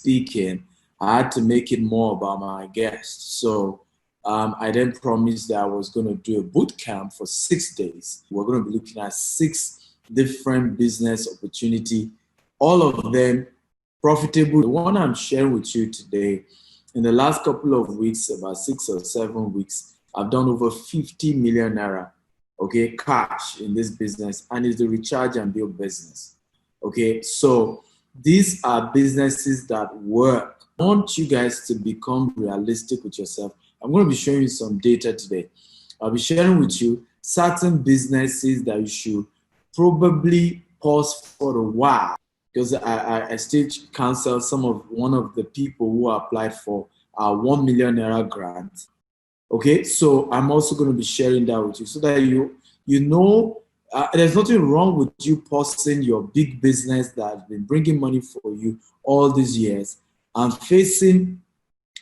speaking, I had to make it more about my guests. So I then promised that I was going to do a boot camp for 6 days. We're going to be looking at 6 different business opportunity, all of them profitable. The one I'm sharing with you today, in the last couple of weeks, about 6 or 7 weeks, I've done over 50 million naira, okay, cash in this business, and it's the recharge and build business. Okay, so these are businesses that work. I want you guys to become realistic with yourself. I'm going to be showing you some data today. I'll be sharing with you certain businesses that you should probably pause for a while, because I stage counsel one of the people who applied for a 1 million naira grant. Okay, so I'm also going to be sharing that with you so that you know there's nothing wrong with you pausing your big business that has been bringing money for you all these years and facing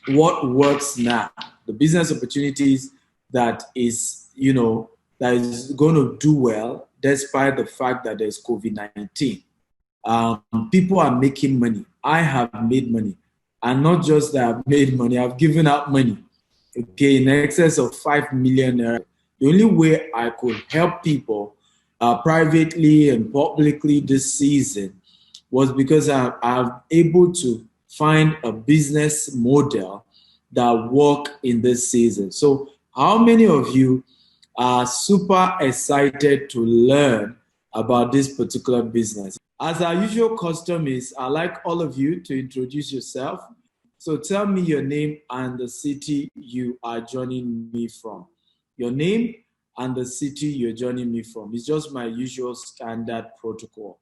what works now, the business opportunities that is going to do well despite the fact that there's COVID-19. People are making money. I have made money, and not just that I've made money, I've given out money, okay, in excess of 5 million. The only way I could help people privately and publicly this season was because I'm able to find a business model that work in this season. So how many of you are super excited to learn about this particular business? As our usual custom is, I'd like all of you to introduce yourself. So tell me your name and the city you are joining me from. Your name and the city you're joining me from. It's just my usual standard protocol.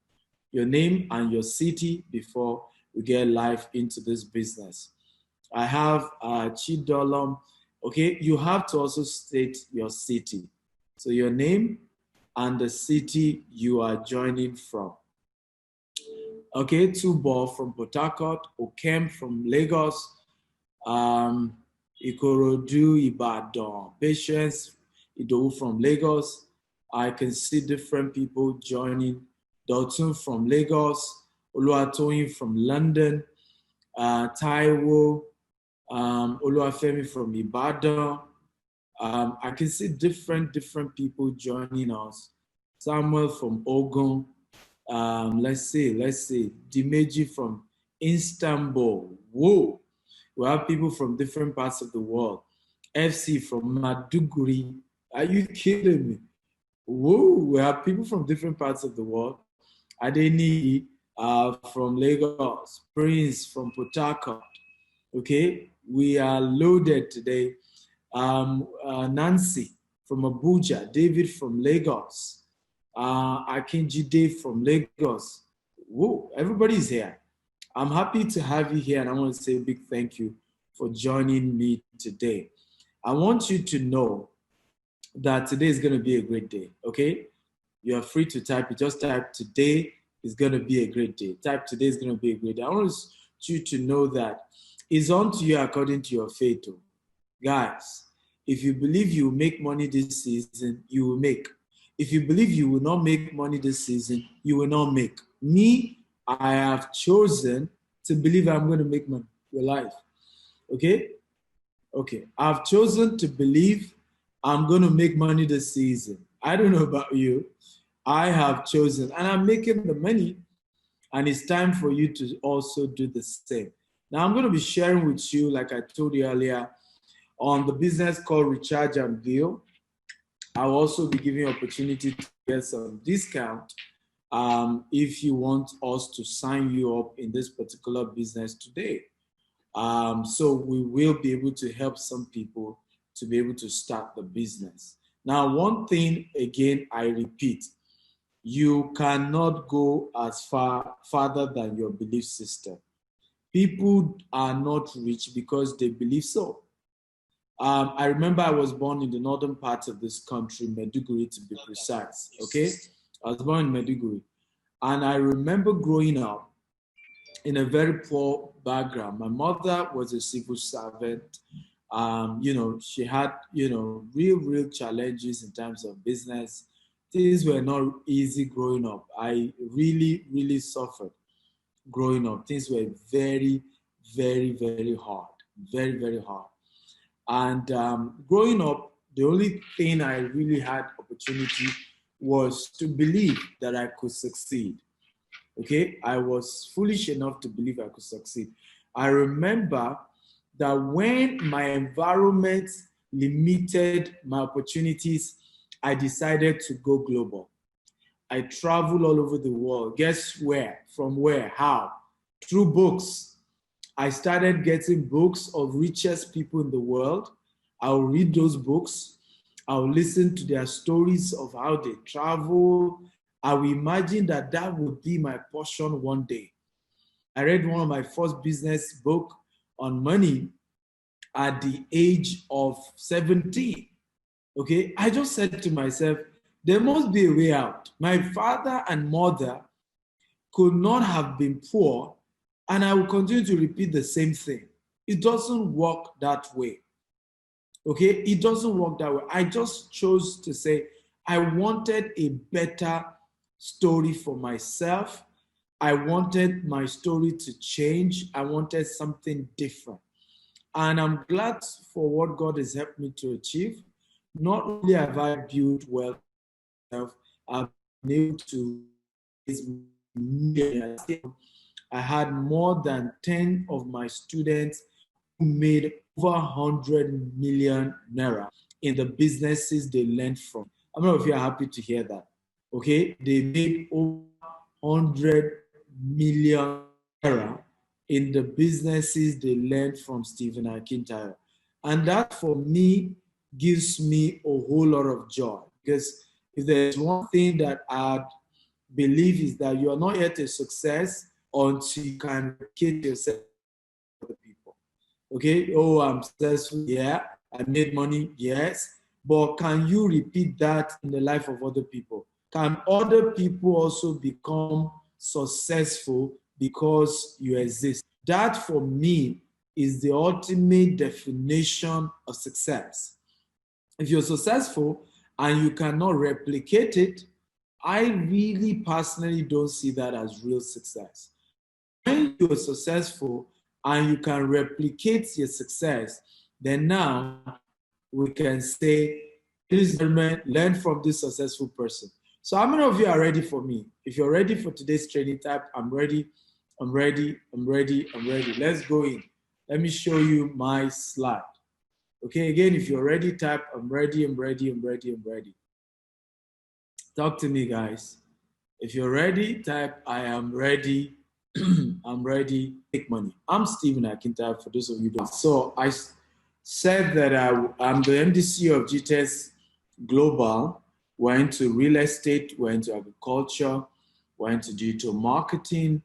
Your name and your city before we get live into this business. I have Chidolom. Okay, you have to also state your city. So your name and the city you are joining from. Okay, Tubo from Port Harcourt, Okem from Lagos, Ikorodu, Ibadan, Patience, Idowu from Lagos. I can see different people joining. Dotun from Lagos, Oluwatoyin from London, Taiwo, Oluwafemi from Ibadan. I can see different people joining us. Samuel from Ogun. Let's see, Dimeji from Istanbul. Whoa, we have people from different parts of the world. FC from Maduguri. Are you kidding me? Whoa, we have people from different parts of the world. Adeni from Lagos. Prince from Port Harcourt. Okay, we are loaded today. Nancy from Abuja. David from Lagos. Akinjide from Lagos. Whoa, everybody's here. I'm happy to have you here, and I want to say a big thank you for joining me today. I want you to know that today is going to be a great day, okay? You are free to type it. Just type today is going to be a great day. Type today is going to be a great day. I want you to know that it's on to you according to your faith. Guys, if you believe you will make money this season, you will make. If you believe you will not make money this season, you will not make. Me, I have chosen to believe I'm going to make money. Your life. Okay? Okay. I've chosen to believe I'm going to make money this season. I don't know about you. I have chosen, and I'm making the money, and it's time for you to also do the same. Now, I'm going to be sharing with you, like I told you earlier, on the business called Recharge and Build. I'll also be giving you opportunity to get some discount if you want us to sign you up in this particular business today. So we will be able to help some people to be able to start the business. Now, one thing, again, I repeat, you cannot go as farther than your belief system. People are not rich because they believe so. I remember I was born in the northern part of this country, Maiduguri to be precise, okay? I was born in Maiduguri. And I remember growing up in a very poor background. My mother was a civil servant. She had, real challenges in terms of business. Things were not easy growing up. I really, really suffered growing up. Things were very, very, very hard, very, very hard. And growing up, the only thing I really had opportunity was to believe that I could succeed. Okay, I was foolish enough to believe I could succeed. I remember that when my environment limited my opportunities, I decided to go global. I traveled all over the world. Guess where? From where? How? Through books. I started getting books of richest people in the world. I'll read those books. I'll listen to their stories of how they travel. I will imagine that that would be my portion one day. I read one of my first business book on money at the age of 17. Okay, I just said to myself, there must be a way out. My father and mother could not have been poor, and I will continue to repeat the same thing. It doesn't work that way. Okay, it doesn't work that way. I just chose to say I wanted a better story for myself. I wanted my story to change. I wanted something different. And I'm glad for what God has helped me to achieve. Not only have I built wealth, I've been able to raise millions. I had more than 10 of my students who made over 100 million naira in the businesses they learned from. How many of you are happy to hear that? Okay, they made over 100 million naira in the businesses they learned from Stephen Akintayo. And that for me gives me a whole lot of joy, because if there's one thing that I believe is that you are not yet a success until you can replicate yourself to other people. Okay, oh, I'm successful, yeah, I made money, yes, but can you repeat that in the life of other people? Can other people also become successful because you exist? That for me is the ultimate definition of success. If you're successful and you cannot replicate it, I really personally don't see that as real success. When you're successful and you can replicate your success, then now we can say, ladies and gentlemen, learn from this successful person. So how many of you are ready for me? If you're ready for today's training, type, I'm ready, I'm ready, I'm ready, I'm ready. Let's go in. Let me show you my slide. Okay, again, if you're ready, type, I'm ready, I'm ready, I'm ready, I'm ready. Talk to me, guys. If you're ready, type, I am ready, I'm ready, make money. I'm Stephen Akintayo, for those of you who don't. So I said that I'm the MDC of GTS Global. We're into real estate, we're into agriculture, we're into digital marketing,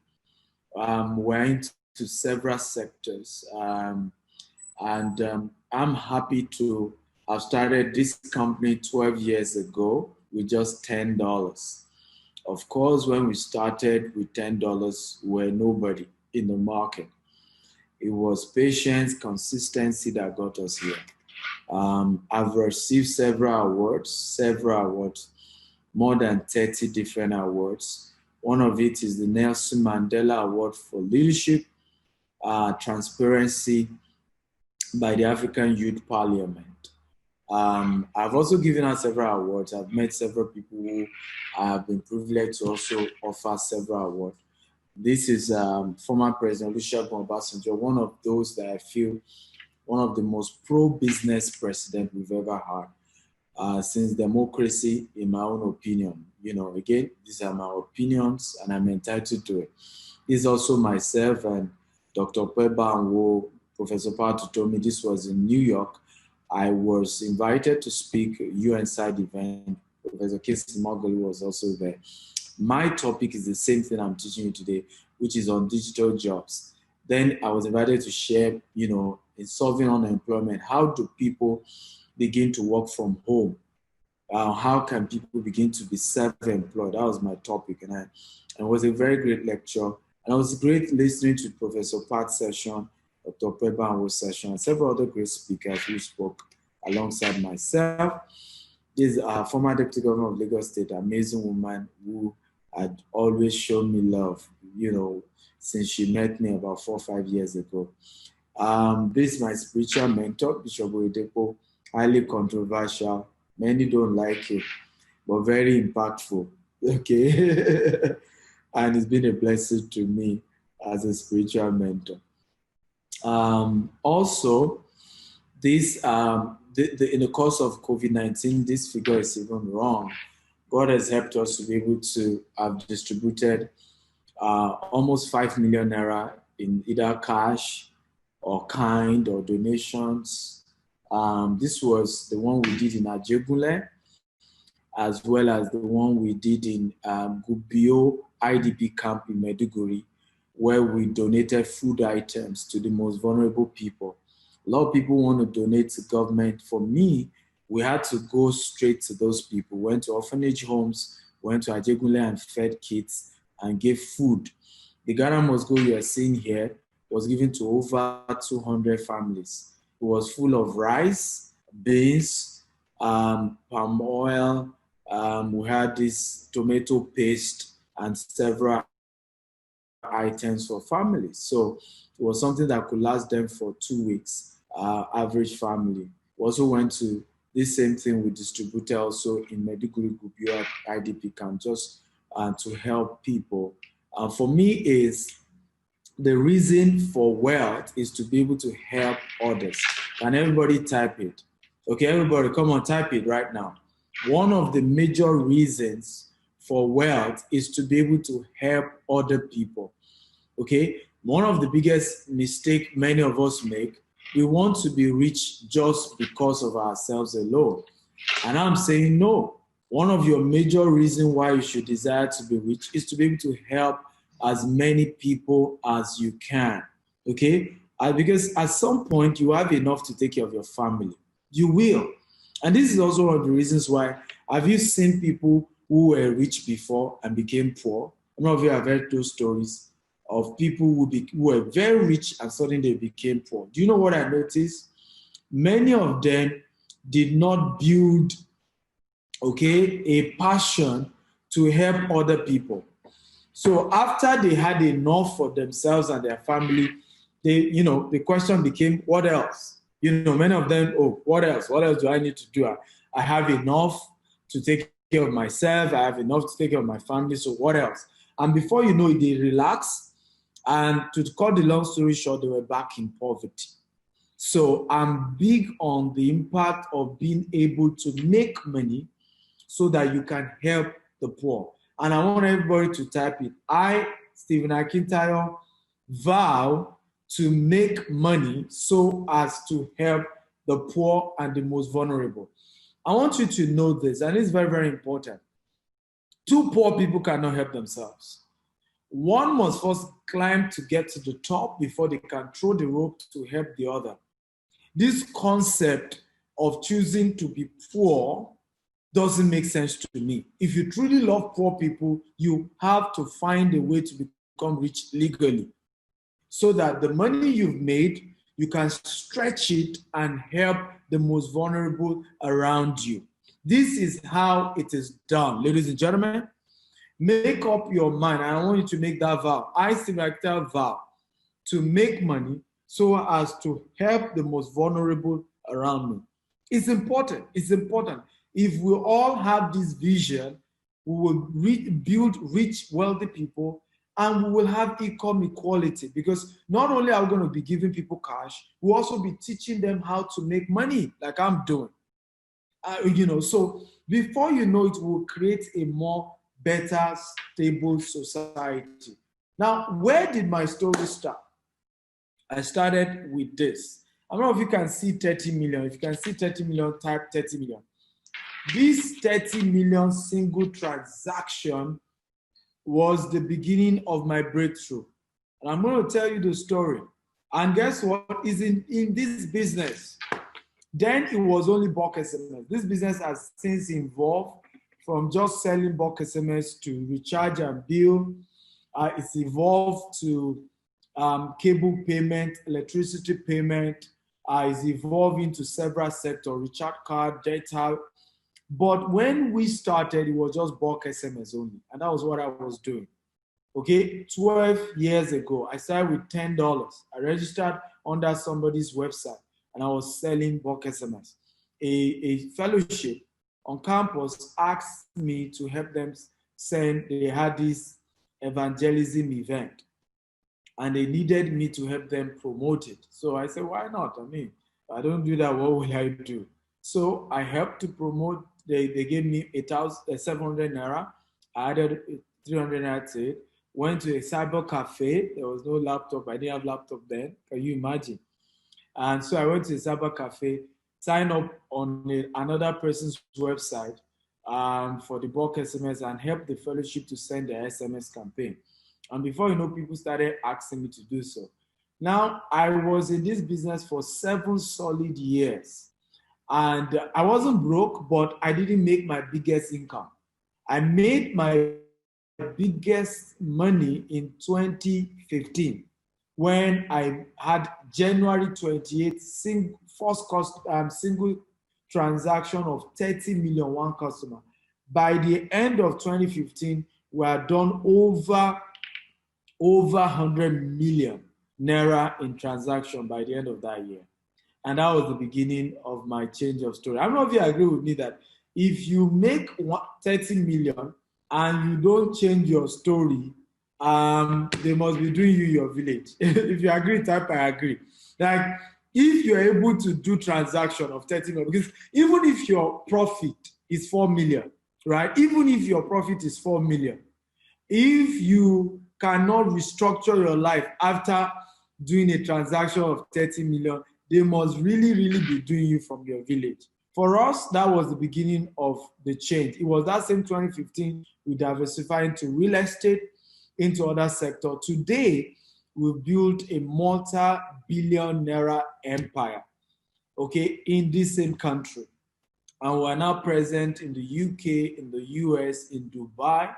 we're into several sectors. I'm happy to have started this company 12 years ago with just $10. Of course, when we started with $10, we were nobody in the market. It was patience, consistency that got us here. I've received several awards, more than 30 different awards. One of it is the Nelson Mandela Award for Leadership, Transparency by the African Youth Parliament. I've also given out several awards. I've met several people who have been privileged to also offer several awards. This is former President Olusegun Obasanjo, one of those that I feel one of the most pro-business president we've ever had since democracy, in my own opinion. You know, again, these are my opinions and I'm entitled to it. This is also myself and Dr. Peba Anwo, Professor Patu told me this was in New York. I was invited to speak at UN side event. Professor Casey Mogul was also there. My topic is the same thing I'm teaching you today, which is on digital jobs. Then I was invited to share, you know, in solving unemployment, how do people begin to work from home? How can people begin to be self-employed? That was my topic. And it was a very great lecture. And it was great listening to Professor Pat's session, Dr. Peba Anwo's session, and several other great speakers who spoke alongside myself. This former Deputy Governor of Lagos State, amazing woman who had always shown me love. You know, since she met me about 4 or 5 years ago. This is my spiritual mentor, Bishop Adeleke, highly controversial. Many don't like it, but very impactful. Okay. And it's been a blessing to me as a spiritual mentor. Also, this in the course of COVID-19, this figure is even wrong. God has helped us to be able to have distributed almost 5 million naira in either cash or kind or donations. This was the one we did in Ajegunle, as well as the one we did in Gubio IDP camp in Maiduguri, where we donated food items to the most vulnerable people. A lot of people want to donate to government. For me, we had to go straight to those people. Went to orphanage homes, went to Ajegunle and fed kids and gave food. The Ghana Must Go you are seeing here was given to over 200 families. It was full of rice, beans, palm oil. We had this tomato paste and several items for families. So it was something that could last them for 2 weeks, average family. We also went to this same thing we distributed also in Maiduguri Gubio IDP camp, just to help people. For me, is the reason for wealth is to be able to help others. Can everybody type it? Okay, everybody, come on, type it right now. One of the major reasons for wealth is to be able to help other people. Okay, one of the biggest mistakes many of us make, we want to be rich just because of ourselves alone. And I'm saying no. One of your major reasons why you should desire to be rich is to be able to help as many people as you can. Okay? Because at some point you have enough to take care of your family. You will. And this is also one of the reasons why, have you seen people who were rich before and became poor? A lot of you have heard those stories of people who were very rich and suddenly they became poor. Do you know what I noticed? Many of them did not build, a passion to help other people. So after they had enough for themselves and their family, the question became, what else? Many of them, what else? What else do I need to do? I have enough to take care of myself. I have enough to take care of my family. So what else? And before you know it, they relax. And to cut the long story short, they were back in poverty. So I'm big on the impact of being able to make money so that you can help the poor. And I want everybody to type it. I, Stephen Akintayo, vow to make money so as to help the poor and the most vulnerable. I want you to know this, and it's very, very important. Two poor people cannot help themselves. One must first climb to get to the top before they can throw the rope to help the other. This concept of choosing to be poor doesn't make sense to me. If you truly love poor people, you have to find a way to become rich legally so that the money you've made, you can stretch it and help the most vulnerable around you. This is how it is done. Ladies and gentlemen, make up your mind. I want you to make that vow. I still like that vow to make money so as to help the most vulnerable around me. It's important. It's important. If we all have this vision, we will build rich, wealthy people, and we will have income equality, because not only are we going to be giving people cash, we'll also be teaching them how to make money, like I'm doing. So before you know it, we'll create a more better, stable society. Now, where did my story start? I started with this. I don't know if you can see 30 million. If you can see 30 million, type 30 million. This 30 million single transaction was the beginning of my breakthrough. And I'm going to tell you the story. And guess what? Is in this business. Then it was only bulk SMS. This business has since evolved from just selling bulk SMS to recharge and bill. It's evolved to cable payment, electricity payment. It's evolving to several sectors, recharge card, data. But when we started, it was just bulk SMS only. And that was what I was doing. Okay, 12 years ago, I started with $10. I registered under somebody's website and I was selling bulk SMS. A fellowship on campus asked me to help them send, they had this evangelism event and they needed me to help them promote it. So I said, why not? I mean, if I don't do that, what will I do? So I helped to promote. They gave me 700 naira. I added 300 naira to it. Went to a cyber cafe. There was no laptop. I didn't have laptop then. Can you imagine? And so I went to a cyber cafe, signed up on another person's website for the bulk SMS and helped the fellowship to send the SMS campaign. And before you know, people started asking me to do so. Now, I was in this business for 7 solid years. And I wasn't broke, but I didn't make my biggest income. I made my biggest money in 2015 when I had January 28th single transaction of 30 million one customer. By the end of 2015, we had done over 100 million naira in transaction by the end of that year. And that was the beginning of my change of story. I don't know if you agree with me that if you make 30 million and you don't change your story, they must be doing you your village. If you agree, type I agree. Like if you're able to do transaction of 30 million, because even if your profit is 4 million, right? Even if your profit is 4 million, if you cannot restructure your life after doing a transaction of 30 million, they must really, really be doing you from your village. For us, that was the beginning of the change. It was that same 2015, we diversified into real estate, into other sectors. Today, we've built a multi-billion naira empire, okay, in this same country. And we're now present in the UK, in the US, in Dubai,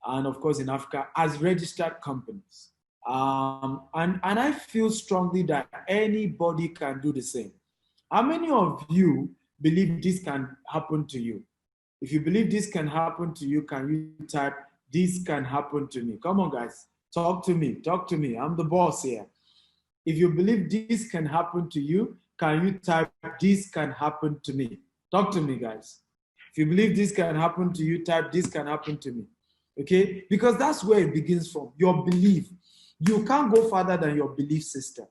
and of course in Africa as registered companies. And I feel strongly that anybody can do the same. How many of you believe this can happen to you? If you believe this can happen to you, can you type, this can happen to me? Come on, guys. Talk to me. Talk to me. I'm the boss here. If you believe this can happen to you, can you type, this can happen to me? Talk to me, guys. If you believe this can happen to you, type, this can happen to me. Okay? Because that's where it begins from, your belief. You can't go further than your belief system.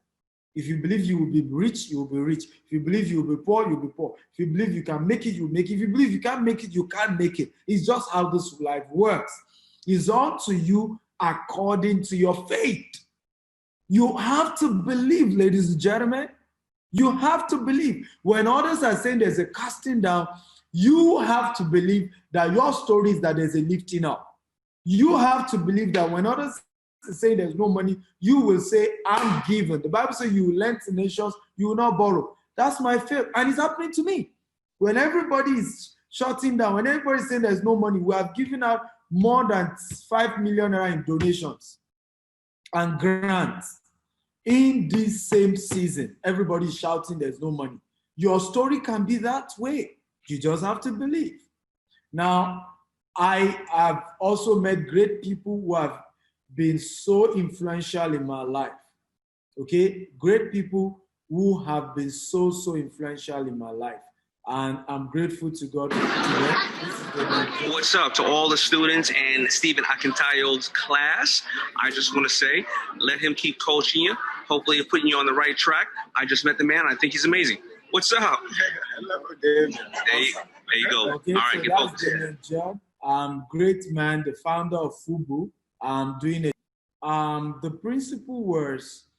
If you believe you will be rich, you will be rich. If you believe you will be poor, you'll be poor. If you believe you can make it, you'll make it. If you believe you can't make it, you can't make it. It's just how this life works. It's on to you according to your faith. You have to believe, ladies and gentlemen. You have to believe. When others are saying there's a casting down, you have to believe that your story is that there's a lifting up. You have to believe that when others say there's no money, you will say, I'm given. The Bible says you will lend to nations, you will not borrow. That's my faith. And it's happening to me. When everybody is shutting down, when everybody is saying there's no money, we have given out more than 5 million naira in donations and grants. In this same season, everybody is shouting there's no money. Your story can be that way. You just have to believe. Now, I have also met great people who have been so influential in my life. Okay? Great people who have been so influential in my life. And I'm grateful to God for today. What's up to all the students and Stephen Akintayo's class? I just want to say, let him keep coaching you. Hopefully, he's putting you on the right track. I just met the man. I think he's amazing. What's up? Hello, David. There you go. Okay, all right, so get that's focused. David John. Great man, the founder of Fubu. Doing it. The principle was,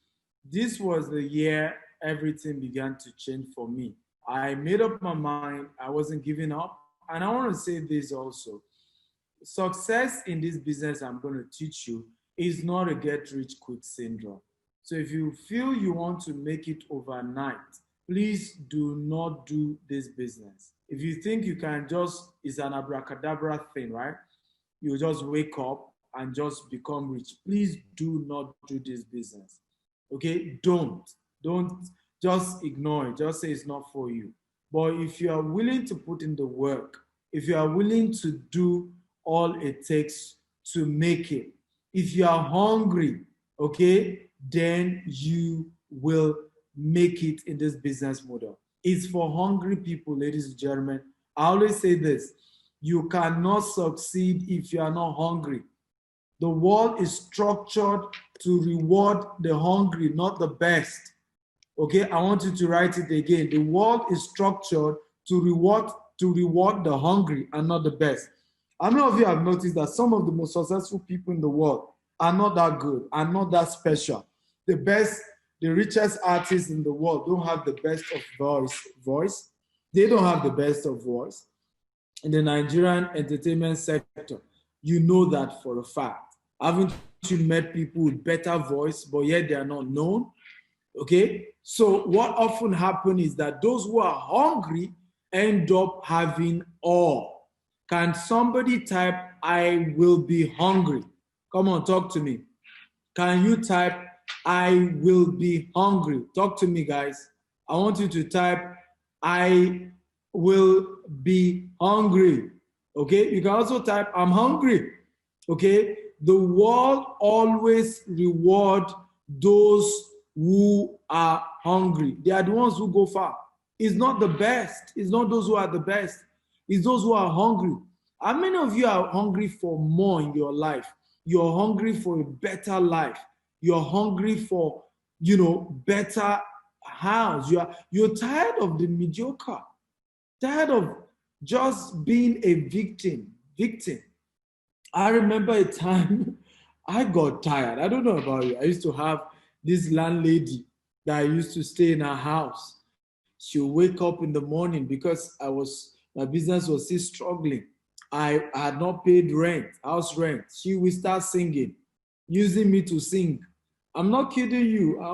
this was the year everything began to change for me. I made up my mind. I wasn't giving up. And I want to say this also. Success in this business I'm going to teach you is not a get-rich-quick syndrome. So if you feel you want to make it overnight, please do not do this business. If you think you can just, it's an abracadabra thing, right? You just wake up and just become rich. Please do not do this business. Okay? Don't just ignore it. Just say it's not for you. But if you are willing to put in the work, if you are willing to do all it takes to make it, If you are hungry, okay, then you will make it in this business model. It's for hungry people, ladies and gentlemen. I always say this, you cannot succeed if you are not hungry. The world is structured to reward the hungry, not the best. Okay, I want you to write it again. The world is structured to reward the hungry and not the best. How many of you have noticed that some of the most successful people in the world are not that good, are not that special? The best, the richest artists in the world don't have the best of voice. They don't have the best of voice. In the Nigerian entertainment sector, you know that for a fact. Haven't you met people with better voice, but yet they are not known? Okay, so what often happens is that those who are hungry end up having all. Can somebody type, I will be hungry? Come on, talk to me. Can you type, I will be hungry? Talk to me, guys. I want you to type, I will be hungry. Okay, you can also type, I'm hungry. Okay, the world always reward those who are hungry. They are the ones who go far. It's not the best. It's not those who are the best. It's those who are hungry. How many of you are hungry for more in your life? You're hungry for a better life. You're hungry for, better house. You're tired of the mediocre. Tired of just being a victim. I remember a time I got tired. I don't know about you. I used to have this landlady that I used to stay in her house. She'll wake up in the morning because my business was still struggling. I had not paid house rent. She will start singing, using me to sing. I'm not kidding you. I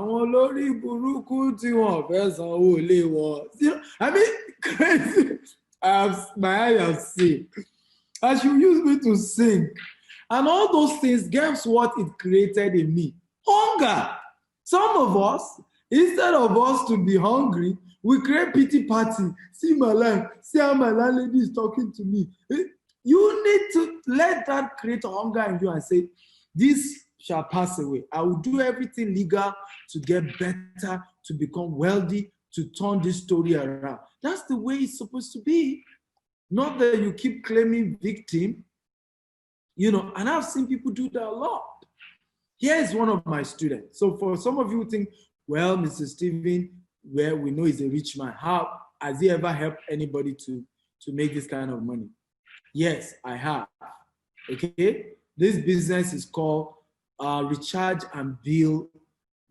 mean, crazy. My eyes have seen. And she used me to sing. And all those things, guess what it created in me? Hunger. Some of us, instead of us to be hungry, we create pity party. See my life. See how my landlady is talking to me. You need to let that create hunger in you and say, this shall pass away. I will do everything legal to get better, to become wealthy, to turn this story around. That's the way it's supposed to be. Not that you keep claiming victim, and I've seen people do that a lot. Here's one of my students. So for some of you who think, well, Mr. Steven, where we know he's a rich man, how has he ever helped anybody to make this kind of money? Yes, I have. Okay, this business is called recharge and bill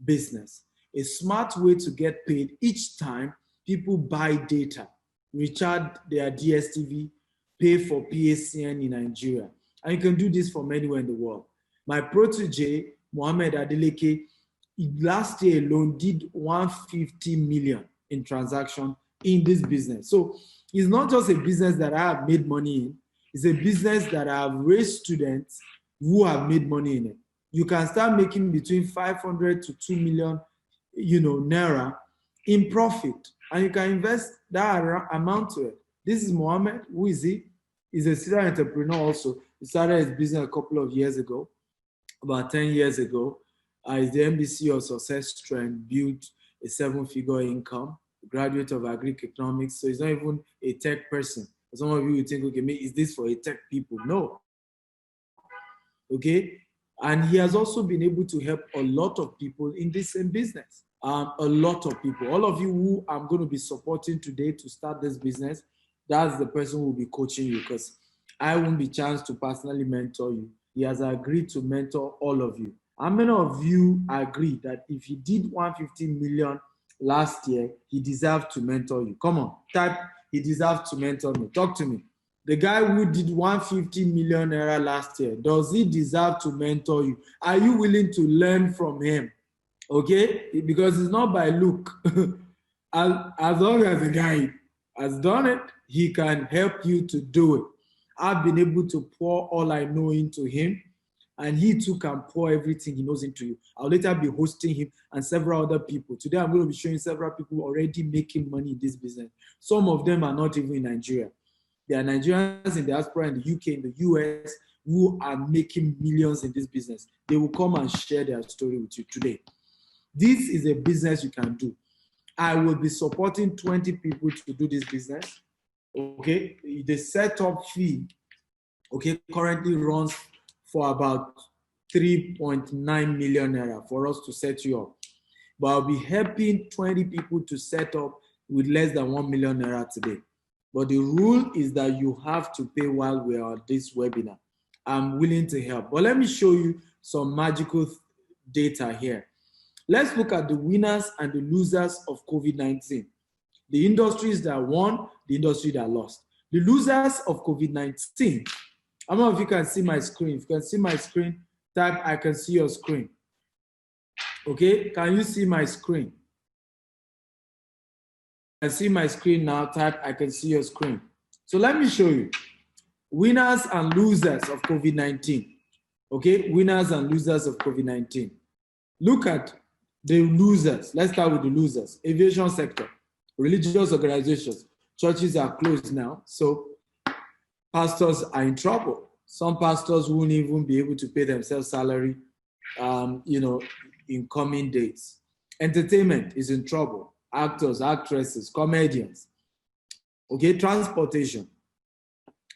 business. A smart way to get paid each time people buy data, recharge their DSTV, pay for PACN in Nigeria. And you can do this from anywhere in the world. My protege, Mohammed Adeleke, last year alone did 150 million in transaction in this business. So it's not just a business that I have made money in, it's a business that I have raised students who have made money in it. You can start making between 500 to 2 million, naira in profit, and you can invest that amount to it. This is Mohammed. Who is he? He's a serial entrepreneur also. He started his business a couple of years ago, about 10 years ago. He's the MBC of Success Trend, built a 7-figure income, graduate of agri-economics. So he's not even a tech person. Some of you will think, okay, is this for a tech people? No. Okay? And he has also been able to help a lot of people in this same business. A lot of people. All of you who I'm going to be supporting today to start this business, that's the person who will be coaching you, because I won't be chance to personally mentor you. He has agreed to mentor all of you. How many of you agree that if he did 150 million last year, he deserved to mentor you? Come on, type, he deserves to mentor me. Talk to me. The guy who did 150 million naira last year, does he deserve to mentor you? Are you willing to learn from him? Okay? Because it's not by look. as long as the guy has done it, he can help you to do it. I've been able to pour all I know into him, and he too can pour everything he knows into you. I'll later be hosting him and several other people. Today, I'm going to be showing several people already making money in this business. Some of them are not even in Nigeria. There are Nigerians in the diaspora in the UK, in the US, who are making millions in this business. They will come and share their story with you today. This is a business you can do. I will be supporting 20 people to do this business. Okay, the setup fee, okay, currently runs for about 3.9 million naira for us to set you up. But I'll be helping 20 people to set up with less than 1 million naira today. But the rule is that you have to pay while we are on this webinar. I'm willing to help. But let me show you some magical data here. Let's look at the winners and the losers of COVID-19. The industries that won, the industry that lost. The losers of COVID-19. I don't know if you can see my screen. If you can see my screen, type I can see your screen. Okay, can you see my screen? I see my screen now, type I can see your screen. So let me show you. Winners and losers of COVID-19. Okay, winners and losers of COVID-19. Look at the losers. Let's start with the losers. Aviation sector, religious organizations. Churches are closed now, so pastors are in trouble. Some pastors won't even be able to pay themselves salary, in coming days. Entertainment is in trouble. Actors, actresses, comedians. Okay, transportation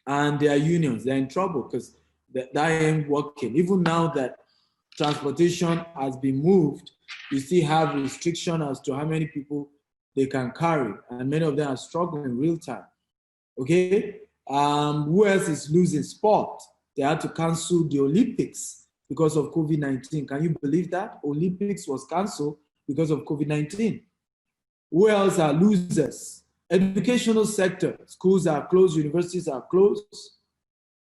and their unions, they're in trouble because that ain't working. Even now that transportation has been moved, you still have restriction as to how many people they can carry, and many of them are struggling in real time. Okay, who else is losing? Sport. They had to cancel the Olympics because of COVID-19. Can you believe that? Olympics was canceled because of COVID-19. Who else are losers? Educational sector. Schools are closed, universities are closed.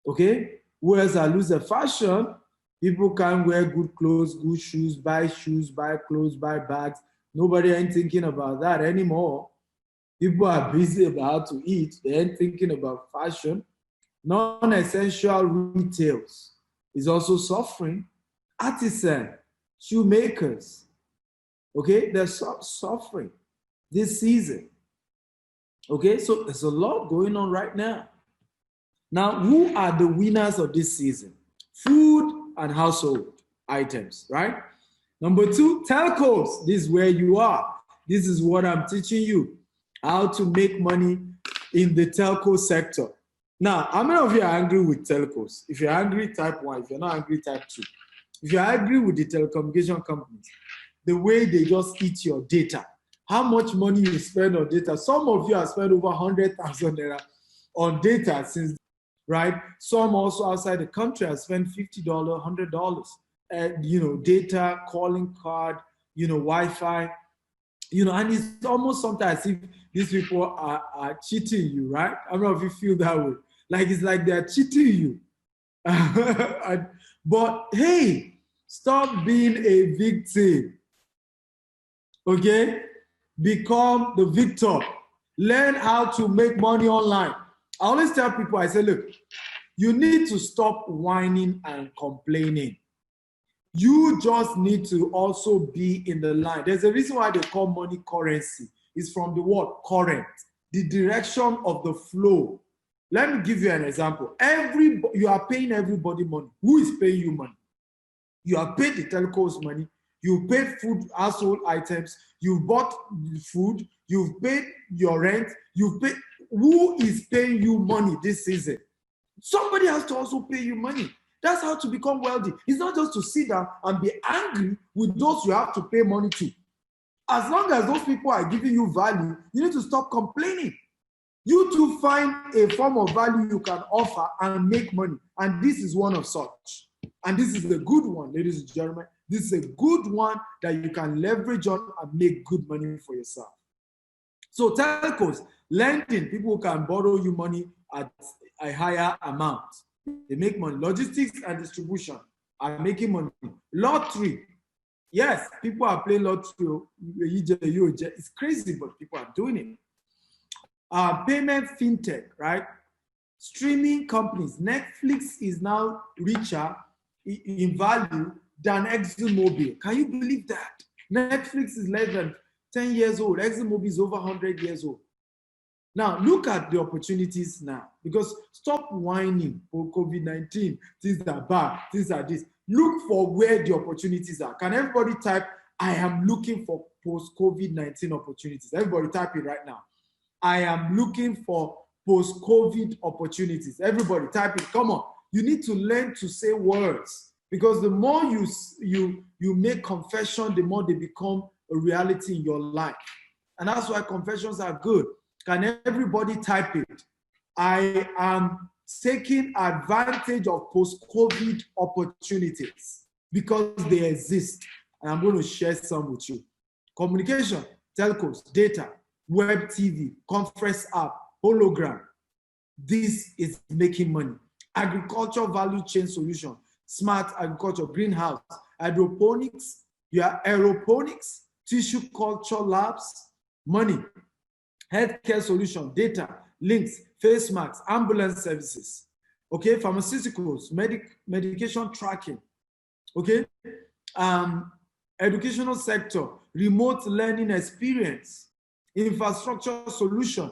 Okay, who else are losers? Fashion. People can't wear good clothes, good shoes, buy clothes, buy bags. Nobody ain't thinking about that anymore. People are busy about how to eat. They ain't thinking about fashion. Non-essential retails is also suffering. Artisan, shoemakers, okay, they're suffering this season. Okay, so there's a lot going on right now. Now, who are the winners of this season? Food and household items, right? Number two, telcos. This is where you are. This is what I'm teaching you, how to make money in the telco sector. Now, how many of you are angry with telcos? If you're angry, type 1. If you're not angry, type 2. If you're angry with the telecommunication companies, the way they just eat your data, how much money you spend on data. Some of you have spent over 100,000 naira on data since, right? Some also outside the country have spent $50, $100, data, calling card, Wi-Fi, and it's almost sometimes as if these people are cheating you, right? I don't know if you feel that way. Like it's like they're cheating you. But hey, stop being a victim. Okay? Become the victor. Learn how to make money online. I always tell people, I say, look, you need to stop whining and complaining. You just need to also be in the line. There's a reason why they call money currency. It's from the word current, the direction of the flow. Let me give you an example. You are paying everybody money. Who is paying you money? You have paid the telcos money. You paid food, household items. You bought food. You've paid your rent. You've paid. Who is paying you money this season? Somebody has to also pay you money. That's how to become wealthy. It's not just to sit down and be angry with those you have to pay money to. As long as those people are giving you value, you need to stop complaining. You too find a form of value you can offer and make money. And this is one of such. And this is a good one, ladies and gentlemen. This is a good one that you can leverage on and make good money for yourself. So telcos, lending, people can borrow you money at a higher amount. They make money. Logistics and distribution are making money. Lottery. Yes, people are playing lottery. It's crazy, but people are doing it. Payment fintech, right? Streaming companies. Netflix is now richer in value than ExxonMobil. Can you believe that? Netflix is less than 10 years old. ExxonMobil is over 100 years old. Now, look at the opportunities now. Because stop whining for COVID-19, things are bad, things are this. Look for where the opportunities are. Can everybody type, I am looking for post-COVID-19 opportunities? Everybody type it right now. I am looking for post-COVID opportunities. Everybody type it. Come on. You need to learn to say words, because the more you make confession, the more they become a reality in your life. And that's why confessions are good. Can everybody type it? I am taking advantage of post-COVID opportunities because they exist. And I'm going to share some with you. Communication, telcos, data, web TV, conference app, hologram. This is making money. Agriculture value chain solution, smart agriculture, greenhouse, hydroponics, aeroponics, tissue culture labs, money, healthcare solution, data, links, face masks, ambulance services, okay, pharmaceuticals, medication tracking, okay, educational sector, remote learning experience, infrastructure solution,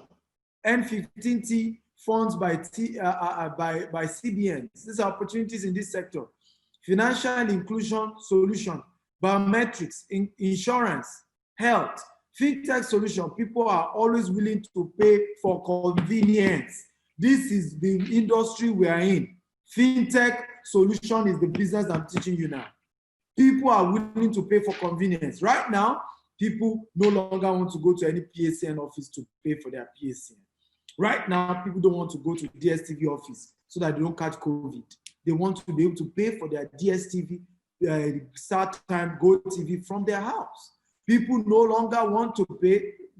N15T funds by CBNs. These are opportunities in this sector. Financial inclusion solution, biometrics, insurance, health, fintech solution. People are always willing to pay for convenience. This is the industry we are in. Fintech solution is the business I'm teaching you now. People are willing to pay for convenience. Right now, people no longer want to go to any PSN office to pay for their PSN. Right now, people don't want to go to DSTV office so that they don't catch COVID. They want to be able to pay for their DSTV, start time, Go TV from their house. People no longer want to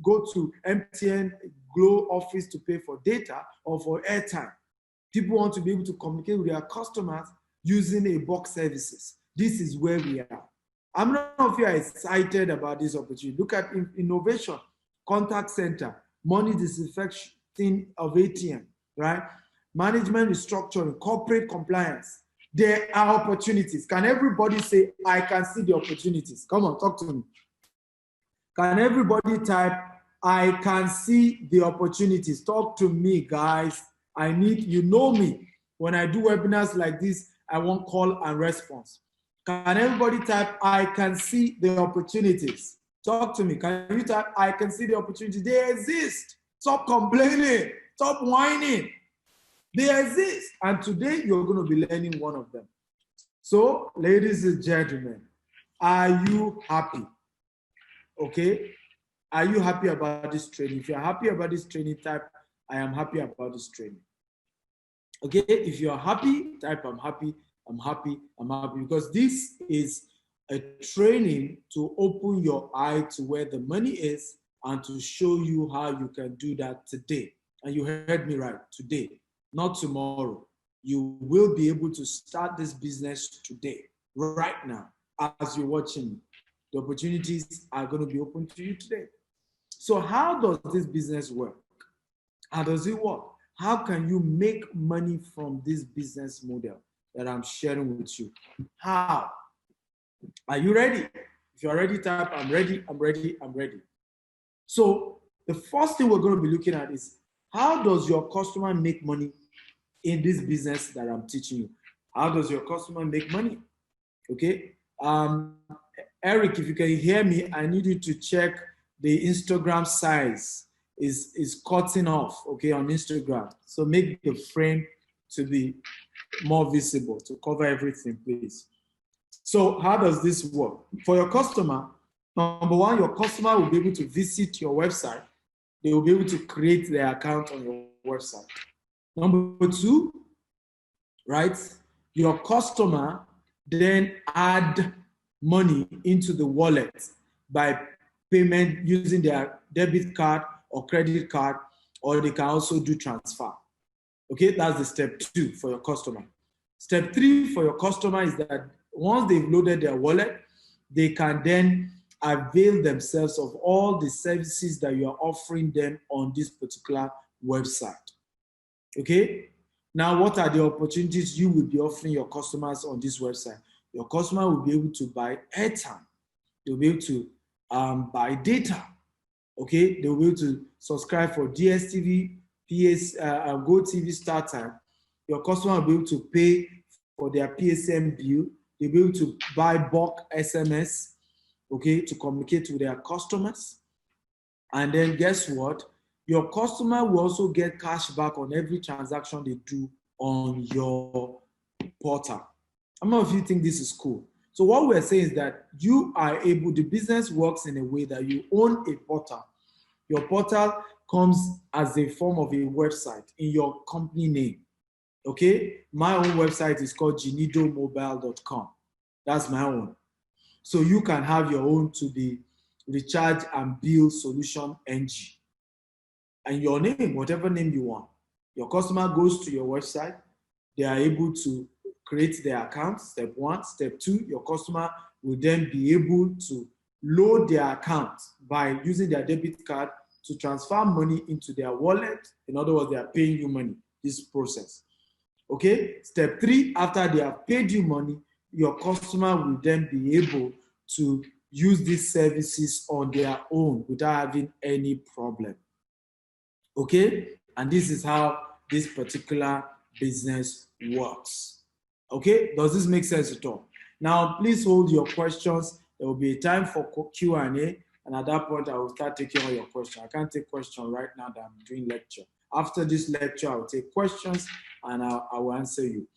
go to MTN Glow office to pay for data or for airtime. People want to be able to communicate with their customers using a box services. This is where we are. I'm not sure if you are excited about this opportunity. Look at innovation, contact center, money disinfection of ATM, right? Management restructuring, corporate compliance. There are opportunities. Can everybody say, I can see the opportunities? Come on, talk to me. Can everybody type, I can see the opportunities? Talk to me, guys. I need, you know me. When I do webinars like this, I want call and response. Can everybody type, I can see the opportunities? Talk to me. Can you type, I can see the opportunities? They exist. Stop complaining. Stop whining. They exist. And today you're going to be learning one of them. So, ladies and gentlemen, are you happy? Okay? Are you happy about this training? If you're happy about this training, type, I am happy about this training. Okay? If you're happy, type, I'm happy, I'm happy, I'm happy. Because this is a training to open your eye to where the money is and to show you how you can do that today. And you heard me right, today, not tomorrow. You will be able to start this business today, right now, as you're watching me. The opportunities are going to be open to you today. So how does this business work? How does it work? How can you make money from this business model that I'm sharing with you? How? Are you ready? If you're ready, type, I'm ready, I'm ready, I'm ready. So the first thing we're going to be looking at is, how does your customer make money in this business that I'm teaching you? How does your customer make money? Okay. Eric, if you can hear me, I need you to check the Instagram size is cutting off, okay, on Instagram. So make the frame to be more visible, to cover everything, please. So how does this work? For your customer, number one, your customer will be able to visit your website. They will be able to create their account on your website. Number two, right, your customer then add money into the wallet by payment using their debit card or credit card, or they can also do transfer. Okay, that's the step two for your customer. Step three for your customer is that once they've loaded their wallet, they can then avail themselves of all the services that you are offering them on this particular website. Okay? Now, what are the opportunities you will be offering your customers on this website? Your customer will be able to buy airtime. They'll be able to buy data. Okay? They'll be able to subscribe for DSTV, Go TV Start Time, your customer will be able to pay for their PSM bill. They'll be able to buy bulk SMS, okay, to communicate with their customers. And then guess what? Your customer will also get cash back on every transaction they do on your portal. How many of you think this is cool? So what we're saying is that you are able, the business works in a way that you own a portal. Your portal comes as a form of a website in your company name. Okay? My own website is called genidomobile.com. That's my own. So you can have your own to the recharge and bill solution NG. And your name, whatever name you want. Your customer goes to your website. They are able to create their account, step 1. Step 2, your customer will then be able to load their account by using their debit card to transfer money into their wallet. In other words, they are paying you money, this process. Okay? Step 3, after they have paid you money, your customer will then be able to use these services on their own without having any problem. Okay? And this is how this particular business works. Okay, does this make sense at all? Now, please hold your questions. There will be a time for Q&A, and at that point, I will start taking all your questions. I can't take questions right now that I'm doing lecture. After this lecture, I will take questions, and I will answer you.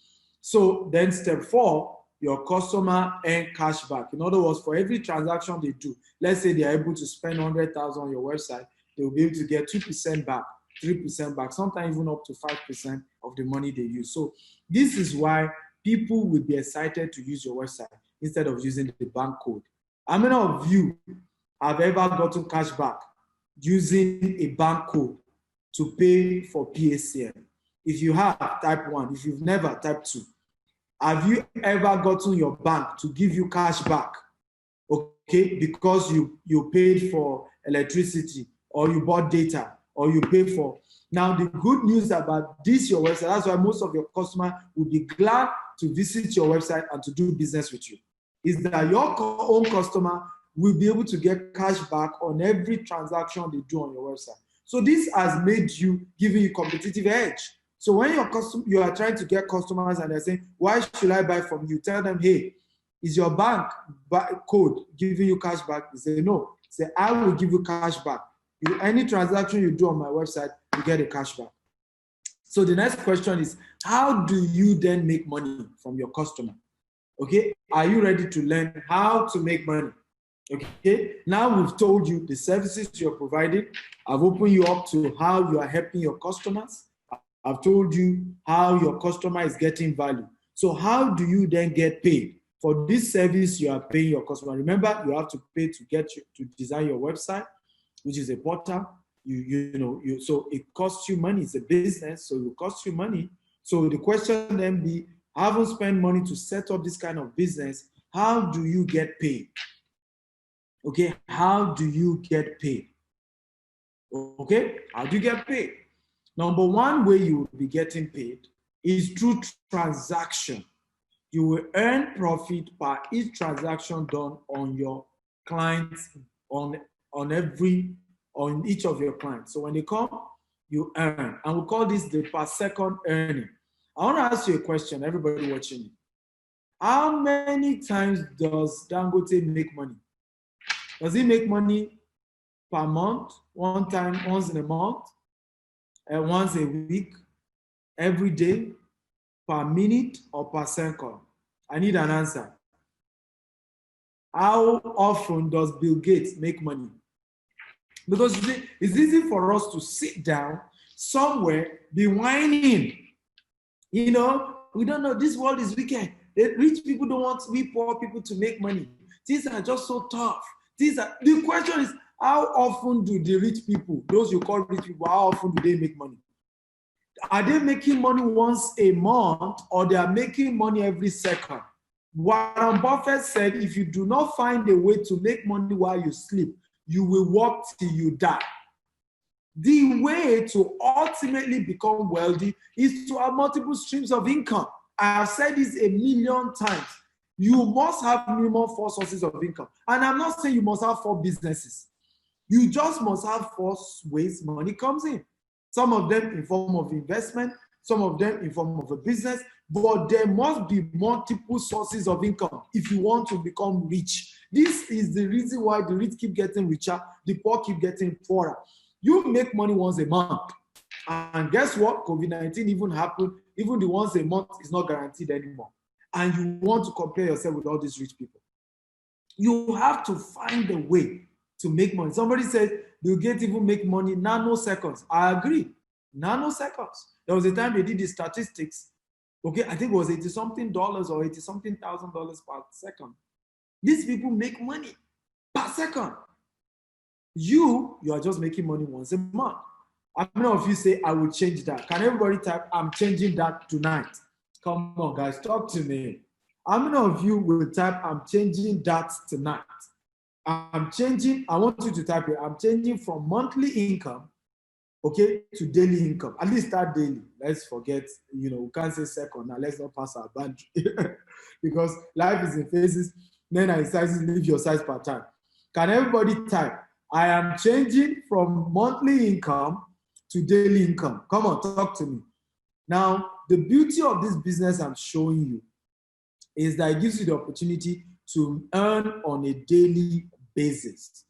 So then step 4, your customer earn cash back. In other words, for every transaction they do, let's say they are able to spend 100,000 on your website, they will be able to get 2% back, 3% back, sometimes even up to 5% of the money they use. So this is why people will be excited to use your website instead of using the bank code. How many of you have ever gotten cash back using a bank code to pay for PSM? If you have, type 1. If you've never, type 2. Have you ever gotten your bank to give you cash back, okay, because you paid for electricity or you bought data or you paid for? Now, the good news about this, your website, that's why most of your customers will be glad to visit your website and to do business with you, is that your own customer will be able to get cash back on every transaction they do on your website. So this has made you, giving you competitive edge. So when you are trying to get customers and they're saying, why should I buy from you? Tell them, hey, is your bank code giving you cash back? They say, no. Say, I will give you cash back. Any transaction you do on my website, you get a cash back. So the next question is, how do you then make money from your customer? Okay, are you ready to learn how to make money? Okay, now we've told you the services you're providing. I've opened you up to how you are helping your customers. I've told you how your customer is getting value. So how do you then get paid? For this service you are paying your customer. Remember, you have to pay to design your website, which is a portal. So it costs you money. It's a business, so it will cost you money. So the question then be, I haven't spent money to set up this kind of business. How do you get paid? Okay, how do you get paid? Okay, how do you get paid? Number one way you will be getting paid is through transaction. You will earn profit per each transaction done on your clients, on each of your clients. So when they come, you earn. And we call this the per second earning. I want to ask you a question, everybody watching me. How many times does Dangote make money? Does he make money per month, once in a month, and once a week, every day, per minute, or per second? I need an answer. How often does Bill Gates make money? Because it's easy for us to sit down somewhere, be whining. We don't know, this world is wicked. The rich people don't want we poor people to make money. Things are just so tough. The question is, how often do the rich people, those you call rich people, how often do they make money? Are they making money once a month, or they are making money every second? Warren Buffett said, if you do not find a way to make money while you sleep, you will work till you die. The way to ultimately become wealthy is to have multiple streams of income. I have said this a million times. You must have minimum 4 sources of income. And I'm not saying you must have 4 businesses. You just must have 4 ways money comes in. Some of them in form of investment, some of them in form of a business, but there must be multiple sources of income if you want to become rich. This is the reason why the rich keep getting richer, the poor keep getting poorer. You make money once a month. And guess what? COVID-19 even happened. Even the once a month is not guaranteed anymore. And you want to compare yourself with all these rich people. You have to find a way to make money. Somebody said Bill Gates even make money nanoseconds. I agree. Nanoseconds. There was a time they did the statistics. Okay, I think it was $80-something or $80-something thousand per second. These people make money per second. You are just making money once a month. How many of you say, I will change that? Can everybody type, I'm changing that tonight? Come on, guys, talk to me. How many of you will type, I'm changing that tonight? I'm changing, I want you to type it, I'm changing from monthly income, okay, to daily income. At least start daily. Let's forget, we can't say second. Now let's not pass our boundary. Because life is in phases, men are in sizes, leave your size per time. Can everybody type, I am changing from monthly income to daily income? Come on, talk to me. Now, the beauty of this business I'm showing you is that it gives you the opportunity to earn on a daily basis.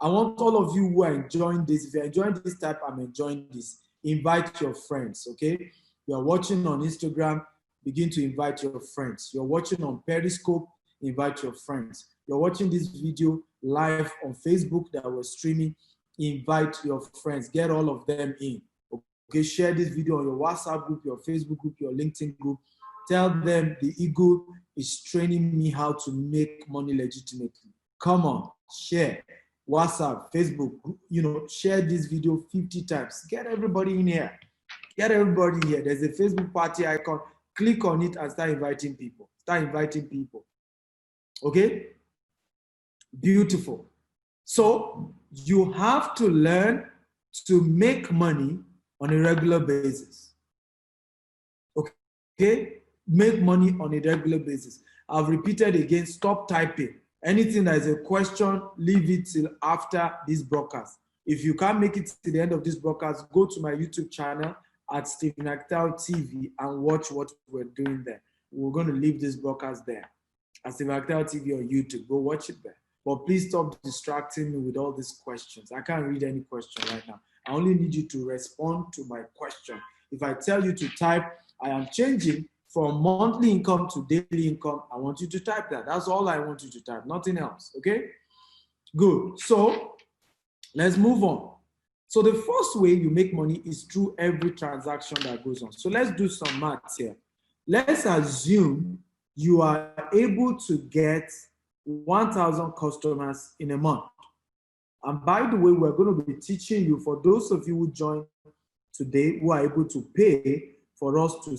I want all of you who are enjoying this, if you're enjoying this type, I'm enjoying this, invite your friends, okay? You're watching on Instagram, begin to invite your friends. You're watching on Periscope, invite your friends. You're watching this video live on Facebook that we're streaming, invite your friends, get all of them in. Okay, share this video on your WhatsApp group, your Facebook group, your LinkedIn group. Tell them the Eagle is training me how to make money legitimately. Come on, share. WhatsApp, Facebook, share this video 50 times. Get everybody in here. Get everybody here. There's a Facebook party icon. Click on it and start inviting people. Start inviting people. Okay? Beautiful. So you have to learn to make money on a regular basis. Okay? Make money on a regular basis. I've repeated again, stop typing. Anything that is a question, leave it till after this broadcast. If you can't make it to the end of this broadcast, go to my YouTube channel at Stephen Actel TV and watch what we're doing there. We're going to leave this broadcast there at Stephen Actel TV on YouTube. Go watch it there. But please stop distracting me with all these questions. I can't read any question right now. I only need you to respond to my question. If I tell you to type, I am changing from monthly income to daily income, I want you to type that. That's all I want you to type, nothing else, okay? Good, so let's move on. So the first way you make money is through every transaction that goes on. So let's do some maths here. Let's assume you are able to get 1,000 customers in a month. And by the way, we're going to be teaching you, for those of you who joined today, who are able to pay for us to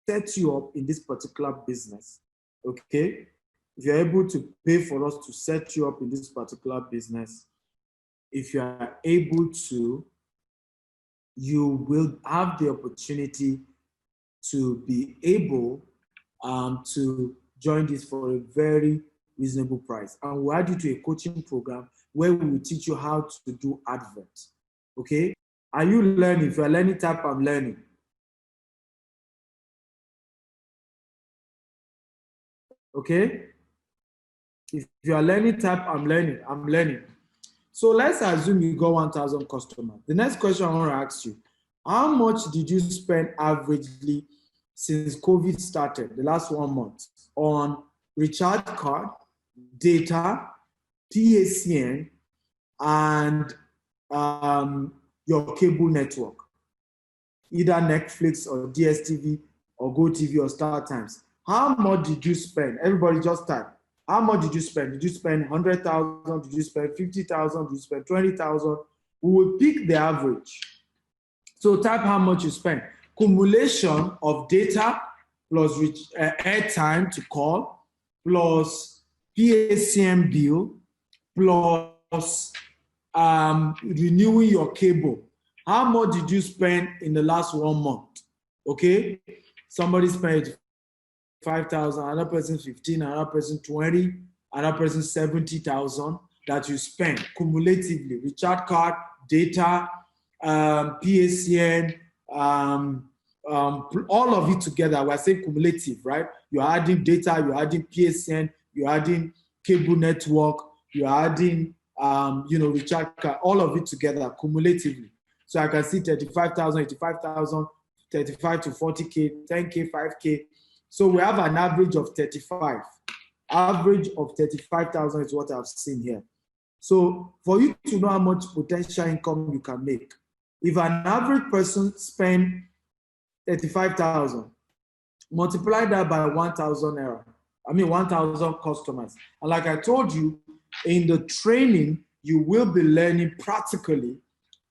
set you up in this particular business, okay? If you're able to pay for us to set you up in this particular business, if you are able to, you will have the opportunity to be able to join this for a very reasonable price. And we'll add you to a coaching program where we will teach you how to do adverts, okay? Are you learning? If you're learning, type I'm learning. Okay? If you are learning, type I'm learning. I'm learning. So let's assume you got 1,000 customers. The next question I want to ask you, how much did you spend averagely since COVID started, the last 1 month, on recharge card, data, PACN, and your cable network, either Netflix or DSTV or GoTV or StarTimes? How much did you spend? Everybody just type. How much did you spend? Did you spend 100,000? Did you spend 50,000? Did you spend 20,000? We will pick the average. So type how much you spend. Cumulation of data plus airtime to call, plus PACM bill, plus renewing your cable. How much did you spend in the last 1 month? Okay, somebody spent 5,000, another person 15, another person 20, another person 70,000 that you spend cumulatively. Recharge card, data, PACN, all of it together. We're saying cumulative, right? You're adding data, you're adding PACN, you're adding cable network, you're adding, recharge card, all of it together cumulatively. So I can see 35,000, 85,000, 35 to 40K, 10K, 5K. So we have an average of 35. Average of 35,000 is what I've seen here. So for you to know how much potential income you can make, if an average person spend 35,000, multiply that by 1,000 naira. 1,000 customers. And like I told you, in the training, you will be learning practically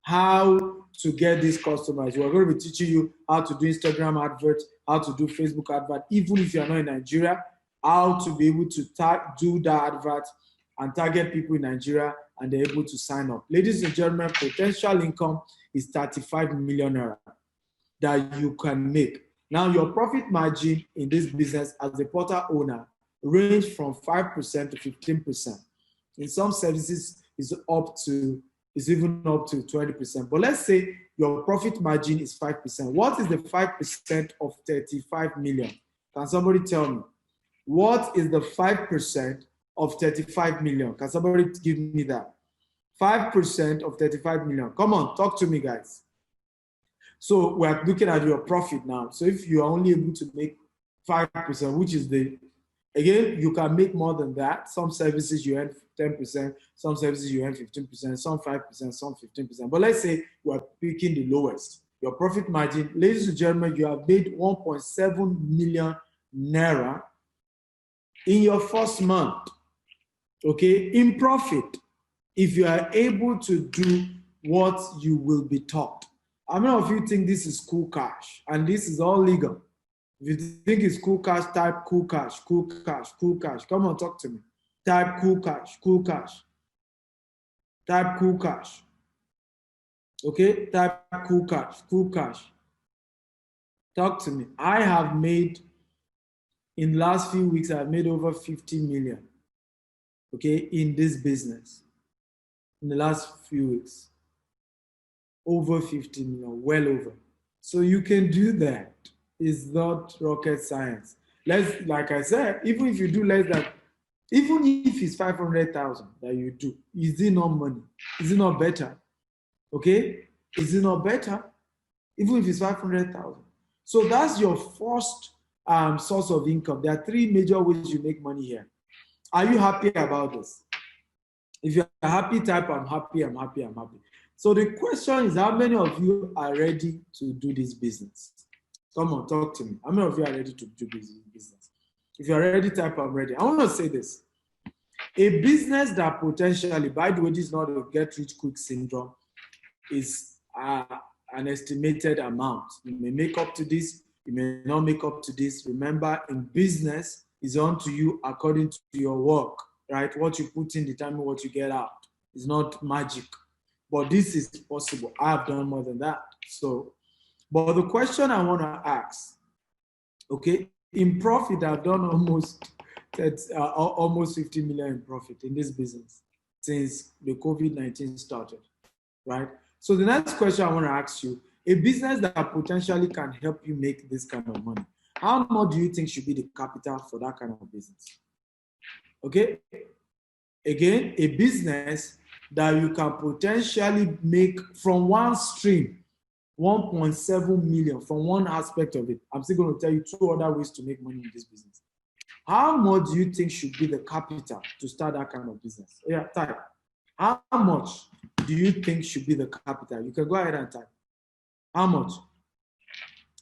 how to get these customers. We're going to be teaching you how to do Instagram adverts, how to do Facebook advert, even if you're not in Nigeria, how to be able to do that advert and target people in Nigeria, and they're able to sign up. Ladies and gentlemen, potential income is 35 million naira that you can make. Now, your profit margin in this business as a portal owner range from 5% to 15%. In some services, it's even up to 20%. But let's say your profit margin is 5%. What is the 5% of 35 million? Can somebody tell me? What is the 5% of 35 million? Can somebody give me that? 5% of 35 million. Come on, talk to me, guys. So we're looking at your profit now. So if you are only able to make 5%, which is again, you can make more than that. Some services you earn 10%, some services you earn 15%, some 5%, some 15%. But let's say we're picking the lowest. Your profit margin, ladies and gentlemen, you have made 1.7 million naira in your first month, okay, in profit, if you are able to do what you will be taught. How many of you think this is cool cash? And this is all legal. If you think it's cool cash, type cool cash, cool cash, cool cash. Come on, talk to me. Type cool cash, cool cash. Type cool cash. Okay, type cool cash, cool cash. Talk to me. I have made, in the last few weeks, I've made over 50 million, okay, in this business. In the last few weeks. Over 50 million, well over. So you can do that. It's not rocket science. Like I said, even if you do less than, even if it's 500,000 that you do, is it not money? Is it not better? Okay? Is it not better? Even if it's 500,000. So that's your first source of income. There are three major ways you make money here. Are you happy about this? If you're happy, type I'm happy, I'm happy, I'm happy. So the question is, how many of you are ready to do this business? Come on, talk to me. How many of you are ready to do this business? If you're ready, type I'm ready. I want to say this. A business that potentially, by the way, this is not a get-rich-quick syndrome, is an estimated amount. You may make up to this, you may not make up to this. Remember, in business, it's on to you according to your work, right? What you put in determine what you get out. It's not magic. But this is possible. I've done more than that. So, but the question I want to ask, okay, in profit, I've done almost 50 million in profit in this business since the COVID-19 started, right? So the next question I want to ask you, a business that potentially can help you make this kind of money, how much do you think should be the capital for that kind of business? Okay? Again, a business that you can potentially make from one stream, 1.7 million from one aspect of it. I'm still going to tell you two other ways to make money in this business. How much do you think should be the capital to start that kind of business? Yeah, type. How much do you think should be the capital? You can go ahead and type. How much?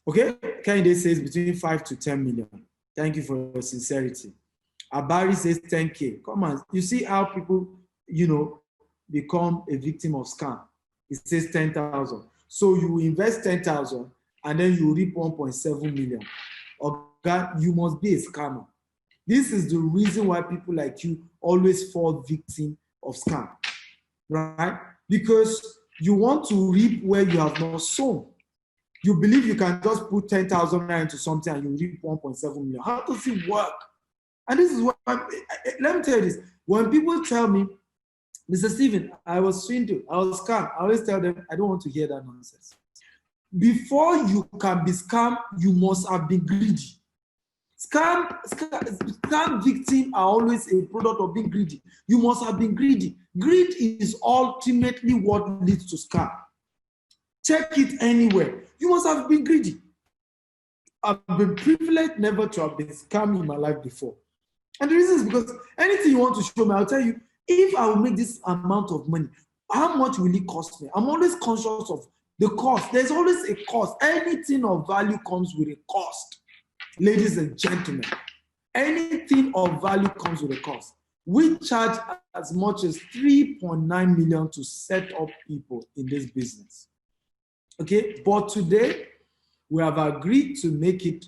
Okay, Kende says between 5 to 10 million. Thank you for your sincerity. Abari says 10K. Come on, you see how people, become a victim of scam. It says 10,000. So you invest 10,000 and then you reap 1.7 million. Okay, you must be a scammer. This is the reason why people like you always fall victim of scam, right? Because you want to reap where you have not sown. You believe you can just put 10,000 into something and you reap 1.7 million. How does it work? And this is what, let me tell you this. When people tell me, Mr. Stephen, I was swindled. I was scammed. I always tell them, I don't want to hear that nonsense. Before you can be scammed, you must have been greedy. Scam victims are always a product of being greedy. You must have been greedy. Greed is ultimately what leads to scam. Check it anywhere. You must have been greedy. I've been privileged never to have been scammed in my life before. And the reason is because anything you want to show me, I'll tell you, if I will make this amount of money, how much will it cost me? I'm always conscious of the cost. There's always a cost. Anything of value comes with a cost. Ladies and gentlemen, anything of value comes with a cost. We charge as much as 3.9 million to set up people in this business. Okay, but today we have agreed to make it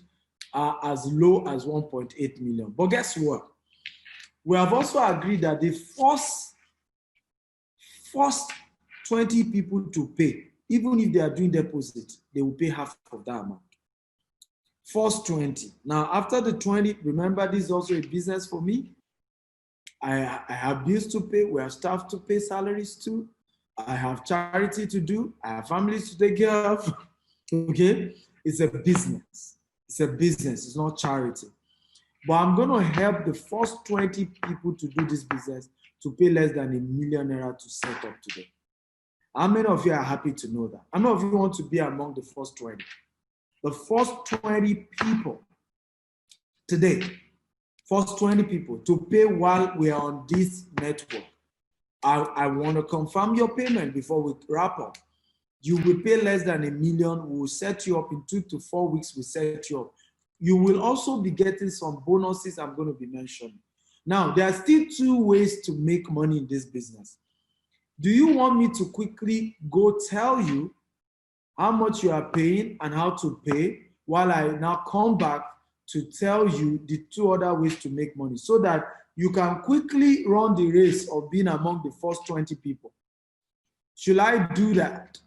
as low as 1.8 million. But guess what? We have also agreed that the first 20 people to pay, even if they are doing deposit, they will pay half of that amount. First 20. Now, after the 20, remember, this is also a business for me. I have bills to pay. We have staff to pay salaries to. I have charity to do. I have families to take care of. Okay? It's a business. It's a business. It's not charity. But I'm going to help the first 20 people to do this business to pay less than £1 million to set up today. How many of you are happy to know that? How many of you want to be among the first 20? The first 20 people today, first 20 people to pay while we are on this network. I want to confirm your payment before we wrap up. You will pay less than £1 million. We will set you up in 2 to 4 weeks. We set you up. You will also be getting some bonuses I'm going to be mentioning. Now, there are still 2 ways to make money in this business. Do you want me to quickly go tell you how much you are paying and how to pay, while I now come back to tell you the 2 other ways to make money so that you can quickly run the race of being among the first 20 people? Should I do that?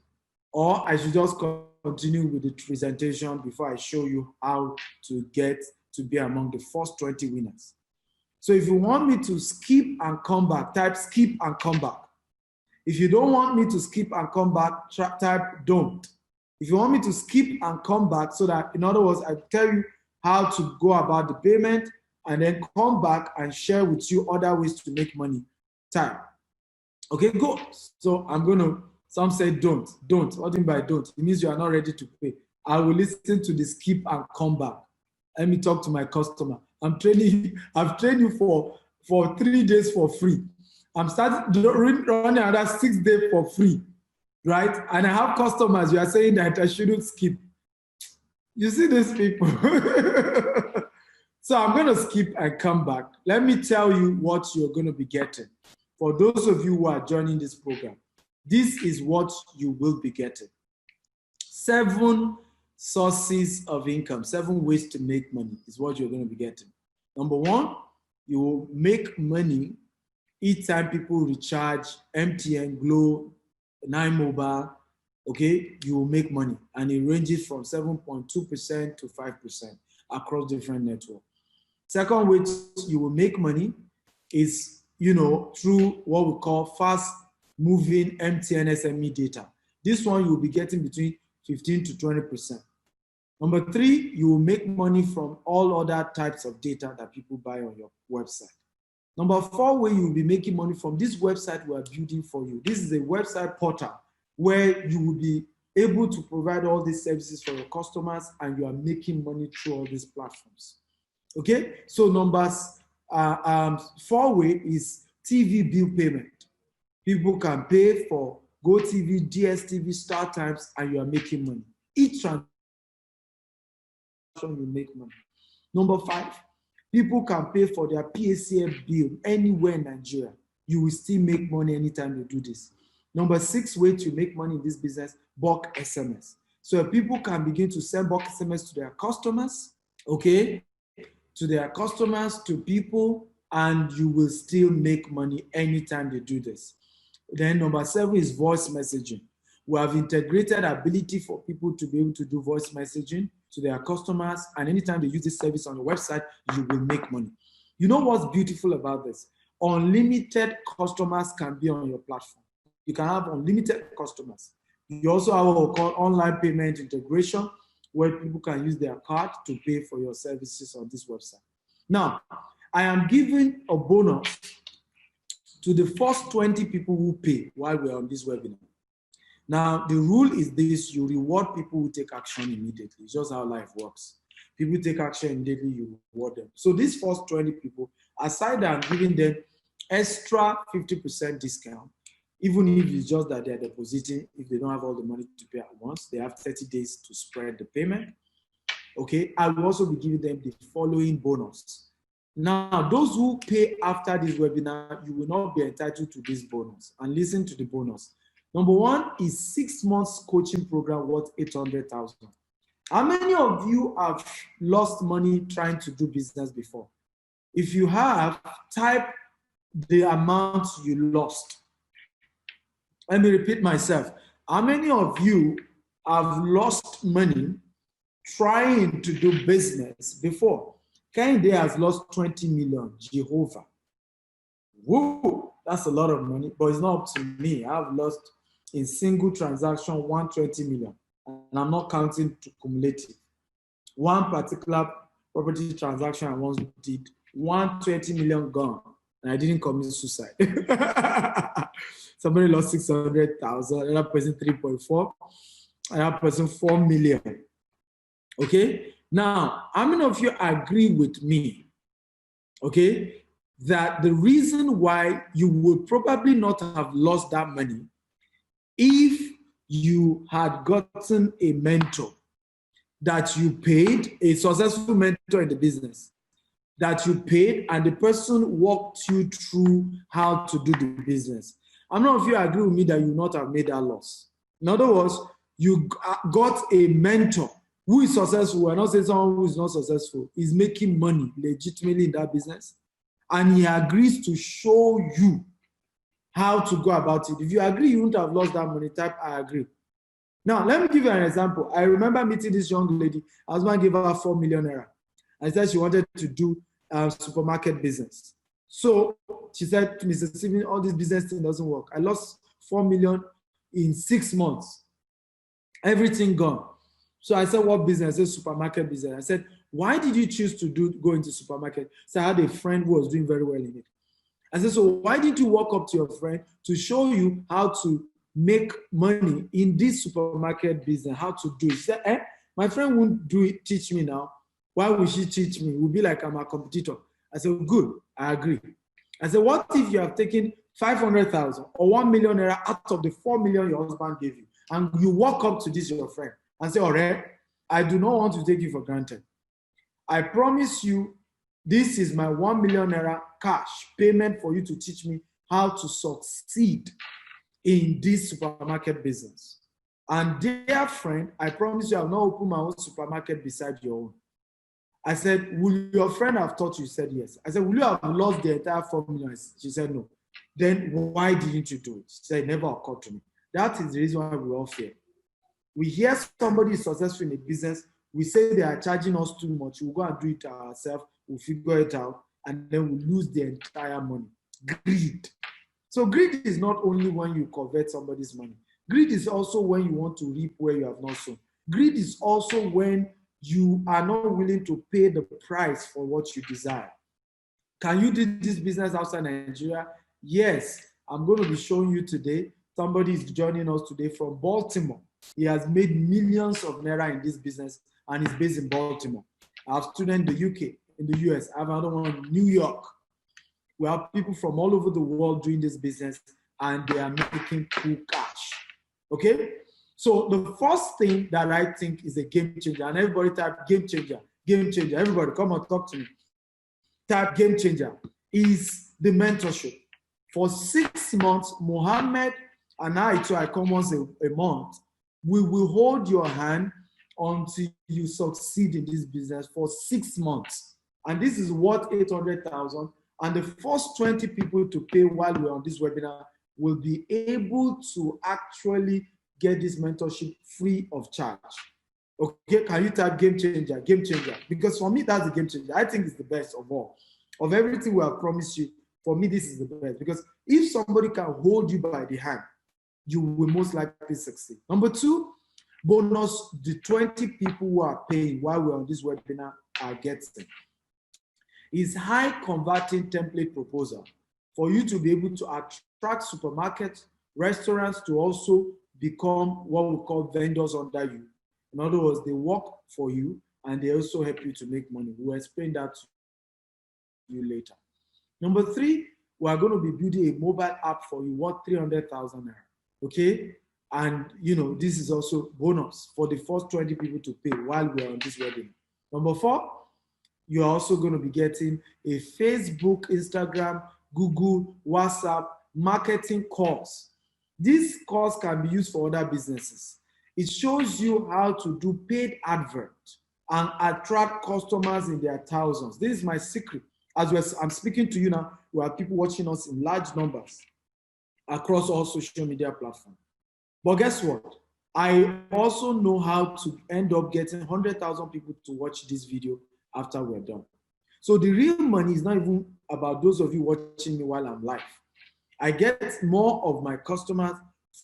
Or I should just continue with the presentation before I show you how to get to be among the first 20 winners? So if you want me to skip and come back, type skip and come back. If you don't want me to skip and come back, type don't. If you want me to skip and come back, so that, in other words, I tell you how to go about the payment and then come back and share with you other ways to make money, type. Okay, go. So I'm going to, some say don't. Don't. What do you mean by don't? It means you are not ready to pay. I will listen to the skip and come back. Let me talk to my customer. I've trained you for 3 days for free. I'm starting running another 6 days for free, right? And I have customers, you are saying that I shouldn't skip. You see these people. So I'm going to skip and come back. Let me tell you what you're going to be getting. For those of you who are joining this program, this is what you will be getting. 7 sources of income, 7 ways to make money is what you're going to be getting. Number 1, you will make money each time people recharge MTN, Glo, 9 Mobile. Okay, you will make money, and it ranges from 7.2% to 5% across different networks. Second way you will make money is, through what we call fast-moving MTN SME data. This one you will be getting between 15 to 20%. Number 3, you will make money from all other types of data that people buy on your website. Number 4 way you will be making money from this website we are building for you. This is a website portal where you will be able to provide all these services for your customers, and you are making money through all these platforms. Okay, so numbers 4 way is TV bill payment. People can pay for GoTV, DSTV, StarTimes, and you are making money. Each transaction will make money. Number 5, people can pay for their PACF bill anywhere in Nigeria. You will still make money anytime you do this. Number 6 way to make money in this business, bulk SMS. So people can begin to send bulk SMS to their customers, okay? To their customers, to people, and you will still make money anytime they do this. Then number 7 is voice messaging. We have integrated ability for people to be able to do voice messaging to their customers, and anytime they use this service on the website, you will make money. You know what's beautiful about this? unlimited customers can be on your platform. You can have unlimited customers. You also have what we call online payment integration, where people can use their card to pay for your services on this website. Now, I am giving a bonus to the first 20 people who pay while we're on this webinar. Now, the rule is this: you reward people who take action immediately. It's just how life works. People take action immediately, you reward them. So these first 20 people, aside I'm giving them extra 50% discount, even if it's just that they're depositing, if they don't have all the money to pay at once, they have 30 days to spread the payment. Okay, I will also be giving them the following bonus. Now, those who pay after this webinar, you will not be entitled to this bonus. And listen to the bonus. Number one is 6 months coaching program worth 800,000. How many of you have lost money trying to do business before? If you have, type the amount you lost. Let me repeat myself. How many of you have lost money trying to do business before? Kende has lost 20 million, Jehovah. Woo, that's a lot of money, but it's not up to me. I've lost in single transaction 120 million, and I'm not counting to cumulative. One particular property transaction I once did, 120 million gone, and I didn't commit suicide. Somebody lost 600,000, another person 3.4, another person 4 million. Okay? Now, how many of you agree with me, okay, that the reason why you would probably not have lost that money if you had gotten a mentor that you paid, a successful mentor in the business, that you paid and the person walked you through how to do the business? How many of you agree with me that you would not have made that loss? In other words, you got a mentor who is successful. We're not saying someone who is not successful is making money legitimately in that business, and he agrees to show you how to go about it. If you agree you wouldn't have lost that money, type I agree. Now, let me give you an example. I remember meeting this young lady. Her husband gave her 4 million naira. I said she wanted to do supermarket business. So she said to Mr. Steven, all this business thing doesn't work. I lost 4 million in 6 months. Everything gone. So I said, what business? I said, supermarket business. I said, why did you choose to go into supermarket? So I had a friend who was doing very well in it. I said, so why did you walk up to your friend to show you how to make money in this supermarket business, how to do it? She said, my friend won't teach me now. Why would she teach me? It would be like I'm a competitor. I said, good, I agree. I said, what if you have taken 500,000 or 1 million naira out of the 4 million your husband gave you, and you walk up to this your friend and say, all right, I do not want to take you for granted. I promise you, this is my 1 million naira cash payment for you to teach me how to succeed in this supermarket business. And dear friend, I promise you, I will not open my own supermarket beside your own. I said, will your friend have taught you? She said, yes. I said, will you have lost the entire 4 million? She said, no. Then why didn't you do it? She said, it never occurred to me. That is the reason why we all fear. We hear somebody is successful in a business, we say they are charging us too much, we'll go and do it ourselves, we'll figure it out, and then we'll lose the entire money. Greed. So greed is not only when you covet somebody's money. Greed is also when you want to reap where you have not sown. Greed is also when you are not willing to pay the price for what you desire. Can you do this business outside Nigeria? Yes, I'm going to be showing you today. Somebody is joining us today from Baltimore. He has made millions of naira in this business and is based in Baltimore. I have students in the UK, in the US. I have another one in New York. We have people from all over the world doing this business and they are making cool cash. Okay? So the first thing that I think is a game changer, and everybody type game changer, game changer. Everybody come and talk to me. Type game changer, is the mentorship. For 6 months, Mohammed and I come once a month. We will hold your hand until you succeed in this business for 6 months. And this is worth 800,000. And the first 20 people to pay while we're on this webinar will be able to actually get this mentorship free of charge. Okay, can you type game changer, game changer? Because for me, that's the game changer. I think it's the best of all. Of everything we have promised you, For me, this is the best, because if somebody can hold you by the hand, you will most likely succeed. Number two, bonus the 20 people who are paying while we're on this webinar are getting is high converting template proposal for you to be able to attract supermarkets, restaurants to also become what we call vendors under you. In other words, they work for you and they also help you to make money. We'll explain that to you later. Number three, we are going to be building a mobile app for you worth 300,000 naira. Okay? And this is also bonus for the first 20 people to pay while we're on this webinar. Number four, you're also going to be getting a Facebook, Instagram, Google, WhatsApp marketing course. This course can be used for other businesses. It shows you how to do paid advert and attract customers in their thousands. This is my secret. As I'm speaking to you now, we have people watching us in large numbers across all social media platforms. But guess what? I also know how to end up getting 100,000 people to watch this video after we're done. So the real money is not even about those of you watching me while I'm live. I get more of my customers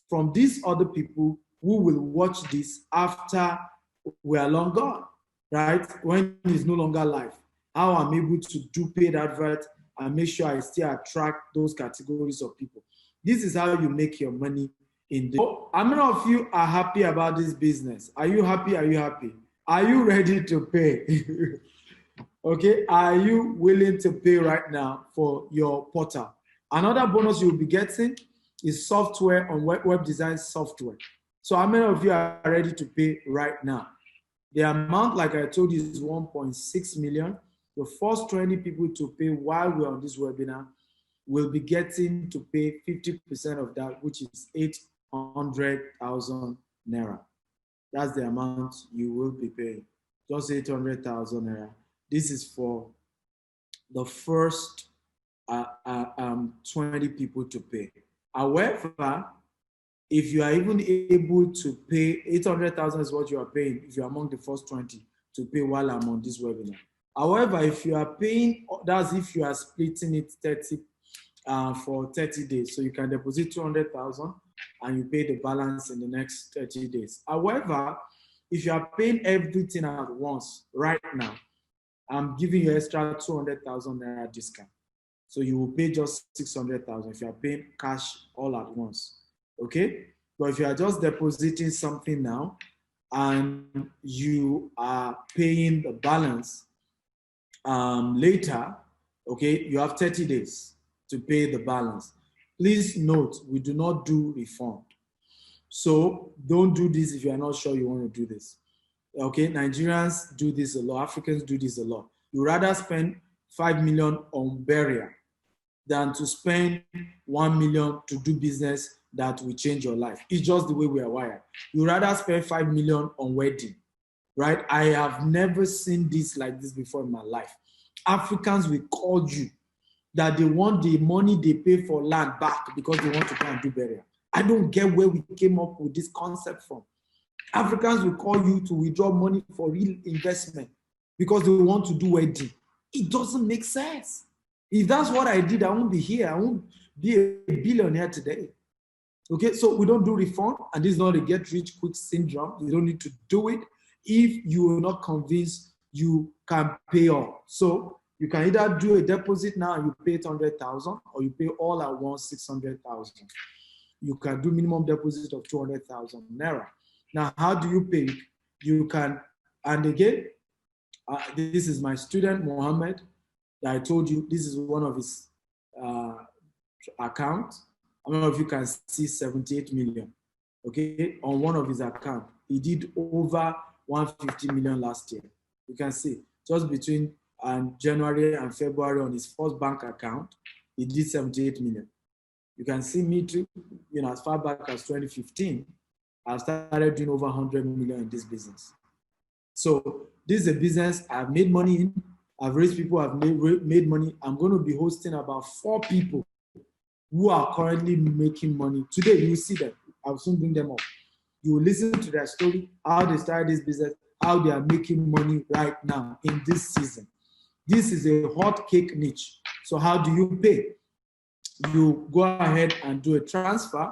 from these other people who will watch this after we are long gone, right? When it's no longer live. How I'm able to do paid advert and make sure I still attract those categories of people. This is how you make your money in the. How many of you are happy about this business? Are you happy? Are you happy? Are you ready to pay? Okay, are you willing to pay right now for your portal? Another bonus you'll be getting is software on web design software. So how many of you are ready to pay right now? The amount, like I told you, is 1.6 million. The first 20 people to pay while we're on this webinar will be getting to pay 50% of that, which is 800,000 naira. That's the amount you will be paying, just 800,000 naira. This is for the first 20 people to pay. However, if you are even able to pay, 800,000 is what you are paying if you're among the first 20 to pay while I'm on this webinar. However, if you are paying, that's if you are splitting it 30 for 30 days. So you can deposit 200,000 and you pay the balance in the next 30 days. However, if you are paying everything at once right now, I'm giving you extra 200,000 naira discount. So you will pay just 600,000 if you are paying cash all at once. Okay? But if you are just depositing something now and you are paying the balance later, okay, you have 30 days to pay the balance. Please note, we do not do refund. So don't do this if you are not sure you want to do this. Okay, Nigerians do this a lot, Africans do this a lot. You rather spend 5 million on burial than to spend 1 million to do business that will change your life. It's just the way we are wired. You rather spend 5 million on wedding, right? I have never seen this like this before in my life. Africans will call you that they want the money they pay for land back because they want to go and do burial. I don't get where we came up with this concept from. Africans will call you to withdraw money for real investment because they want to do wedding. It doesn't make sense. If that's what I did, I won't be here. I won't be a billionaire today. Okay, so we don't do refund, and this is not a get-rich-quick syndrome. You don't need to do it if you are not convinced you can pay all. So you can either do a deposit now and you pay 800,000, or you pay all at once 600,000. You can do minimum deposit of 200,000 naira. Now, how do you pay? You can, and again, this is my student, Mohammed, that I told you, this is one of his accounts. I don't know if you can see 78 million, okay, on one of his accounts. He did over 150 million last year. You can see, just between January and February on his first bank account, he did 78 million. You can see me too, as far back as 2015, I started doing over 100 million in this business. So this is a business I've made money in. I've raised people, I've made money. I'm going to be hosting about 4 people who are currently making money. Today, you will see them. I'll soon bring them up. You will listen to their story, how they started this business, how they are making money right now in this season. This is a hot cake niche. So how do you pay? you go ahead and do a transfer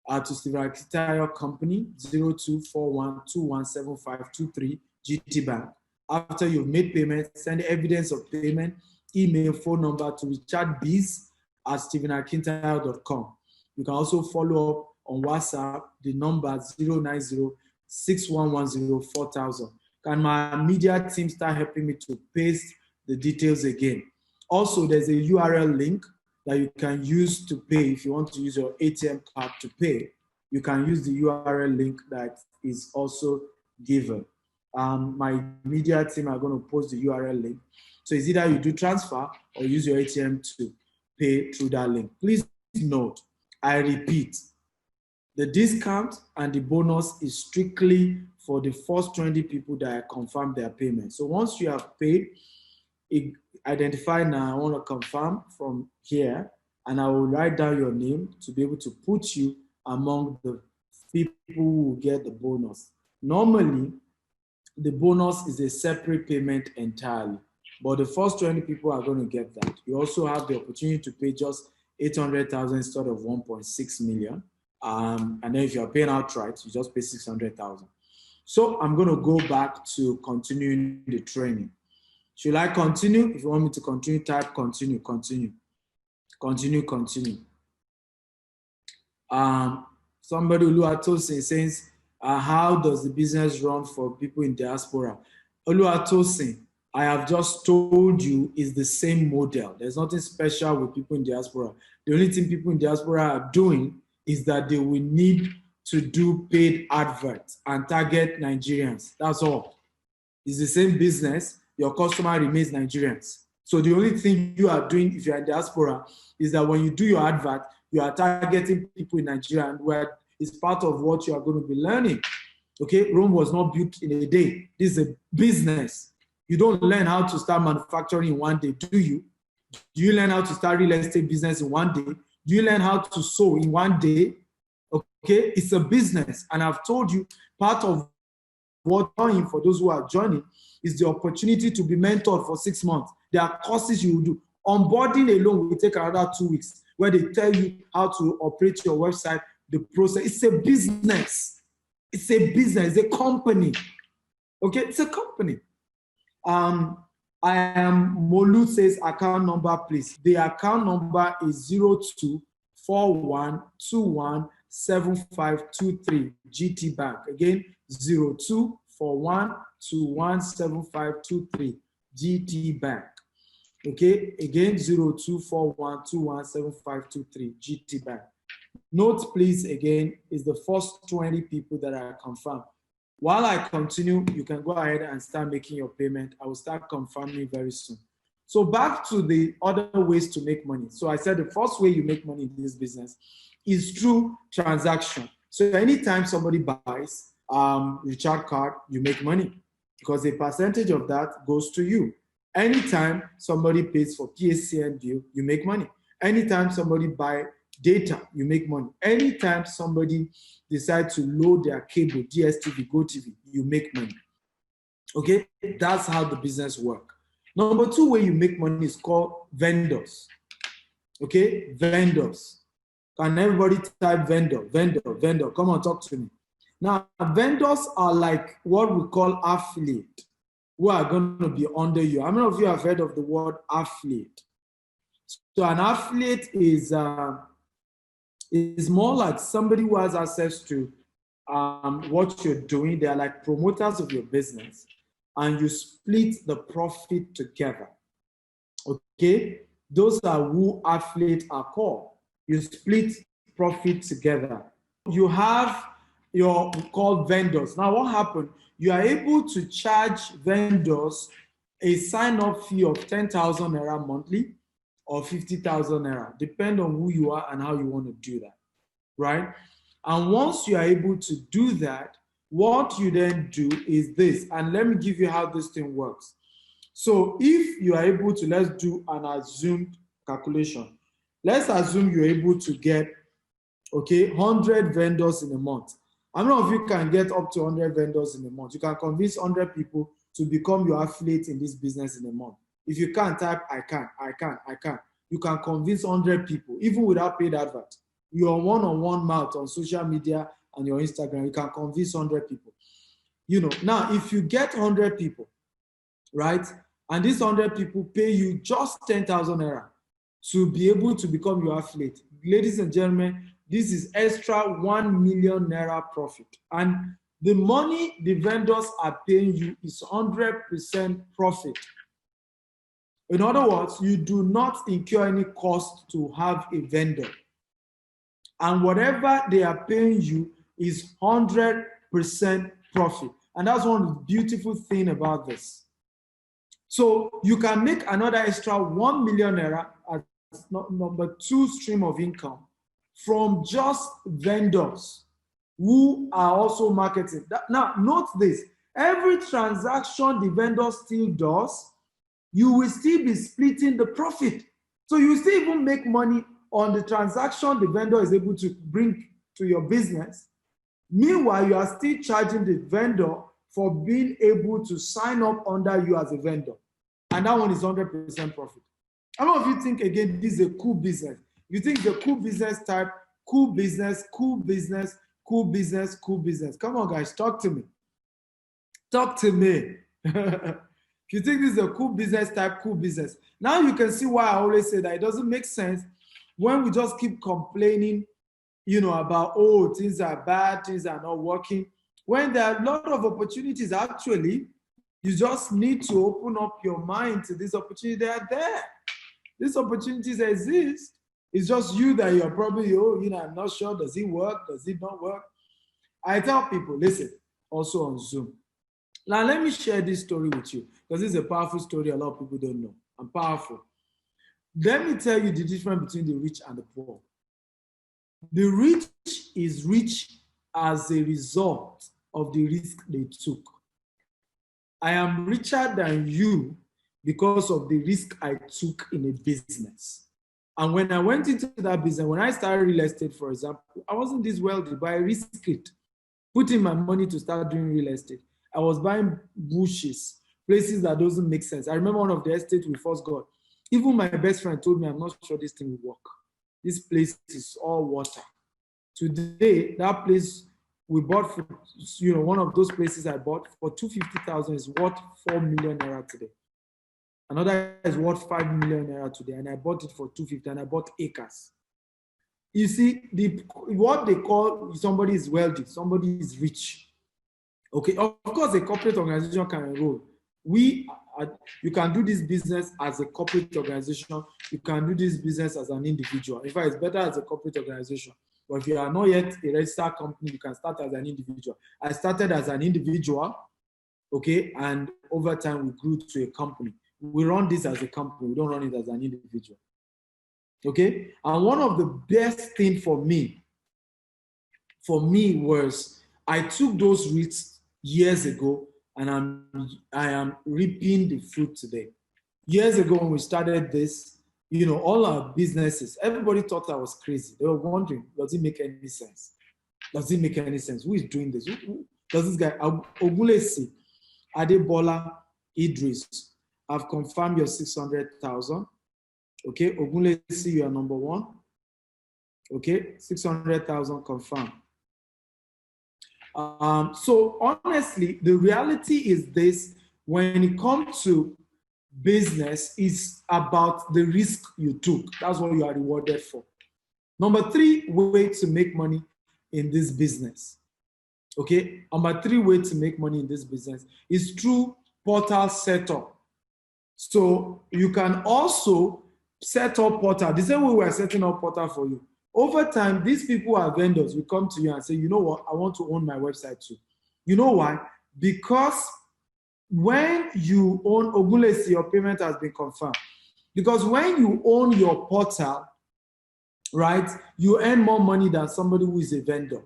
to Stephen Akitayo Company, 0241217523 GT Bank. After you've made payment, send evidence of payment, email, phone number to richardbees@stephenakintayo.com. You can also follow up on WhatsApp, the number 090-6110-4000. Can my media team start helping me to paste the details again? Also, there's a URL link that you can use to pay. If you want to use your ATM card to pay, you can use the URL link that is also given. My media team are going to post the URL link. So it's either you do transfer or use your ATM to pay through that link. Please note, I repeat, the discount and the bonus is strictly for the first 20 people that confirm their payment. So once you have paid, identify now, I want to confirm from here, and I will write down your name to be able to put you among the people who will get the bonus. Normally, the bonus is a separate payment entirely, but the first 20 people are going to get that. You also have the opportunity to pay just 800,000 instead of 1.6 million. And then if you're paying outright, you just pay 600,000. So I'm going to go back to continuing the training. Should I continue? If you want me to continue, type continue, continue, continue, continue. Somebody Oluwatosin says, how does the business run for people in diaspora? Oluwatosin, I have just told you is the same model. There's nothing special with people in diaspora. The only thing people in diaspora are doing is that they will need to do paid adverts and target Nigerians. That's all. It's the same business. Your customer remains Nigerians. So the only thing you are doing if you're in diaspora is that when you do your advert, you are targeting people in Nigeria, and where it's part of what you are going to be learning. Okay, Rome was not built in a day. This is a business. You don't learn how to start manufacturing in one day, do you? Do you learn how to start real estate business in one day? Do you learn how to sew in one day? Okay, it's a business. And I've told you, part of what joining for those who are joining is the opportunity to be mentored for 6 months. There are courses you will do. Onboarding alone will take another 2 weeks, where they tell you how to operate your website, the process. It's a business. It's a business, it's a company. Okay, it's a company. I am Molu says account number, please. The account number is 0241217523 GT Bank. Again, 0241217523 GT Bank. Okay, again, 0241217523 GT Bank. Note, please, again, is the first 20 people that are confirmed. While I continue, you can go ahead and start making your payment. I will start confirming very soon. So back to the other ways to make money. So I said the first way you make money in this business is through transaction. So anytime somebody buys recharge card, you make money because a percentage of that goes to you. Anytime somebody pays for PSCN bill, you make money. Anytime somebody buys data, you make money. Anytime somebody decides to load their cable, DSTV, GoTV, you make money. Okay, that's how the business works. Number 2 way you make money is called vendors. Okay, vendors. Can everybody type vendor, vendor, vendor? Come on, talk to me. Now, vendors are like what we call affiliate, who are going to be under you. How many of you have heard of the word affiliate? So an affiliate is more like somebody who has access to what you're doing. They are like promoters of your business, and you split the profit together. Okay? Those are who affiliates are called. You split profit together. You have your called vendors. Now, what happened? You are able to charge vendors a sign-up fee of 10,000 naira monthly or 50,000 naira, depending on who you are and how you want to do that, right? And once you are able to do that, what you then do is this, and let me give you how this thing works. So if you are able to, let's do an assumed calculation. Let's assume you're able to get, okay, 100 vendors in a month. How many of you can get up to 100 vendors in a month? You can convince 100 people to become your affiliate in this business in a month. If you can't type, I can. you can convince 100 people, even without paid advert. Your one-on-one mouth on social media and your Instagram, you can convince 100 people. You know, now if you get 100 people, right, and these 100 people pay you just 10,000 naira to be able to become your affiliate, ladies and gentlemen, this is extra 1 million naira profit. And the money the vendors are paying you is 100% profit. In other words, you do not incur any cost to have a vendor. And whatever they are paying you is 100% profit. And that's one of the beautiful things about this. So you can make another extra 1 million naira as number 2 stream of income from just vendors who are also marketing. Now, note this. Every transaction the vendor still does, you will still be splitting the profit. So you still even make money on the transaction the vendor is able to bring to your business. Meanwhile, you are still charging the vendor for being able to sign up under you as a vendor. And that one is 100% profit. How many of you think, again, this is a cool business? You think the cool business type, cool business, cool business, cool business, cool business. Come on, guys, talk to me. Talk to me. If you think this is a cool business type, cool business. Now you can see why I always say that it doesn't make sense when we just keep complaining, you know, about, oh, things are bad, things are not working. When there are a lot of opportunities, actually, you just need to open up your mind to this opportunity. They are there. These opportunities exist. It's just you that you're probably, oh, you know, I'm not sure. Does it work? Does it not work? I tell people, listen, also on Zoom. Now, let me share this story with you because this is a powerful story a lot of people don't know. I'm powerful. Let me tell you the difference between the rich and the poor. The rich is rich as a result of the risk they took. I am richer than you because of the risk I took in a business. And when I went into that business, when I started real estate, for example, I wasn't this wealthy, but I risked it, putting my money to start doing real estate. I was buying bushes, places that doesn't make sense. I remember one of the estates we first got. Even my best friend told me, I'm not sure this thing will work. This place is all water. Today, that place we bought, for, you know, one of those places I bought for 250,000 is worth 4 million naira today. Another is worth 5 million naira today, and I bought it for 250, and I bought acres. You see, what they call somebody is wealthy, somebody is rich. Okay, of course, a corporate organization can enroll. You can do this business as a corporate organization. You can do this business as an individual. In fact, it's better as a corporate organization. But if you are not yet a registered company, you can start as an individual. I started as an individual, okay, and over time we grew to a company. We run this as a company. We don't run it as an individual, okay? And one of the best things for me was I took those risks years ago, and I am reaping the fruit today. Years ago when we started this, you know, all our businesses, everybody thought I was crazy. They were wondering, does it make any sense? Does it make any sense? Who is doing this? Who does this guy, Ogulesi, Adebola, Idris, I've confirmed your 600,000. Okay, Ogulesi, you are number 1. Okay, 600,000 confirmed. So honestly, the reality is this: when it comes to business, is about the risk you took. That's what you are rewarded for. Number 3 way to make money in this business. Okay, number 3 way to make money in this business is through portal setup. So you can also set up portal the same way we are setting up portal for you. Over time, these people are vendors. We come to you and say, you know what, I want to own my website too. You know why? Because when you own Ogulesi, your payment has been confirmed. Because when you own your portal, right, you earn more money than somebody who is a vendor.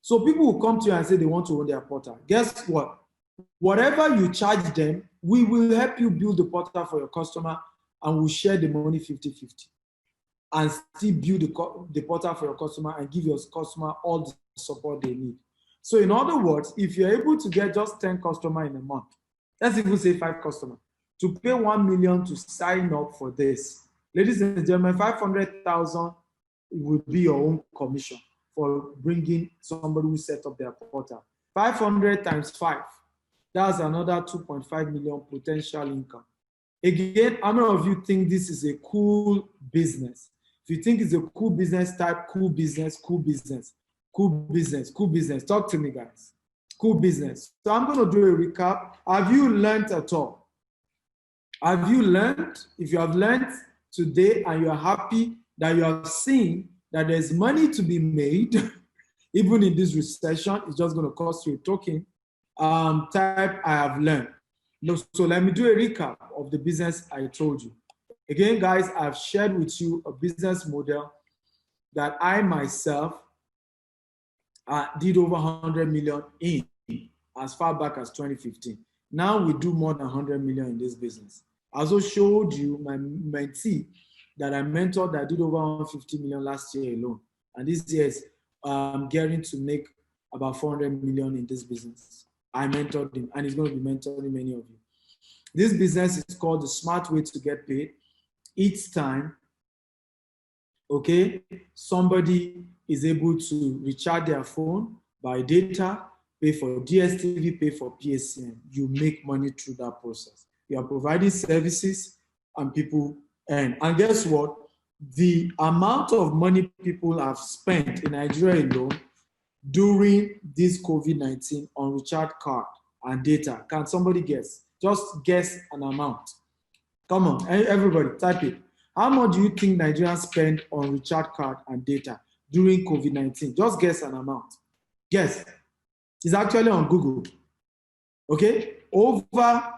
So people will come to you and say they want to own their portal. Guess what? Whatever you charge them, we will help you build the portal for your customer, and we'll share the money 50-50. And still build the portal for your customer and give your customer all the support they need. So in other words, if you're able to get just 10 customers in a month, let's even say 5 customers, to pay 1 million to sign up for this, Ladies and gentlemen, 500,000 would be your own commission for bringing somebody who set up their portal. 500 times 5, that's another 2.5 million potential income. Again, how many of you think this is a cool business? If you think it's a cool business, type cool business, cool business, cool business, cool business. Talk to me, guys. Cool business. So I'm going to do a recap. Have you learned at all? Have you learned? If you have learned today and you are happy that you have seen that there's money to be made, even in this recession, it's just going to cost you a token, type I have learned. So let me do a recap of the business I told you. Again, guys, I've shared with you a business model that I myself did over 100 million in as far back as 2015. Now we do more than 100 million in this business. I also showed you my mentee that I mentored that did over 150 million last year alone. And this year is getting to make about 400 million in this business. I mentored him, and he's going to be mentoring many of you. This business is called the smart way to get paid. Each time, okay, somebody is able to recharge their phone, buy data, pay for DSTV, pay for PSCN. You make money through that process. You are providing services and people earn. And guess what? The amount of money people have spent in Nigeria alone during this COVID-19 on recharge card and data. Can somebody guess? Just guess an amount. Come on, everybody, type it. How much do you think Nigerians spend on recharge card and data during COVID-19? Just guess an amount. Guess. It's actually on Google. Okay? Over,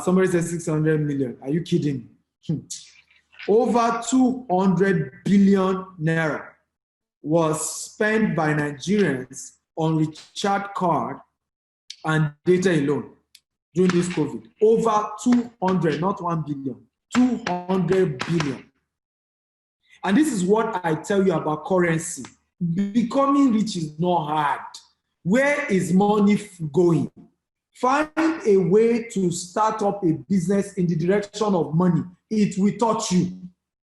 somebody says 600 million. Are you kidding me? Over 200 billion naira was spent by Nigerians on recharge card and data alone during this COVID. Over 200, not 1 billion, 200 billion. And this is what I tell you about currency. Becoming rich is not hard. Where is money going? Find a way to start up a business in the direction of money. It will touch you.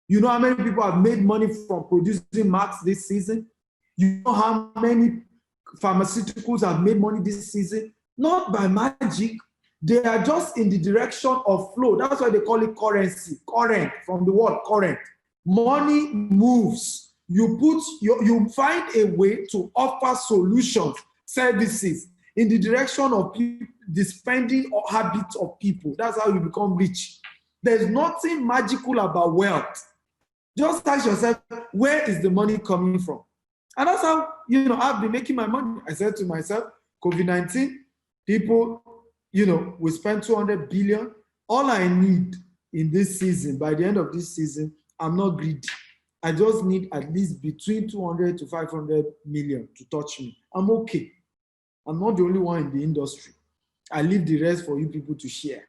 You know how many people have made money from producing masks this season? You know how many pharmaceuticals have made money this season? Not by magic. They are just in the direction of flow. That's why they call it currency. Current, from the word current. Money moves. You find a way to offer solutions, services in the direction of the spending or habits of people. That's how you become rich. There's nothing magical about wealth. Just ask yourself, where is the money coming from? And that's how, I've been making my money. I said to myself, COVID-19, people, we spend 200 billion. All I need in this season, by the end of this season, I'm not greedy. I just need at least between 200 to 500 million to touch me. I'm okay. I'm not the only one in the industry. I leave the rest for you people to share.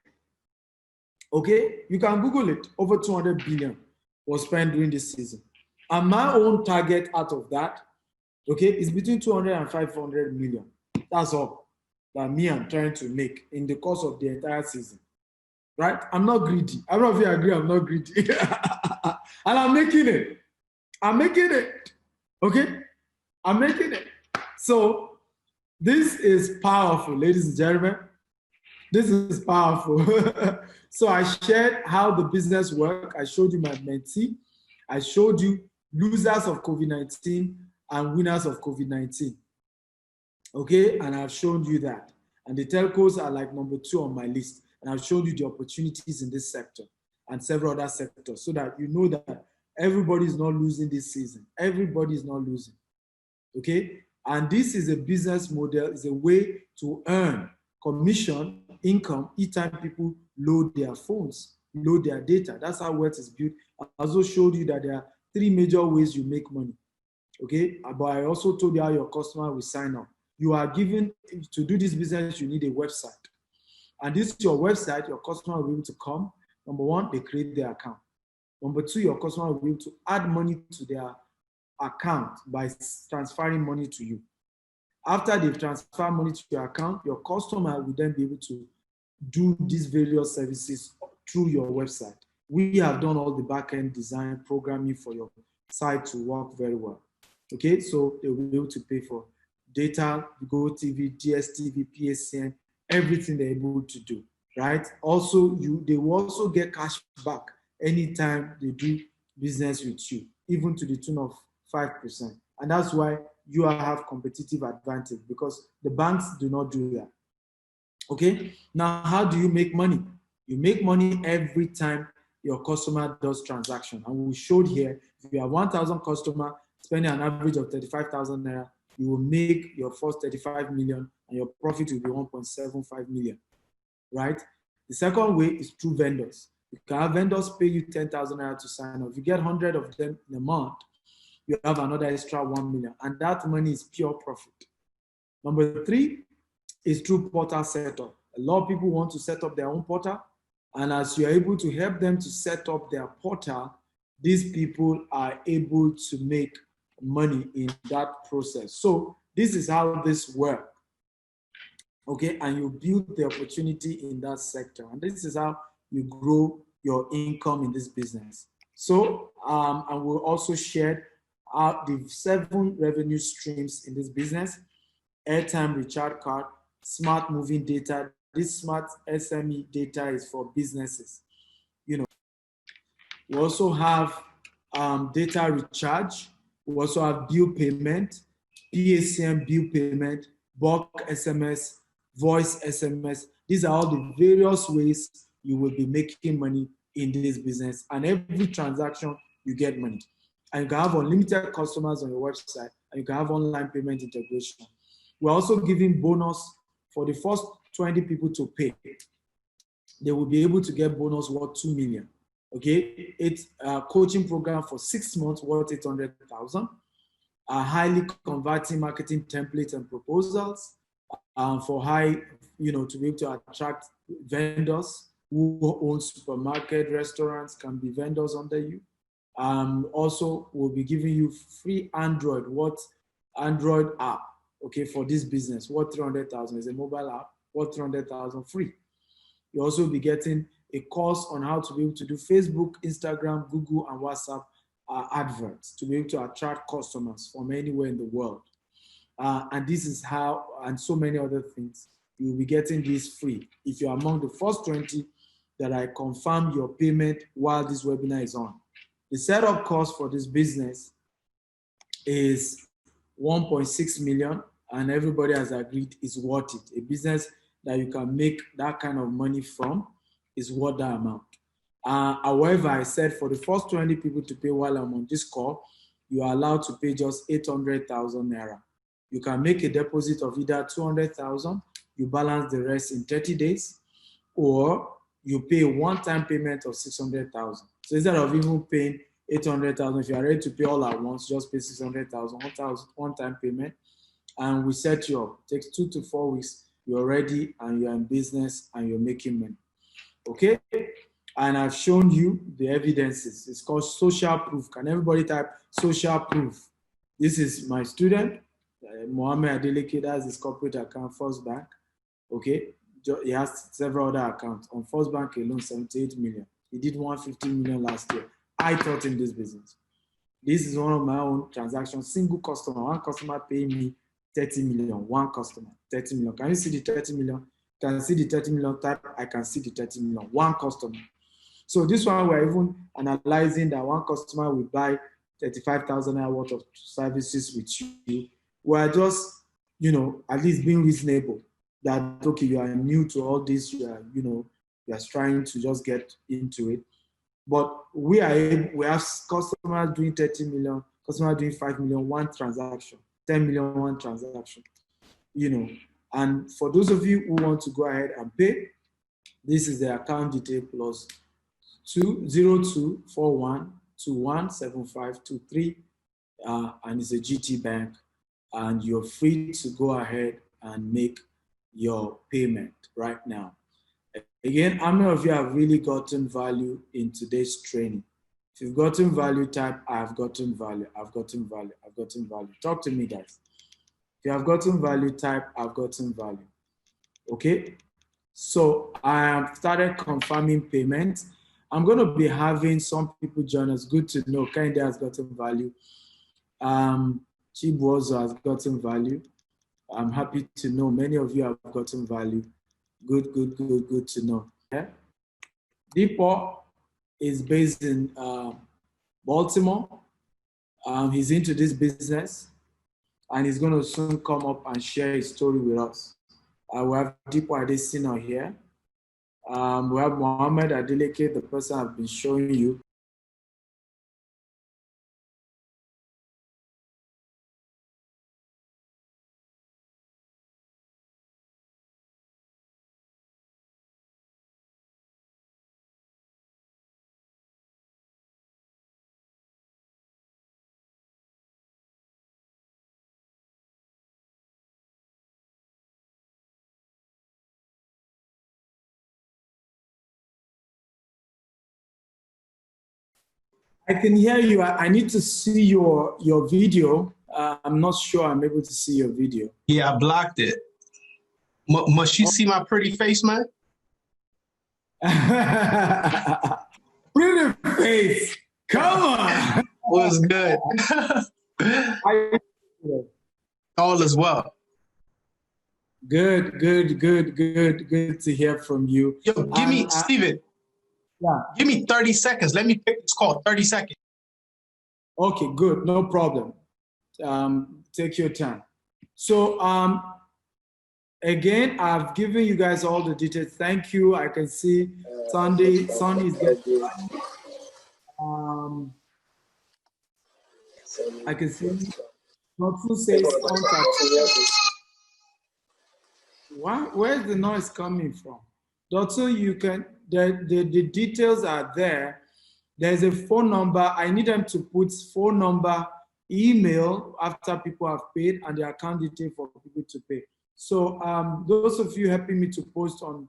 Okay? You can Google it. Over 200 billion was spent during this season. And my own target out of that, okay, is between 200 and 500 million. That's all that me I'm trying to make in the course of the entire season. Right? I'm not greedy. I don't know if you agree, I'm not greedy. And I'm making it. I'm making it. Okay? I'm making it. So this is powerful, ladies and gentlemen. This is powerful. So I shared how the business works. I showed you my mentee. I showed you losers of COVID-19 and winners of COVID-19. Okay? And I've shown you that. And the telcos are like number 2 on my list. And I've shown you the opportunities in this sector and several other sectors so that you know that everybody is not losing this season. Everybody is not losing. Okay? And this is a business model, is a way to earn commission income each time people load their phones, load their data. That's how wealth is built. I also showed you that there are 3 major ways you make money. Okay? But I also told you how your customer will sign up. You are given, to do this business, you need a website. And this is your website, your customer will be able to come. Number 1, they create their account. Number 2, your customer will be able to add money to their account by transferring money to you. After they've transferred money to your account, your customer will then be able to do these various services through your website. We have done all the back-end design programming for your site to work very well. Okay, so they will be able to pay for data, Go TV, DSTV, PSN, everything they're able to do, right? Also, they will also get cash back anytime they do business with you, even to the tune of 5%. And that's why you have competitive advantage, because the banks do not do that. Okay, now how do you make money? You make money every time your customer does transaction. And we showed here, if you have 1,000 customer spending an average of 35,000 naira, you will make your first 35 million and your profit will be 1.75 million, right? The second way is through vendors. You can have vendors pay you 10,000 naira to sign up. If you get 100 of them in a month, you have another extra 1 million, and that money is pure profit. Number three is through portal setup. A lot of people want to set up their own portal, and as you're able to help them to set up their portal, these people are able to make money in that process. So this is how this works. Okay, and you build the opportunity in that sector, and this is how you grow your income in this business. So, and we'll also share the 7 revenue streams in this business: airtime recharge card, smart moving data. This smart SME data is for businesses. You know, we also have data recharge. We also have bill payment, PACM bill payment, bulk SMS, voice SMS. These are all the various ways you will be making money in this business. And every transaction, you get money. And you can have unlimited customers on your website, and you can have online payment integration. We're also giving bonus for the first 20 people to pay. They will be able to get bonus worth 2 million. Okay, it's a coaching program for 6 months worth 800,000. A highly converting marketing templates and proposals for high, to be able to attract vendors who own supermarket, restaurants, can be vendors under you. Also, we'll be giving you free Android app, okay, for this business. What 300,000 is a mobile app. What 300,000 free. You'll also be getting a course on how to be able to do Facebook, Instagram, Google, and WhatsApp adverts to be able to attract customers from anywhere in the world. And this is how, and so many other things, you'll be getting this free if you're among the first 20 that I confirm your payment while this webinar is on. The setup cost for this business is 1.6 million, and everybody has agreed it's worth it. A business that you can make that kind of money from is worth that amount. However, I said for the first 20 people to pay while I'm on this call, you are allowed to pay just 800,000 naira. You can make a deposit of either 200,000, you balance the rest in 30 days, or you pay a one-time payment of 600,000. So instead of even paying 800,000, if you are ready to pay all at once, just pay 600,000, one-time payment, and we set you up. It takes 2 to 4 weeks. You're ready and you're in business and you're making money. Okay? And I've shown you the evidences. It's called social proof. Can everybody type social proof? This is my student, Mohammed Adeleke. That's his corporate account, First Bank. Okay? He has several other accounts. On First Bank alone, 78 million. He did 150 million last year. I taught him this business. This is one of my own transactions. Single customer. One customer paying me 30 million. One customer, 30 million. Can you see the 30 million? Can you see the 30 million type? I can see the 30 million. One customer. So this one, we're even analyzing that one customer will buy 35,000 worth of services with you. We're just, at least being reasonable that, okay, you are new to all this, you are trying to just get into it. But we have customers doing 30 million, customers doing 5 million, one transaction, 10 million, one transaction, And for those of you who want to go ahead and pay, this is the account detail plus 20241217523, and it's a GT Bank, and you're free to go ahead and make your payment right now. Again, how many of you have really gotten value in today's training? If you've gotten value, type I've gotten value, I've gotten value, I've gotten value. Talk to me, guys. If you have gotten value, type I've gotten value. Okay? So I have started confirming payments. I'm going to be having some people join us. Good to know. Kinde has gotten value. Chibu also has gotten value. I'm happy to know many of you have gotten value. Good to know. Yeah? Deepo is based in Baltimore. He's into this business, and he's going to soon come up and share his story with us. We have Deepo Adesina here. We have Mohammed Adeleke, the person I've been showing you. I can hear you. I need to see your video. I'm not sure I'm able to see your video. Yeah, I blocked it. Must you see my pretty face, man? Pretty face. Come on. Was good. All is well. Good to hear from you. Yo, give me, Steven. Yeah. Give me 30 seconds. Let me pick this call. 30 seconds. Okay, good. No problem. Take your time. So, again, I've given you guys all the details. Thank you. I can see Sunny is getting I can see Notsu says contact. Where's the noise coming from? Dotso, you can, the details are there. There's a phone number. I need them to put phone number, email after people have paid, and the account detail for people to pay. So those of you helping me to post on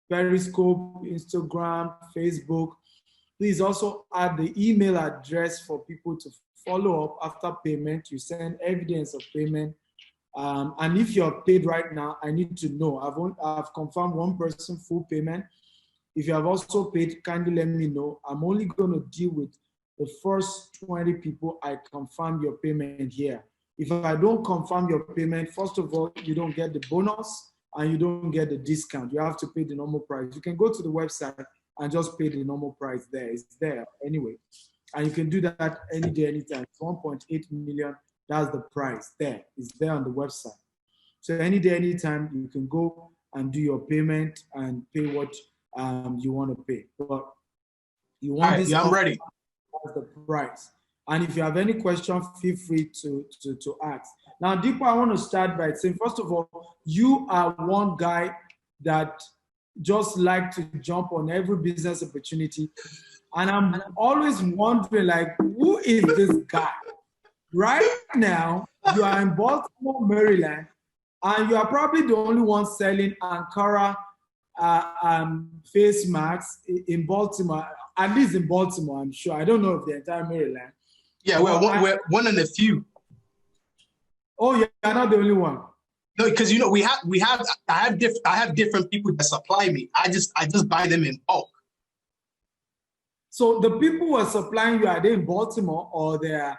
Periscope, Instagram, Facebook, please also add the email address for people to follow up after payment. You send evidence of payment. And if you're paid right now, I need to know. I've confirmed one person full payment. If you have also paid, kindly let me know. I'm only going to deal with the first 20 people I confirm your payment here. If I don't confirm your payment, first of all, you don't get the bonus and you don't get the discount. You have to pay the normal price. You can go to the website and just pay the normal price there. It's there anyway. And you can do that any day, anytime. It's 1.8 million. That's the price there. It's there on the website. So any day, anytime, you can go and do your payment and pay what you want to pay. But you want this. Yeah, I'm ready. That's the price. And if you have any question, feel free to ask. Now, Deepo, I want to start by saying, first of all, you are one guy that just like to jump on every business opportunity. And I'm always wondering, like, who is this guy? Right now, you are in Baltimore, Maryland, and you are probably the only one selling Ankara face masks in Baltimore, at least in Baltimore, I'm sure. I don't know if the entire Maryland. Yeah, we're one in a few. Oh, you're not the only one. No, because you know I have different people that supply me. I just buy them in bulk. So the people who are supplying you, are they in Baltimore or they're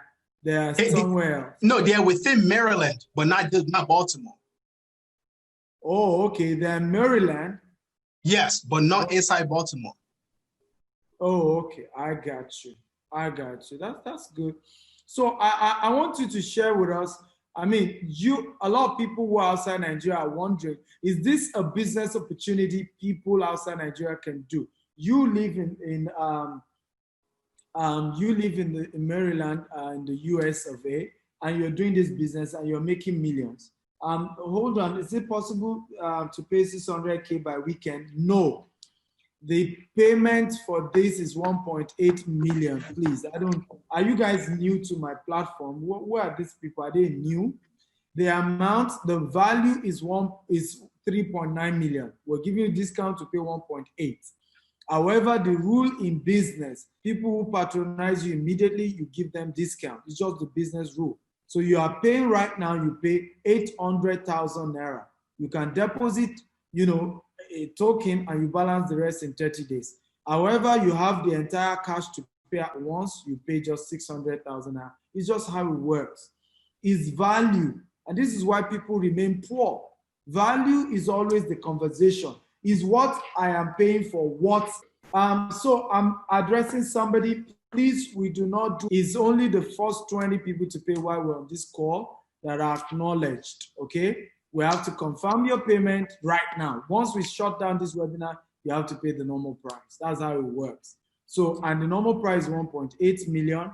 somewhere else? No, they're within Maryland, but not Baltimore. Oh, okay. They're in Maryland. Yes, but not inside Baltimore. Oh, okay. I got you. That's good. So I want you to share with us. I mean, a lot of people who are outside Nigeria are wondering, is this a business opportunity people outside Nigeria can do? You live in Maryland, in the US of A, and you're doing this business and you're making millions. Hold on, is it possible to pay 600K by weekend? No. The payment for this is 1.8 million, please. Are you guys new to my platform? Who are these people? Are they new? The value is 3.9 million. We're giving you a discount to pay 1.8. However, the rule in business, people who patronize you immediately, you give them discount. It's just the business rule. So you are paying right now, you pay 800,000 Naira. You can deposit, a token and you balance the rest in 30 days. However, you have the entire cash to pay at once, you pay just 600,000 naira. It's just how it works. It's value. And this is why people remain poor. Value is always the conversation. Is what I am paying for what? So I'm addressing somebody. Please, we do not do. It's only the first 20 people to pay while we're on this call that are acknowledged. Okay, we have to confirm your payment right now. Once we shut down this webinar, you have to pay the normal price. That's how it works. So, and the normal price is 1.8 million.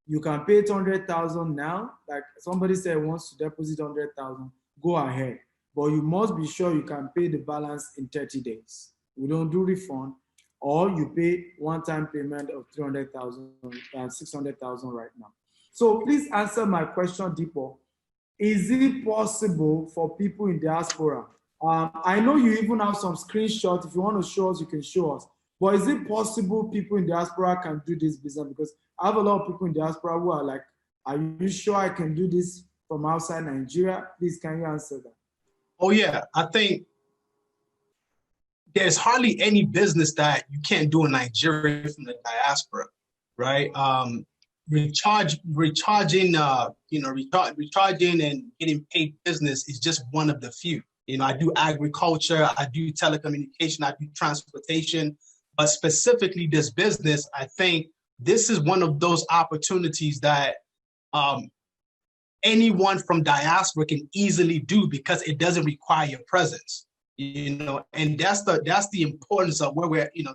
You can pay 800,000 now. Like somebody said wants to deposit 100,000, go ahead. But you must be sure you can pay the balance in 30 days. We don't do refund, or you pay one-time payment of 300,000 and 600,000 right now. So please answer my question, Deepo. Is it possible for people in diaspora? I know you even have some screenshots. If you want to show us, you can show us. But is it possible people in diaspora can do this business? Because I have a lot of people in diaspora who are like, are you sure I can do this from outside Nigeria? Please, can you answer that? Oh yeah, I think there's hardly any business that you can't do in Nigeria from the diaspora, right? Recharging and getting paid business is just one of the few. You know, I do agriculture, I do telecommunication, I do transportation, but specifically this business, I think this is one of those opportunities that anyone from diaspora can easily do because it doesn't require your presence. You know, and that's the importance of where we're, you know,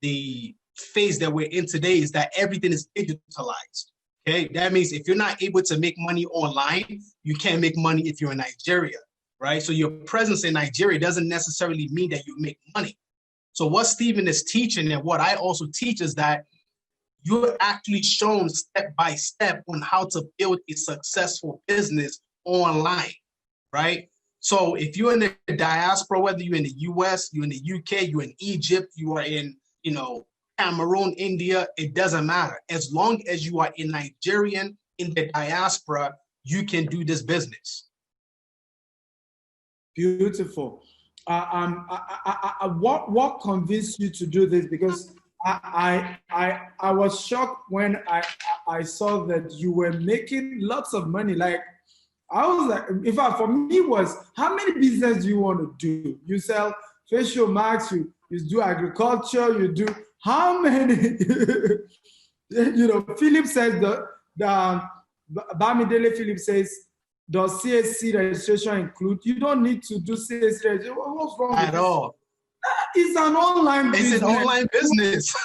the phase that we're in today is that everything is digitalized. Okay, that means if you're not able to make money online, you can't make money if you're in Nigeria, right? So your presence in Nigeria doesn't necessarily mean that you make money. So what Stephen is teaching and what I also teach is that you're actually shown step by step on how to build a successful business online, right? So if you're in the diaspora, whether you're in the US, you're in the UK, you're in Egypt, you are in, you know, Cameroon, India, it doesn't matter. As long as you are a Nigerian in the diaspora, you can do this business. Beautiful. What convinced you to do this? Because I was shocked when I saw that you were making lots of money. Like, I was like, in fact, for me was, how many business do you want to do? You sell facial masks, you do agriculture, you do, how many? You know, Philip says, Bamidele Philip says, does CAC registration include? You don't need to do CAC registration. What's wrong at all? It's an online business. It's an online business.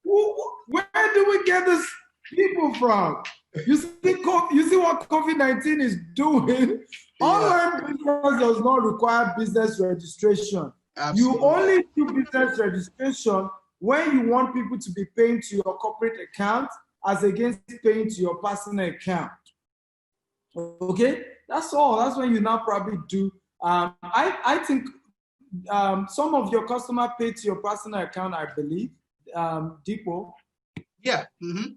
Where do we get these people from? You see what COVID-19 is doing? Yeah. Online business does not require business registration. Absolutely. You only do business registration when you want people to be paying to your corporate account as against paying to your personal account. Okay, that's all. That's when you now probably do. I think some of your customer pay to your personal account, I believe. Deepo. Yeah. Mm-hmm.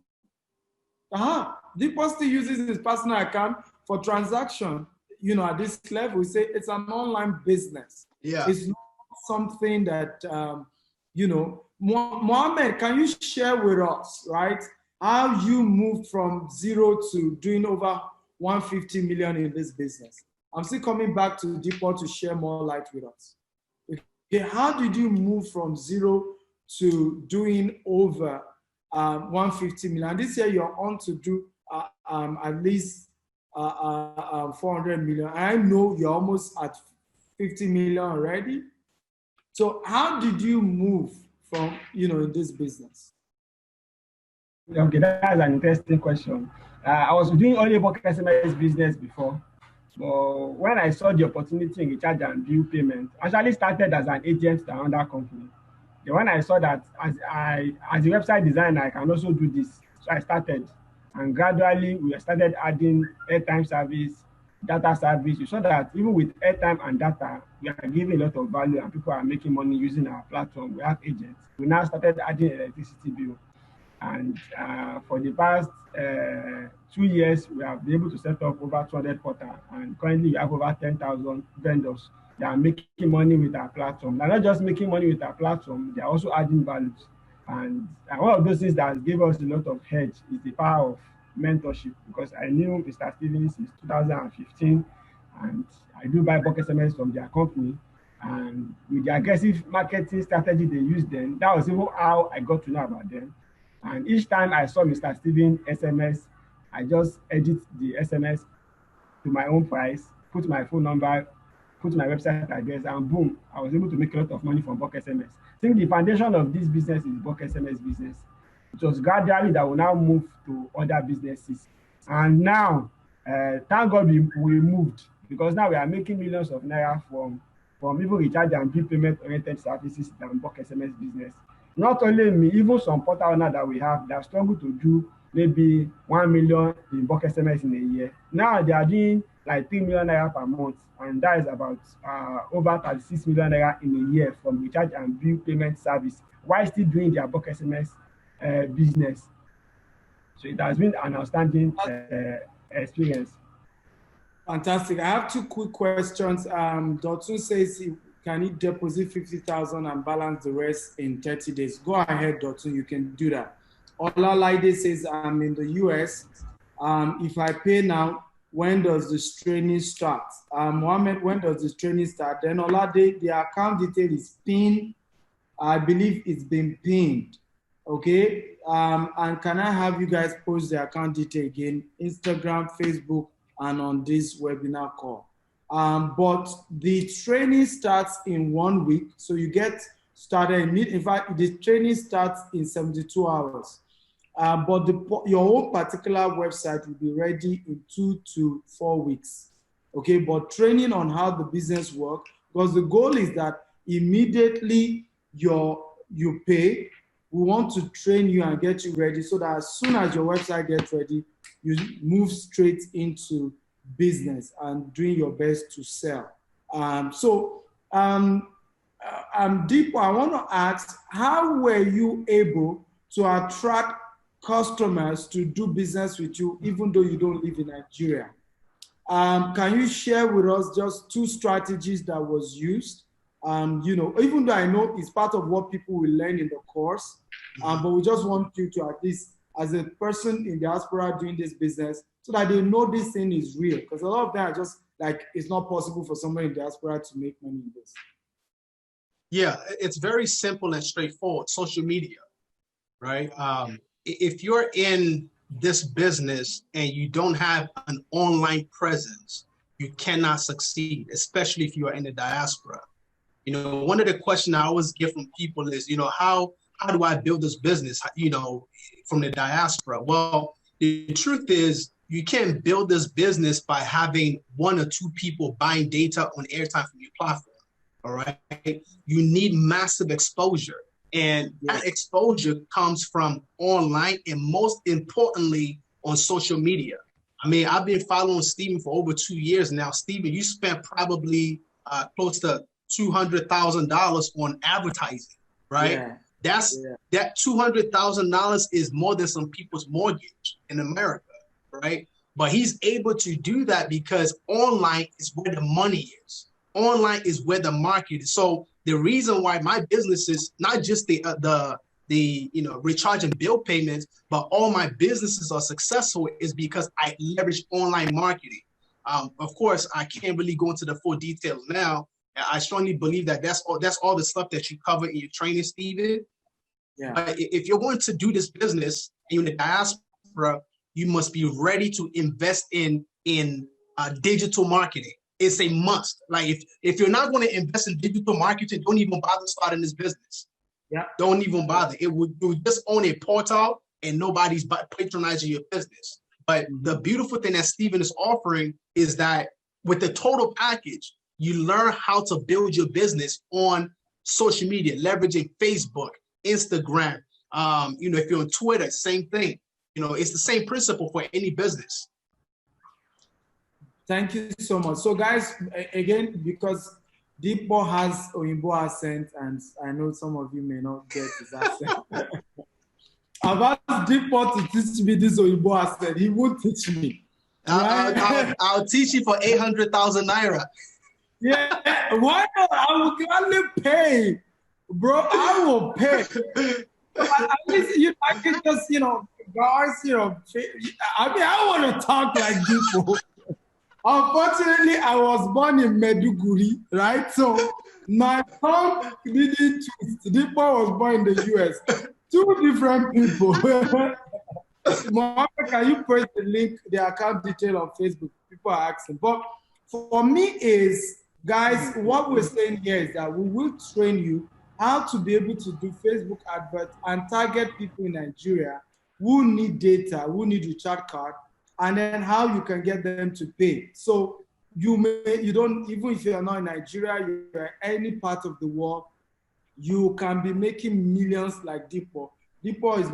Deepo still uses his personal account for transaction. You know, at this level, we say it's an online business. Yeah. It's not something that, you know, Mohammed, can you share with us, right, how you moved from zero to doing over 150 million in this business? I'm still coming back to Deepo to share more light with us. Okay, how did you move from zero to doing over 150 million? This year you're on to do at least 400 million. I know you're almost at 50 million already. So how did you move from, you know, in this business? Okay, that's an interesting question. I was doing only about SMS business before. But when I saw the opportunity in recharge and bill payment, I actually started as an agent to another company. Then when I saw that as a website designer, I can also do this. So I started. And gradually we started adding airtime service, data service. You saw that even with airtime and data, we are giving a lot of value and people are making money using our platform. We have agents. We now started adding electricity bill. And for the past 2 years, we have been able to set up over 200 portals, and currently we have over 10,000 vendors they are making money with our platform. They're not just making money with our platform, they're also adding values. And one of those things that gave us a lot of hedge is the power of mentorship, because I knew Mr. Stevens since 2015, and I do buy bulk SMS from their company. And with the aggressive marketing strategy they used then, that was even how I got to know about them. And each time I saw Mr. Steven SMS, I just edit the SMS to my own price, put my phone number, put my website address, and boom, I was able to make a lot of money from bulk SMS. I think the foundation of this business is bulk SMS business. It was gradually that we now move to other businesses. And now, thank God we moved, because now we are making millions of naira from even recharge and bill payment-oriented services than bulk SMS business. Not only me, even some portal owner that we have that struggle to do maybe 1 million in bulk SMS in a year. Now they are doing like 3 million naira per month, and that is about over 36 million naira in a year from recharge and bill payment service, while still doing their bulk SMS business. So it has been an outstanding experience. Fantastic. I have two quick questions. Dotun says, can he deposit 50,000 and balance the rest in 30 days? Go ahead, Dotun, you can do that. Olalaide says, I'm in the US. If I pay now, when does this training start? Mohammed, when does this training start? Then Olade, the account detail is pinned. I believe it's been pinned. Okay. And can I have you guys post the account detail again? Instagram, Facebook, and on this webinar call. But the training starts in 1 week. So you get started, in fact, the training starts in 72 hours. But your own particular website will be ready in 2 to 4 weeks. Okay, but training on how the business works, because the goal is that immediately you pay, we want to train you and get you ready so that as soon as your website gets ready, you move straight into business and doing your best to sell. Deepo, I want to ask, how were you able to attract customers to do business with you, even though you don't live in Nigeria? Can you share with us just 2 strategies that was used? Even though I know it's part of what people will learn in the course, but we just want you to, at least as a person in diaspora doing this business, so that they know this thing is real. Because a lot of them are just like, it's not possible for someone in diaspora to make money in this. Yeah, it's very simple and straightforward. Social media, right? If you're in this business and you don't have an online presence, you cannot succeed, especially if you are in the diaspora. One of the questions I always get from people is, how do I build this business, from the diaspora? Well, the truth is, you can't build this business by having 1 or 2 people buying data on airtime from your platform, all right? You need massive exposure. And that exposure comes from online and most importantly on social media. I mean, I've been following Stephen for over 2 years now. Stephen, you spent probably close to $200,000 on advertising, right? Yeah. That $200,000 is more than some people's mortgage in America, right? But he's able to do that because online is where the money is. Online is where the market is. So the reason why my business is not just the recharge and bill payments, but all my businesses are successful is because I leverage online marketing. Of course, I can't really go into the full details now. I strongly believe that that's all the stuff that you cover in your training, Stephen. Yeah. But if you're going to do this business and you're in the diaspora, you must be ready to invest in digital marketing. It's a must. Like if you're not going to invest in digital marketing, don't even bother starting this business. Yeah. Don't even bother. You would just own a portal and nobody's patronizing your business. But the beautiful thing that Stephen is offering is that with the total package, you learn how to build your business on social media, leveraging Facebook, Instagram. If you're on Twitter, same thing. It's the same principle for any business. Thank you so much. So guys, again, because Deepo has Oyinbo accent, and I know some of you may not get his accent. I've asked Deepo to teach me this Oyinbo accent. He won't teach me. I'll teach you for 800,000 naira. Yeah, why not? I will gladly pay, bro. I will pay. At least I can just, guys, I mean, I want to talk like people. Unfortunately, I was born in Meduguri, right? So my tongue didn't twist. Deepa was born in the US. Two different people. Mohammed, can you post the link, the account detail on Facebook? People are asking. But for me is, guys, what we're saying here is that we will train you how to be able to do Facebook adverts and target people in Nigeria who need data, who need recharge card, and then how you can get them to pay. So you don't, even if you're not in Nigeria, you're any part of the world, you can be making millions like Deepo. Deepo is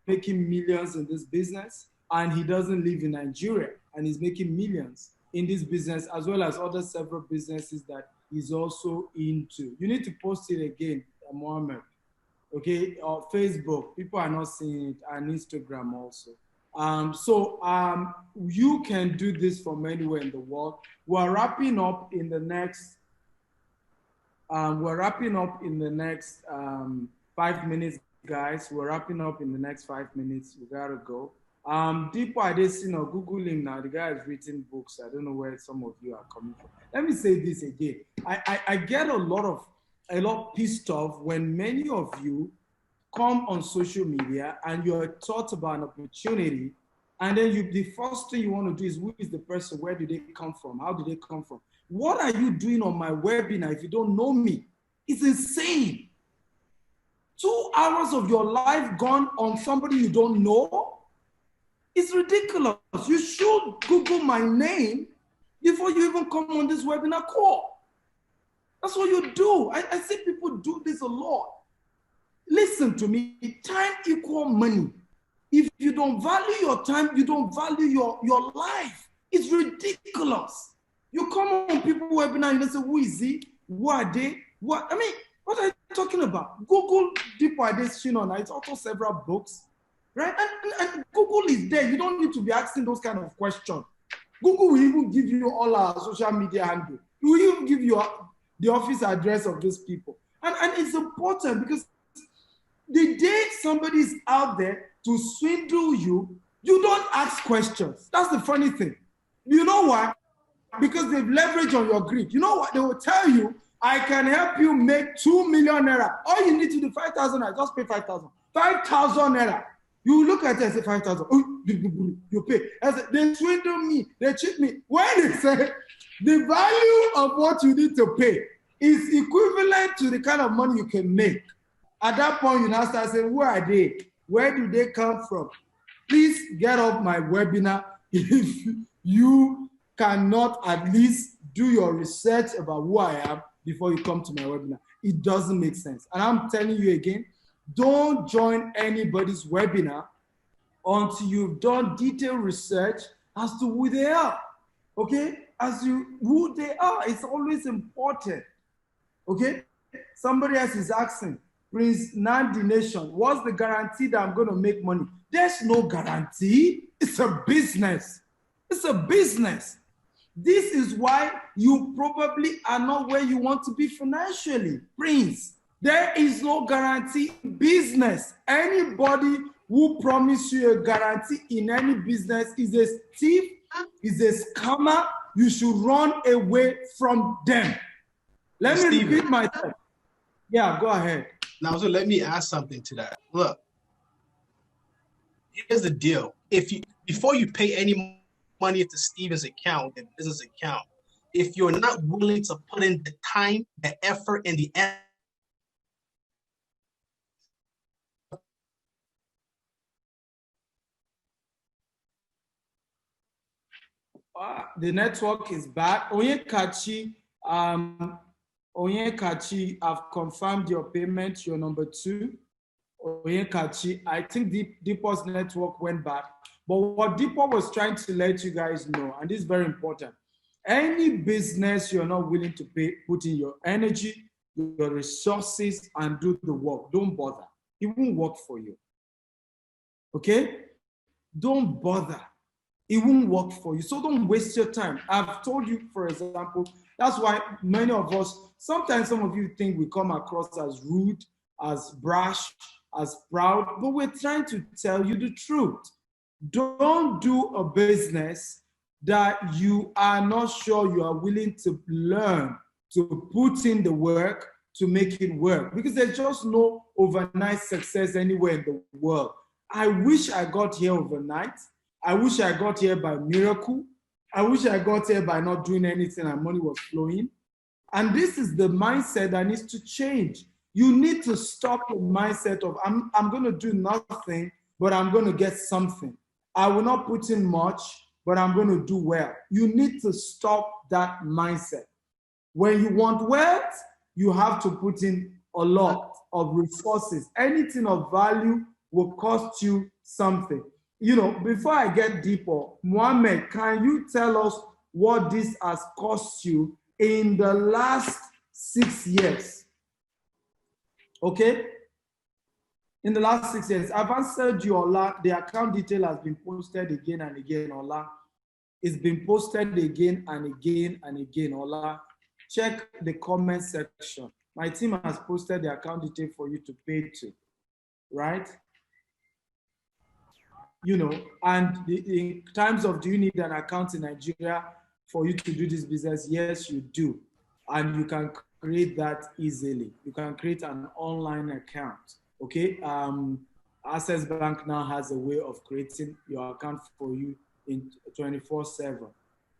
making millions in this business, and he doesn't live in Nigeria, and he's making millions in this business, as well as other several businesses that he's also into. You need to post it again, Mohammed. Okay, or Facebook. People are not seeing it, and Instagram also. You can do this from anywhere in the world. We're wrapping up in the next. 5 minutes, guys. We're wrapping up in the next 5 minutes. We gotta go. Deepo, I did see now. Google him now. The guy has written books. I don't know where some of you are coming from. Let me say this again. I get a lot pissed off when many of you come on social media and you're taught about an opportunity, and then the first thing you want to do is, who is the person? Where did they come from? How did they come from? What are you doing on my webinar if you don't know me? It's insane. 2 hours of your life gone on somebody you don't know? It's ridiculous. You should Google my name before you even come on this webinar call. That's what you do. I see people do this a lot. Listen to me, time equals money. If you don't value your time, you don't value your life. It's ridiculous. You come on people webinar and they say, who is he? Who are they? What? I mean, what are you talking about? Google Deepo Adesina. It's also several books, right? And Google is there. You don't need to be asking those kind of questions. Google will even give you all our social media handle. It will even give you the office address of these people. And it's important because the day somebody is out there to swindle you, you don't ask questions. That's the funny thing. You know why? Because they've leveraged on your greed. You know what? They will tell you, I can help you make 2 million naira. All you need to do 5,000 naira, just pay 5,000. 5,000 naira. You look at it and say 5,000. You pay. They swindle me. They cheat me. When they say the value of what you need to pay is equivalent to the kind of money you can make, at that point, you now start saying, who are they? Where do they come from? Please get off my webinar if you cannot at least do your research about who I am before you come to my webinar. It doesn't make sense. And I'm telling you again, don't join anybody's webinar until you've done detailed research as to who they are. Okay? Who they are. It's always important. Okay? Somebody else is asking, Prince Nandi Nation, what's the guarantee that I'm going to make money? There's no guarantee. It's a business. It's a business. This is why you probably are not where you want to be financially. Prince, there is no guarantee in business. Anybody who promises you a guarantee in any business is a thief, is a scammer. You should run away from them. Let me repeat myself. Yeah, go ahead. Now, so let me add something to that. Look, here's the deal. Before you pay any money into Steven's account, the business account, if you're not willing to put in the time, the effort, and the the network is bad. Onyekachi, I've confirmed your payment. You're number 2. Onyekachi, I think Deepo's network went bad. But what Deepo was trying to let you guys know, and this is very important, any business you're not willing to put in your energy, your resources, and do the work, don't bother. It won't work for you. Okay? Don't bother. it won't work for you. So don't waste your time. I've told you, for example, that's why many of us, sometimes some of you think we come across as rude, as brash, as proud, but we're trying to tell you the truth. Don't do a business that you are not sure you are willing to learn, to put in the work to make it work, because there's just no overnight success anywhere in the world. I wish I got here overnight. I wish I got here by miracle. I wish I got here by not doing anything and money was flowing. And this is the mindset that needs to change. You need to stop the mindset of, I'm going to do nothing, but I'm going to get something. I will not put in much, but I'm going to do well. You need to stop that mindset. When you want wealth, you have to put in a lot of resources. Anything of value will cost you something. You know, before I get deeper, Mohammed, can you tell us what this has cost you in the last 6 years? Okay? In the last 6 years, I've answered you, Ola. The account detail has been posted again and again, Ola. It's been posted again and again and again, Ola. Check the comment section. My team has posted the account detail for you to pay to, right? You know, and in terms of, do you need an account in Nigeria for you to do this business? Yes, you do. And you can create that easily. You can create an online account, okay? Access Bank now has a way of creating your account for you in 24/7,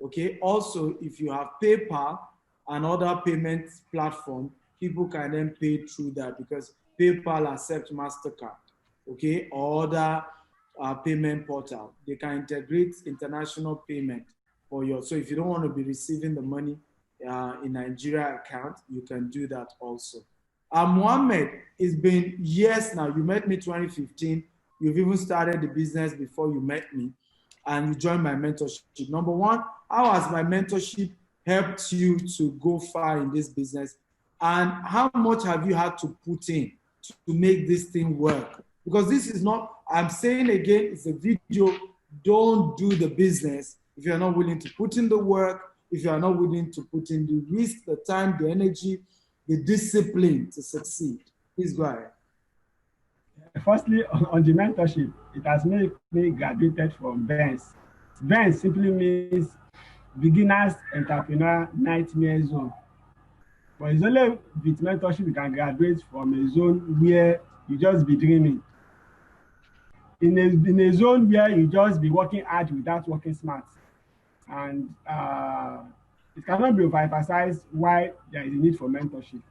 okay? Also, if you have PayPal and other payment platform, people can then pay through that because PayPal accepts MasterCard, okay? Or other payment portal. They can integrate international payment for you. So if you don't want to be receiving the money in Nigeria account, you can do that also. Mohammed, it's been years now. You met me 2015. You've even started the business before you met me, and you joined my mentorship. Number one, how has my mentorship helped you to go far in this business? And how much have you had to put in to make this thing work? Because this is not, I'm saying again, it's a video. Don't do the business if you're not willing to put in the work, if you are not willing to put in the risk, the time, the energy, the discipline to succeed. Please go ahead. Firstly, on the mentorship, it has made me graduated from BENS. BENS simply means Beginners Entrepreneur Nightmare Zone. But it's only with mentorship you can graduate from a zone where you just be dreaming. In a zone where you just be working hard without working smart. And it cannot be overemphasized why there is a need for mentorship.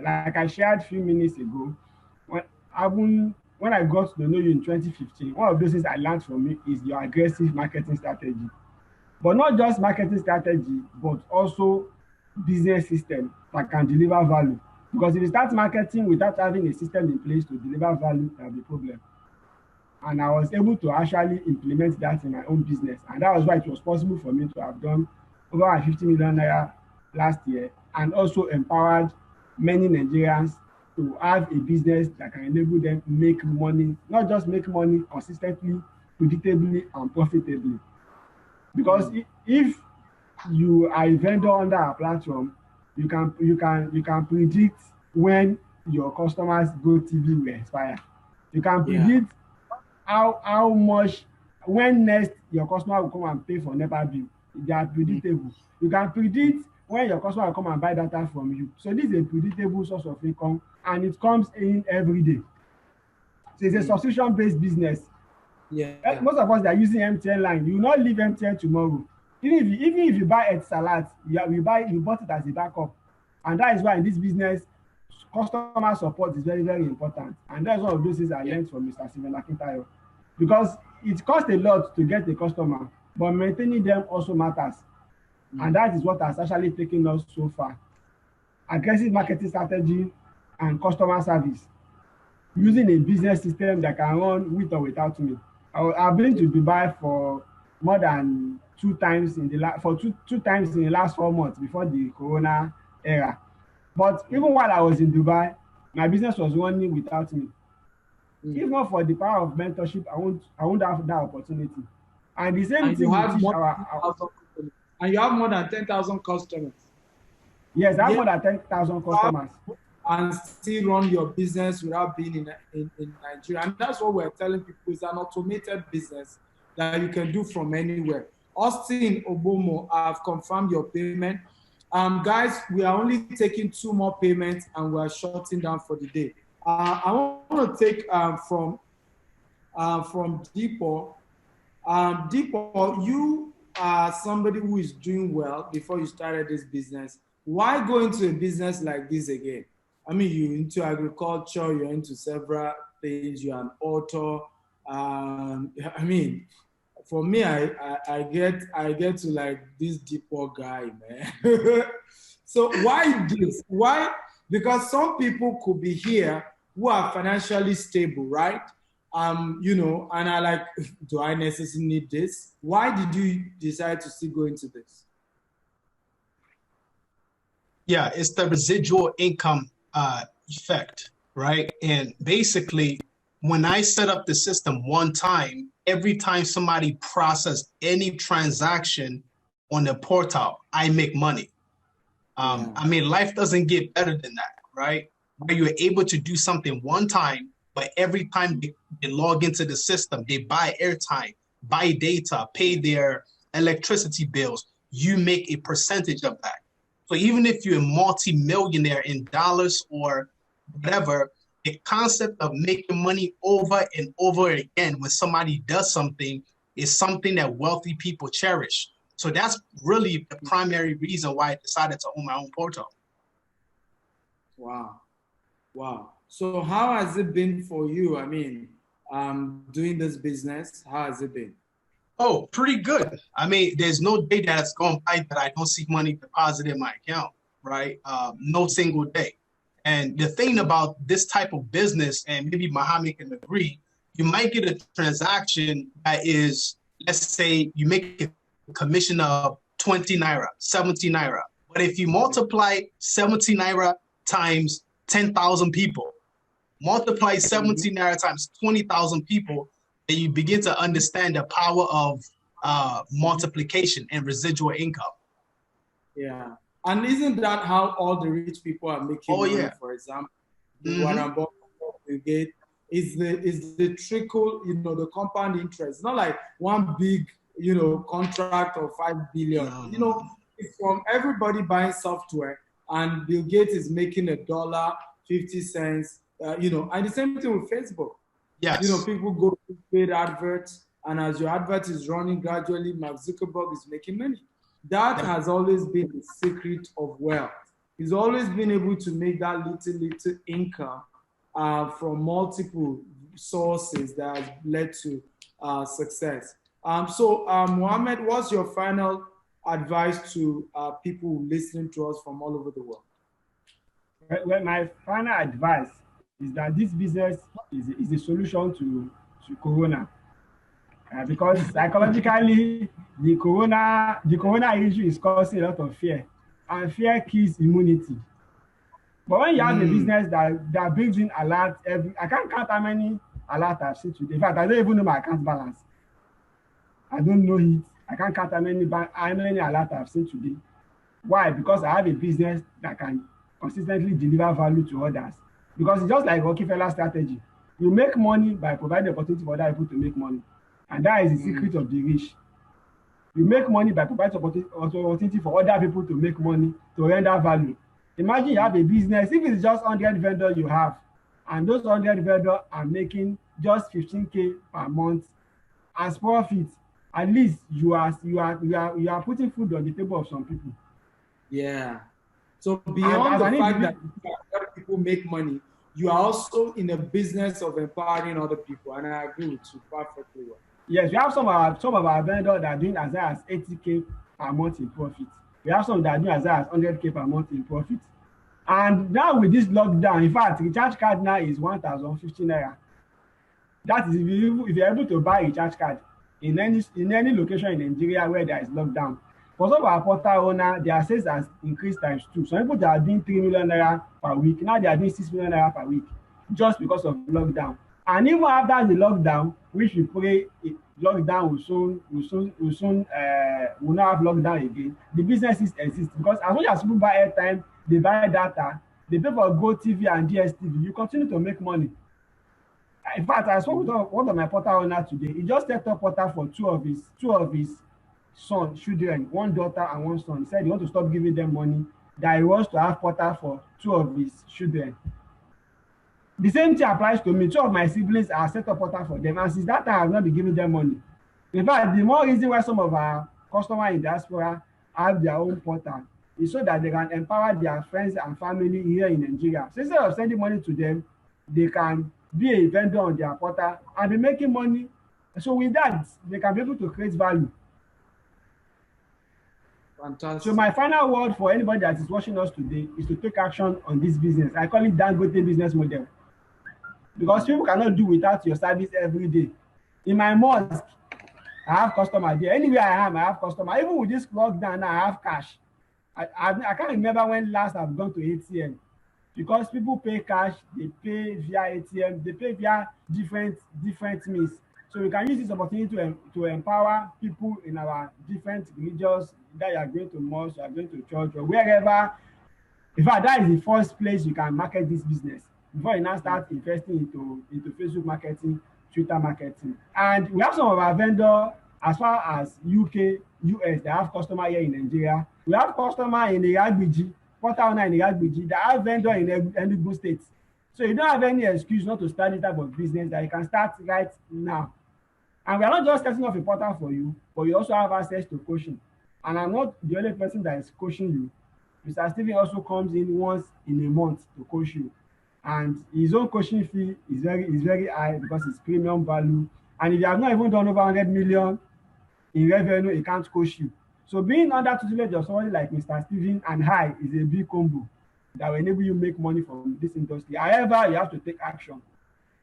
Like I shared a few minutes ago, when I got to know you in 2015, one of those things I learned from you is your aggressive marketing strategy. But not just marketing strategy, but also business system that can deliver value. Because if you start marketing without having a system in place to deliver value, there'll be a problem. And I was able to actually implement that in my own business. And that was why it was possible for me to have done over 50 million naira last year, and also empowered many Nigerians to have a business that can enable them to make money, not just make money consistently, predictably, and profitably. Because if you are a vendor under our platform, you can predict when your customers' Go TV will expire. You can predict how much, when next your customer will come and pay for NEPA bill. They are predictable. You can predict when your customer will come and buy data from you. So this is a predictable source of income, and it comes in every day. So it's a subscription-based business. Most of us that are using MTN line, you will not leave MTN tomorrow. Even if you buy Etisalat, you bought it as a backup. And that is why in this business, customer support is very, very important. And that's one of those things I learned from Mr. Stephen Akintayo. Because it costs a lot to get a customer, but maintaining them also matters. And that is what has actually taken us so far. Aggressive marketing strategy and customer service. Using a business system that can run with or without me. I've been to Dubai for more than two times in the last 4 months before the Corona era. But even while I was in Dubai, my business was running without me. If not for the power of mentorship, I won't have that opportunity. And the same And thing you we have teach more our, than 10,000 customers. And you have more than 10,000 customers. yes, I have Yeah. more than 10,000 customers. And still run your business without being in Nigeria. And that's what we're telling people, is an automated business that you can do from anywhere. Austin Obomo, I've confirmed your payment. Guys, we are only taking 2 more payments and we're shutting down for the day. I want to take from Deepo. Deepo, you are somebody who is doing well before you started this business. Why go into a business like this again? I mean, you're into agriculture, you're into several things, you're an author. I mean, for me, I get to like this Deepo guy, man. So why this? Why? Because some people could be here who are financially stable, right? You know, and I like, do I necessarily need this? Why did you decide to still go into this? Yeah, it's the residual income effect, right? And basically, when I set up the system one time, every time somebody processed any transaction on the portal, I make money. I mean, life doesn't get better than that, right? Where you're able to do something one time, but every time they log into the system, they buy airtime, buy data, pay their electricity bills, you make a percentage of that. So even if you're a multi-millionaire in dollars or whatever, the concept of making money over and over again when somebody does something is something that wealthy people cherish. So that's really the primary reason why I decided to own my own portal. Wow. Wow. So how has it been for you? I mean, doing this business, how has it been? Oh, pretty good. I mean, there's no day that's gone by that I don't see money deposited in my account, right? No single day. And the thing about this type of business, and maybe Mohammed can agree, you might get a transaction that is, let's say you make a commission of 20 Naira, 70 Naira. But if you multiply 70 Naira times 10,000 people, multiply 70 Naira times 20,000 people, then you begin to understand the power of multiplication and residual income. Yeah. And isn't that how all the rich people are making money? Yeah. For example, Warren Buffett is the trickle, you know, the compound interest. It's not like one big, you know, contract of 5 billion. You know, it's from everybody buying software, and Bill Gates is making $1.50. You know, and the same thing with Facebook. Yes. You know, people go to paid adverts, and as your advert is running gradually, Mark Zuckerberg is making money. That has always been the secret of wealth. He's always been able to make that little income from multiple sources that has led to success. So, Mohammed, what's your final advice to people listening to us from all over the world? Well, my final advice is that this business is a solution to Corona. Because psychologically, the corona issue is causing a lot of fear, and fear kills immunity. But when you have a business that brings in alert I can't count how many alerts I've seen today. In fact, I don't even know my account balance. I don't know it. I can't count how many alerts I've seen today. Why? Because I have a business that can consistently deliver value to others. Because it's just like Rockefeller strategy. You make money by providing opportunity for other people to make money. And that is the secret of the rich. You make money by providing opportunity for other people to make money, to render value. Imagine you have a business, if it's just 100 vendors you have, and those 100 vendors are making just 15K per month as profit, at least you are putting food on the table of some people. Yeah. So beyond the fact that other people make money, you are also in a business of empowering other people, and I agree with you perfectly well. Yes, we have some of our vendors that are doing as high as 80K per month in profit. We have some that are doing as high as 100K per month in profit. And now with this lockdown, in fact, recharge card now is 1,050 Naira. That is if you're able to buy a recharge card in any location in Nigeria where there is lockdown. For some of our portal owner, their sales has increased ×2. Some people that are doing 3 million Naira per week, now they are doing 6 million Naira per week just because of lockdown. And even after the lockdown, which we pray lockdown will not have lockdown again. The businesses exist because as much as people buy airtime, they buy data, they pay for GoTV and DSTV, you continue to make money. In fact, I spoke with one of my portal owners today. He just set up portal for two of his son children, one daughter and one son. He said he wants to stop giving them money, that he wants to have portal for two of his children. The same thing applies to me. Two of my siblings are set up portal for them, and since that time I have not been giving them money. In fact, the more reason why some of our customers in diaspora have their own portal is so that they can empower their friends and family here in Nigeria. So instead of sending money to them, they can be a vendor on their portal and be making money. So with that, they can be able to create value. Fantastic. So my final word for anybody that is watching us today is to take action on this business. I call it Dangote business model. Because people cannot do without your service every day. In my mosque, I have customers there. Anywhere I am, I have customers. Even with this lockdown, I have cash. I can't remember when last I've gone to ATM. Because people pay cash, they pay via ATM, they pay via different means. So we can use this opportunity to empower people in our different religions, that you are going to mosque, you are going to church, or wherever. In fact, that is the first place you can market this business before you now start investing into Facebook marketing, Twitter marketing. And we have some of our vendors as far as UK, US, they have customer here in Nigeria. We have customer in the Iragbiji, portal owner in the Iragbiji, that have vendor in Enugu State. So you don't have any excuse not to start this type of business that you can start right now. And we are not just setting up a portal for you, but you also have access to coaching. And I'm not the only person that is coaching you. Mr. Stephen also comes in once in a month to coach you. And his own coaching fee is very high because it's premium value. And if you have not even done over 100 million in revenue, he can't coach you. So being under tutelage of somebody like Mr. Stephen and I is a big combo that will enable you to make money from this industry. However, you have to take action.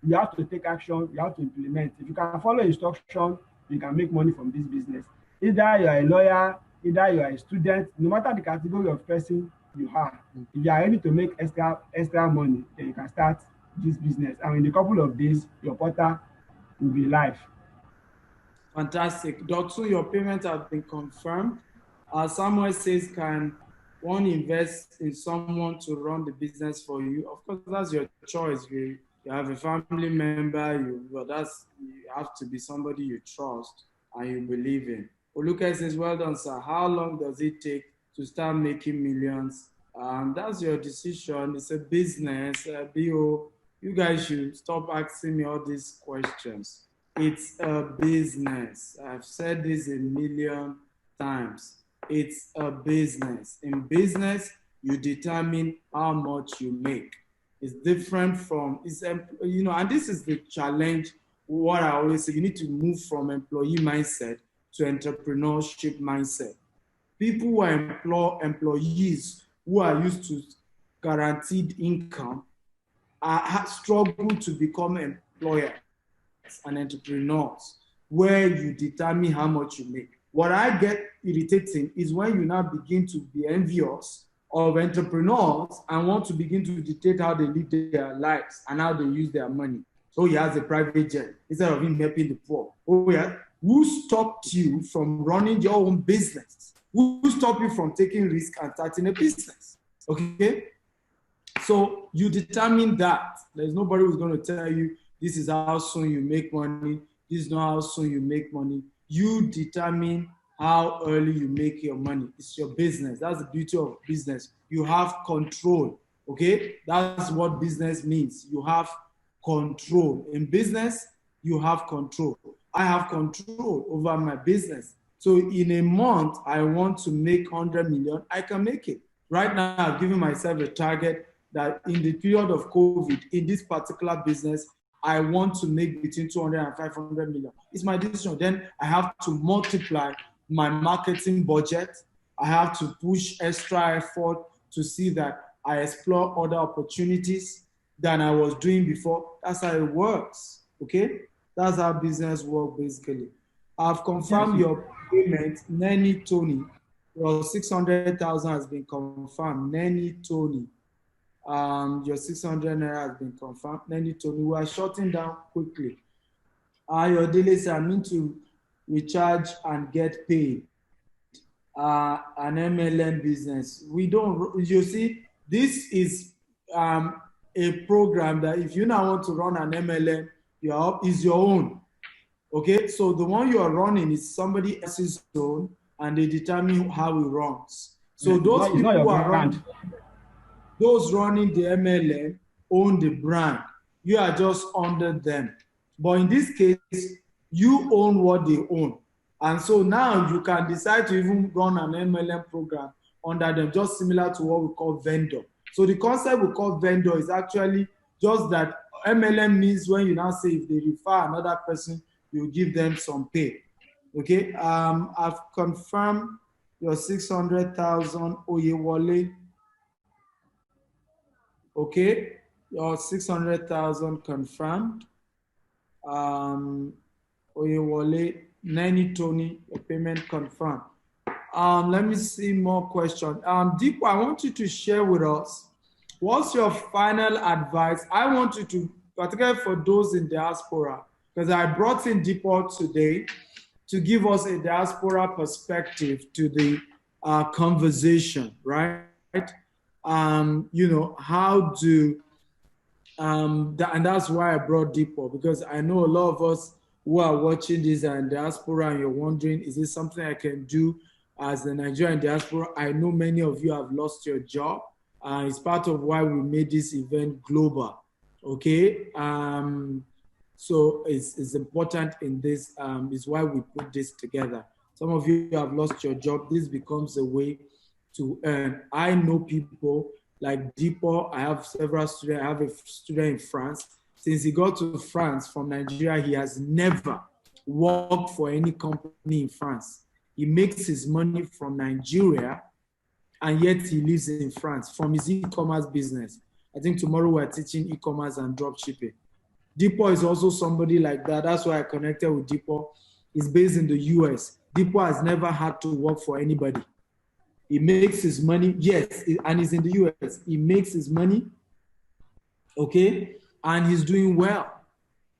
You have to take action, you have to implement. If you can follow instruction, you can make money from this business. Either you are a lawyer, either you are a student, no matter the category of person you are, if you are ready to make extra money, then you can start this business. And in a couple of days, your portal will be live. Fantastic. Dr. Your payments have been confirmed. Samuel says, can one invest in someone to run the business for you? Of course, that's your choice. You have a family member, you have to be somebody you trust and you believe in. Oluka says, well done, sir. How long does it take to start making millions? That's your decision. It's a business. BO, you guys should stop asking me all these questions. It's a business. I've said this a million times. It's a business. In business, you determine how much you make. It's different from, and this is the challenge. What I always say, you need to move from employee mindset to entrepreneurship mindset. People who are employees who are used to guaranteed income struggle to become employers and entrepreneurs where you determine how much you make. What I get irritating is when you now begin to be envious of entrepreneurs and want to begin to dictate how they live their lives and how they use their money. Oh, he has a private jet instead of him helping the poor. Oh, yeah. Who stopped you from running your own business? Who stopped you from taking risk and starting a business? Okay? So you determine that. There's nobody who's going to tell you this is how soon you make money. This is not how soon you make money. You determine how early you make your money. It's your business. That's the beauty of business. You have control, okay? That's what business means. You have control. In business, you have control. I have control over my business. So in a month, I want to make 100 million, I can make it. Right now, I've given myself a target that in the period of COVID, in this particular business, I want to make between 200 and 500 million. It's my decision. Then I have to multiply my marketing budget. I have to push extra effort to see that I explore other opportunities than I was doing before. That's how it works, okay? That's how business works, basically. I've confirmed your payment, Nanny Tony. Your 600,000 has been confirmed, Nanny Tony. Your 600 naira has been confirmed, Nanny Tony. We are shutting down quickly. Your dealers are meant to recharge and get paid. An MLM business. We don't, you see, this is a program that if you now want to run an MLM, is your own. Okay, so the one you are running is somebody else's own, and they determine how it runs. So those people who are running, those running the MLM own the brand. You are just under them. But in this case, you own what they own. And so now you can decide to even run an MLM program under them, just similar to what we call vendor. So the concept we call vendor is actually just that MLM means when you now say if they refer another person, you give them some pay. Okay, I've confirmed your 600,000 Oyewole. Okay, your 600,000 confirmed. Oyewole, Nani Tony, your payment confirmed. Let me see more questions. Deepa, I want you to share with us, what's your final advice? I want you to, particularly for those in diaspora, because I brought in Deepa today to give us a diaspora perspective to the conversation, right? You know, how do, and that's why I brought Deepa, because I know a lot of us who are watching this are in diaspora and you're wondering, is this something I can do as a Nigerian diaspora? I know many of you have lost your job. It's part of why we made this event global, okay? So it's important in this, is why we put this together. Some of you have lost your job. This becomes a way to earn. I know people like Deepa. I have several students. I have a student in France. Since he got to France from Nigeria, he has never worked for any company in France. He makes his money from Nigeria, and yet he lives in France from his e-commerce business. I think tomorrow we're teaching e-commerce and drop shipping. Deepa is also somebody like that. That's why I connected with Deepa. He's based in the US. Deepa has never had to work for anybody. He makes his money, yes, and he's in the US. He makes his money, okay, and he's doing well.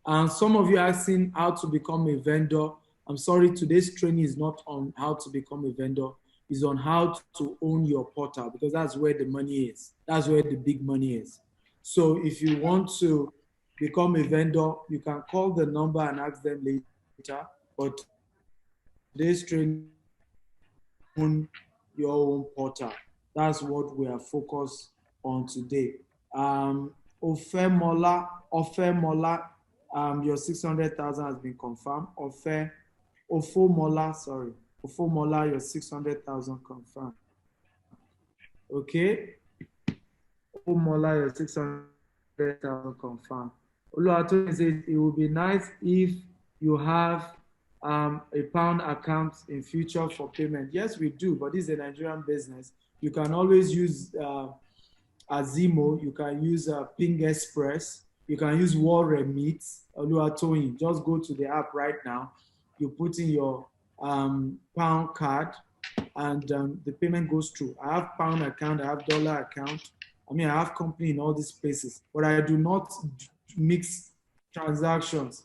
And some of you are asking how to become a vendor. I'm sorry, today's training is not on how to become a vendor. It's on how to own your portal, because that's where the money is. That's where the big money is. So if you want to become a vendor, you can call the number and ask them later. But today's training, own your own portal. That's what we are focused on today. Ofemola, your 600,000 has been confirmed. Ofomola, your 600,000 confirmed. Okay. Ofomola, your 600,000 confirmed. Oluwatoyin says it would be nice if you have a pound account in future for payment. Yes, we do, but this is a Nigerian business. You can always use Azimo, you can use Ping Express, you can use War Remit. Oluwatoyin, just go to the app right now. You put in your pound card, and the payment goes through. I have pound account, I have dollar account. I mean, I have company in all these places, but I do not mix transactions.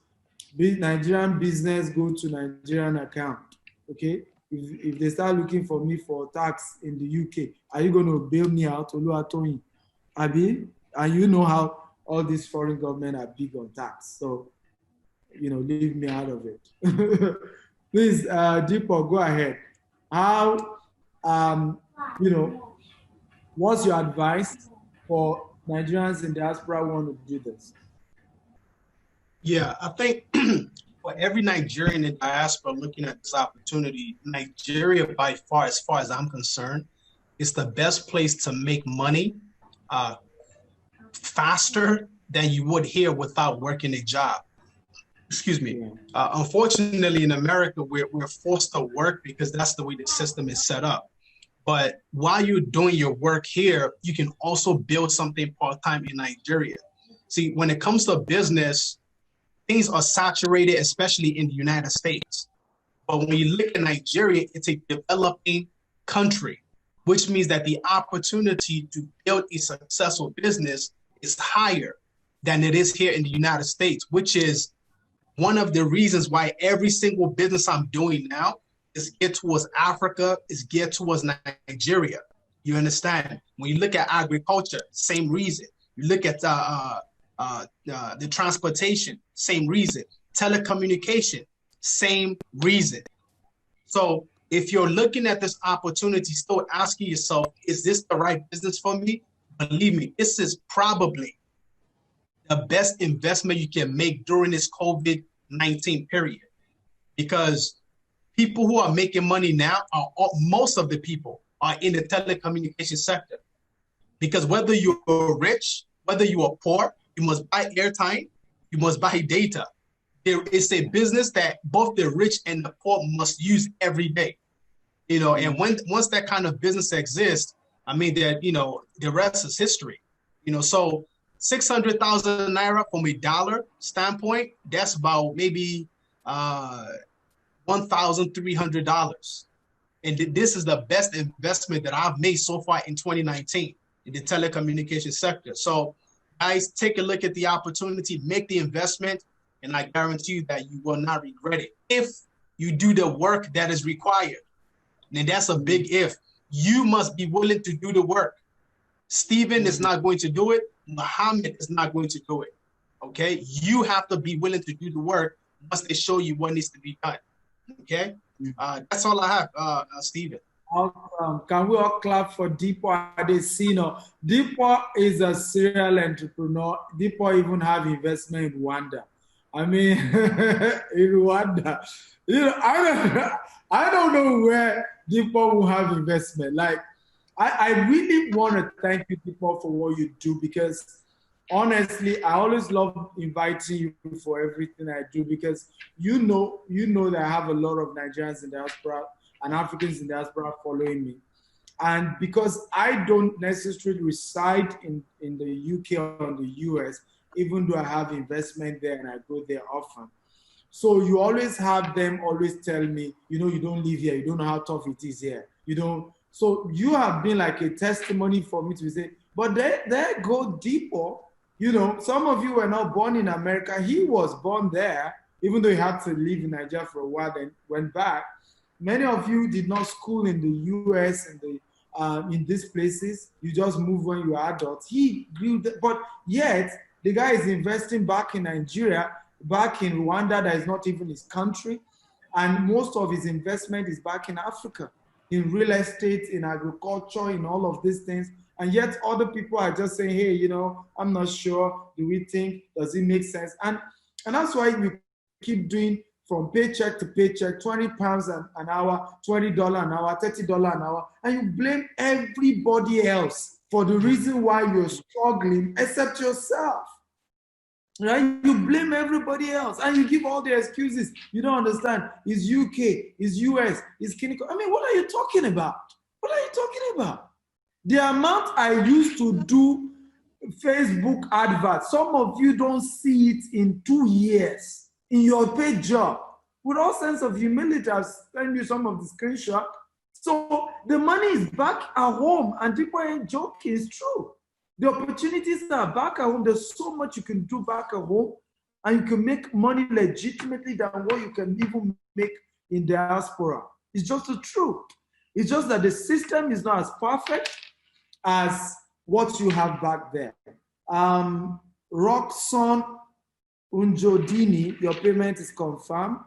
Nigerian business go to Nigerian account, okay? If they start looking for me for tax in the UK, are you going to bail me out, Oluwatoyin? Abi, and you know how all these foreign government are big on tax, so you know, leave me out of it. Please, Deepa, go ahead. How, you know, what's your advice for Nigerians in diaspora who want to do this? Yeah, I think for every Nigerian in diaspora looking at this opportunity, Nigeria by far as I'm concerned, is the best place to make money faster than you would here without working a job. Excuse me. Yeah. Unfortunately, in America, we're forced to work because that's the way the system is set up. But while you're doing your work here, you can also build something part-time in Nigeria. See, when it comes to business, things are saturated, especially in the United States. But when you look at Nigeria, it's a developing country, which means that the opportunity to build a successful business is higher than it is here in the United States, which is one of the reasons why every single business I'm doing now is geared towards Africa, is geared towards Nigeria. You understand? When you look at agriculture, same reason. You look at the transportation, same reason. Telecommunication, same reason. So if you're looking at this opportunity, still asking yourself, is this the right business for me? Believe me, this is probably the best investment you can make during this COVID-19 period. Because people who are making money now, most of the people are in the telecommunication sector. Because whether you're rich, whether you are poor, you must buy airtime, you must buy data. There is a business that both the rich and the poor must use every day. You know, and once that kind of business exists, I mean, that, you know, the rest is history. You know, so 600,000 naira from a dollar standpoint, that's about maybe $1,300. And this is the best investment that I've made so far in 2019 in the telecommunication sector. So guys, take a look at the opportunity, make the investment, and I guarantee you that you will not regret it if you do the work that is required. And that's a big if. You must be willing to do the work. Stephen is not going to do it. Muhammad is not going to do it. Okay? You have to be willing to do the work once they show you what needs to be done. Okay? That's all I have, Stephen. Can we all clap for Deepo Adesina? Deepo is a serial entrepreneur. Deepo even have investment in Rwanda. I mean, in Rwanda, you know, I don't know where Deepo will have investment. Like, I really want to thank you, Deepo, for what you do, because honestly, I always love inviting you for everything I do, because you know that I have a lot of Nigerians in diaspora and Africans in diaspora following me. And because I don't necessarily reside in the UK or the US, even though I have investment there and I go there often. So you always have them always tell me, you know, you don't live here, you don't know how tough it is here. You don't. So you have been like a testimony for me to say, but there go Deepo. You know, some of you were not born in America. He was born there, even though he had to live in Nigeria for a while, then went back. Many of you did not school in the US and in these places. You just moved when you were adults. He grew, but yet the guy is investing back in Nigeria, back in Rwanda, that is not even his country. And most of his investment is back in Africa, in real estate, in agriculture, in all of these things. And yet other people are just saying, hey, you know, I'm not sure. Do we think, does it make sense? And that's why we keep doing from paycheck to paycheck, 20 pounds an hour, $20 an hour, $30 an hour, and you blame everybody else for the reason why you're struggling, except yourself. Right? You blame everybody else and you give all the excuses. You don't understand. It's UK, it's US, it's clinical. I mean, what are you talking about? What are you talking about? The amount I used to do Facebook adverts, some of you don't see it in 2 years in your paid job. With all sense of humility, I'll send you some of the screenshots. So the money is back at home, and people ain't joking, it's true. The opportunities are back at home. There's so much you can do back at home, and you can make money legitimately than what you can even make in diaspora. It's just the truth. It's just that the system is not as perfect as what you have back there. Roxanne Unjodini, your payment is confirmed.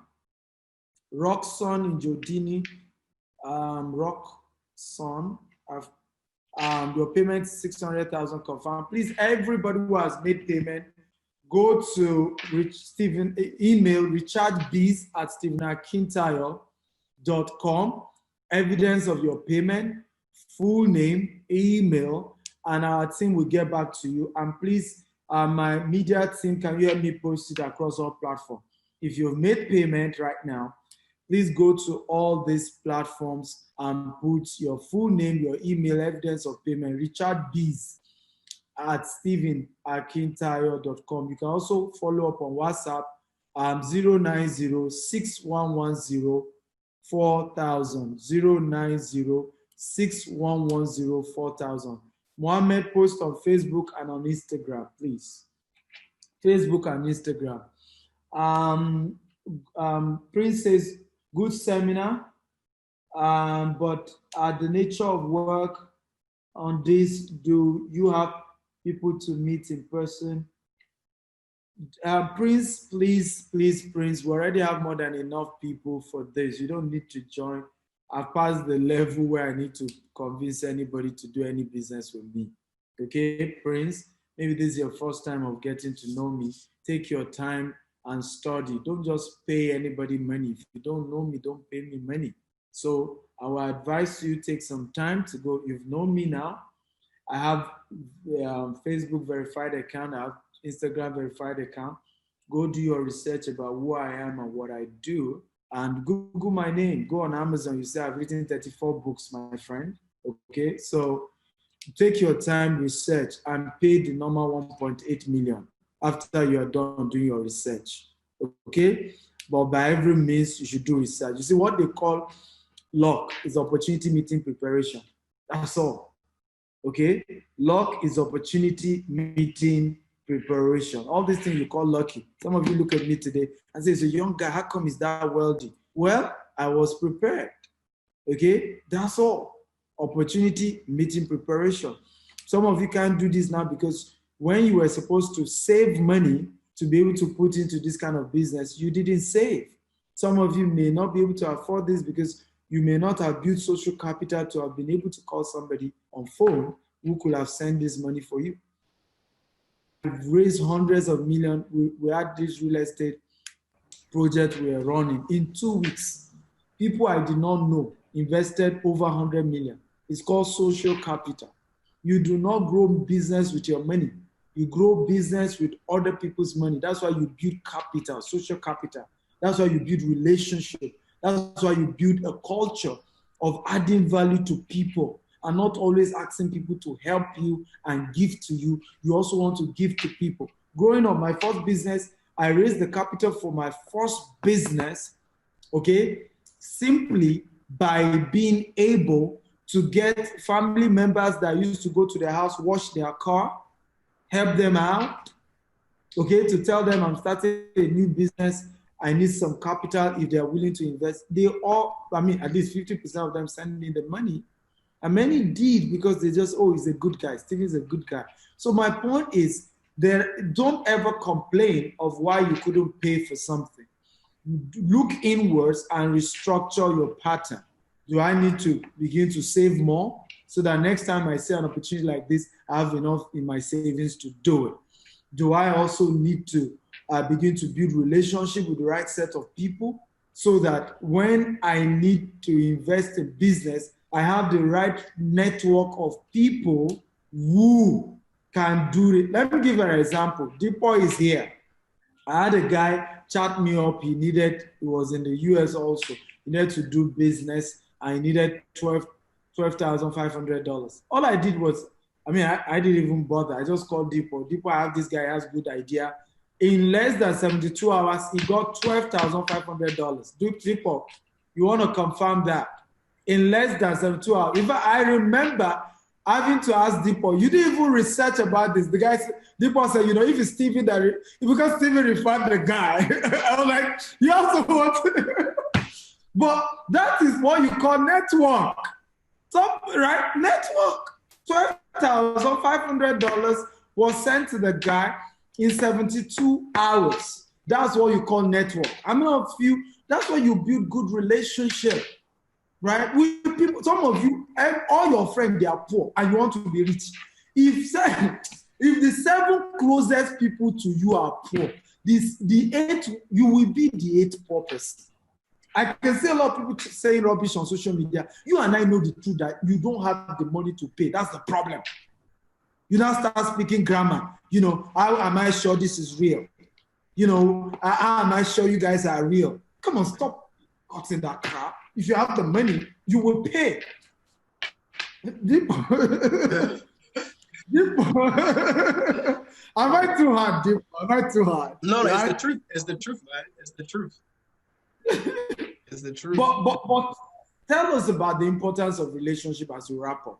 Roxanne Unjodini, Roxanne, your payment is 600,000 confirmed. Please, everybody who has made payment, go to Stephen, email richardbees@stephenakintayo.com, evidence of your payment, full name, email, and our team will get back to you. And please, my media team, can you help me post it across all platforms? If you've made payment right now, please go to all these platforms and put your full name, your email, evidence of payment, richardbees@stephenakintayo.com. You can also follow up on WhatsApp, 090-6110-4000, 090-6110-4000. Mohammed, post on Facebook and on Instagram, please. Facebook and Instagram. Prince says, good seminar, but the nature of work on this, do you have people to meet in person? Prince, please, Prince, we already have more than enough people for this. You don't need to join. I've passed the level where I need to convince anybody to do any business with me. Okay, Prince, maybe this is your first time of getting to know me. Take your time and study. Don't just pay anybody money. If you don't know me, don't pay me money. So I will advise you take some time to go. You've known me now. I have Facebook verified account. I have Instagram verified account. Go do your research about who I am and what I do, and Google my name. Go on Amazon. You see I've written 34 books, my friend. Okay, so take your time, research, and pay the normal 1.8 million after you are done doing your research. Okay, but by every means you should do research. You see what they call luck is opportunity meeting preparation. That's all. Okay, luck is opportunity meeting preparation. All these things you call lucky. Some of you look at me today and say, "It's a young guy, how come he's that wealthy?" Well, I was prepared. Okay, that's all. Opportunity meeting preparation. Some of you can't do this now because when you were supposed to save money to be able to put into this kind of business, you didn't save. Some of you may not be able to afford this because you may not have built social capital to have been able to call somebody on phone who could have sent this money for you. We've raised hundreds of millions. We had this real estate project we are running. In 2 weeks, people I did not know invested over 100 million. It's called social capital. You do not grow business with your money. You grow business with other people's money. That's why you build capital, social capital. That's why you build relationship. That's why you build a culture of adding value to people and not always asking people to help you and give to you. You also want to give to people. Growing up, my first business, I raised the capital for my first business, okay, simply by being able to get family members that used to go to their house, wash their car, help them out, okay, to tell them I'm starting a new business, I need some capital if they are willing to invest. They all, I mean, at least 50% of them send me the money. And many did because they just, oh, he's a good guy. Stephen's a good guy. So my point is, don't ever complain of why you couldn't pay for something. Look inwards and restructure your pattern. Do I need to begin to save more so that next time I see an opportunity like this, I have enough in my savings to do it? Do I also need to begin to build relationship with the right set of people so that when I need to invest in business, I have the right network of people who can do it. Let me give an example. Deepo is here. I had a guy chat me up. He was in the US also. He needed to do business. I needed $12,500. All I did was, I didn't even bother. I just called Deepo. Deepo, I have this guy, has good idea. In less than 72 hours, he got $12,500. Deepo, you want to confirm that? In less than 72 hours. In fact, I remember having to ask Deepo, you didn't even research about this. The guy said, Deepo said, if it's Stephen because Stephen referred the guy. I was like, you also want But that is what you call network. Right? Network. $12,500 was sent to the guy in 72 hours. That's what you call network. That's why you build good relationship, right? With people, some of you, all your friends, they are poor and you want to be rich. If the 7 closest people to you are poor, the 8, you will be the 8th poor person. I can see a lot of people saying rubbish on social media. You and I know the truth that you don't have the money to pay. That's the problem. You now start speaking grammar. How am I sure this is real? How am I sure you guys are real? Come on, stop cutting that crap. If you have the money, you will pay. Am I too hard, Deepo? Am I too hard? No, right? It's the truth. It's the truth, man. It's the truth. It's the truth. But tell us about the importance of relationship as we wrap up,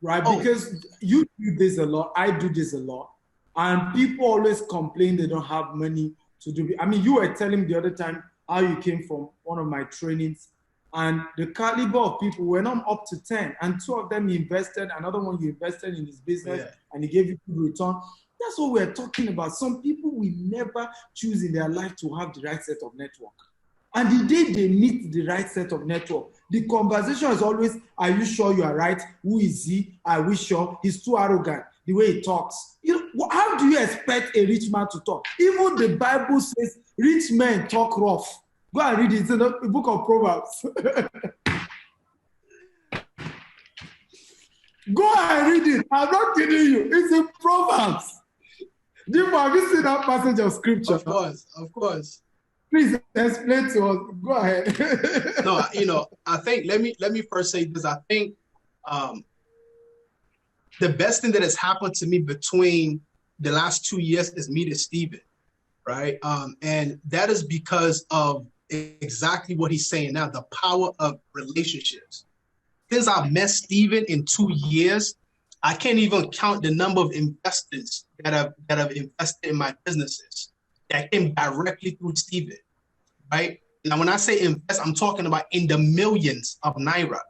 right? Because you do this a lot, I do this a lot, and people always complain they don't have money to do. I mean, you were telling me the other time how you came from one of my trainings, and the caliber of people were not up to 10, and 2 of them you invested, another one you invested in his business, and he gave you good return. That's what we're talking about. Some people will never choose in their life to have the right set of network. And the day they meet the right set of network, the conversation is always, are you sure you are right? Who is he? Are we sure? He's too arrogant, the way he talks. You know, how do you expect a rich man to talk? Even the Bible says rich men talk rough. Go and read it. It's in the book of Proverbs. Go and read it. I'm not kidding you. It's in Proverbs. Jimbo, have you seen that passage of scripture? Of course, of course. Please explain to us. Go ahead. No, you know, I think let me first say this. I think the best thing that has happened to me between the last 2 years is meeting Stephen, right? And that is because of exactly what he's saying now, the power of relationships. Since I've met Stephen in 2 years, I can't even count the number of investors that have invested in my businesses that came directly through Stephen, right? Now, when I say invest, I'm talking about in the millions of Naira.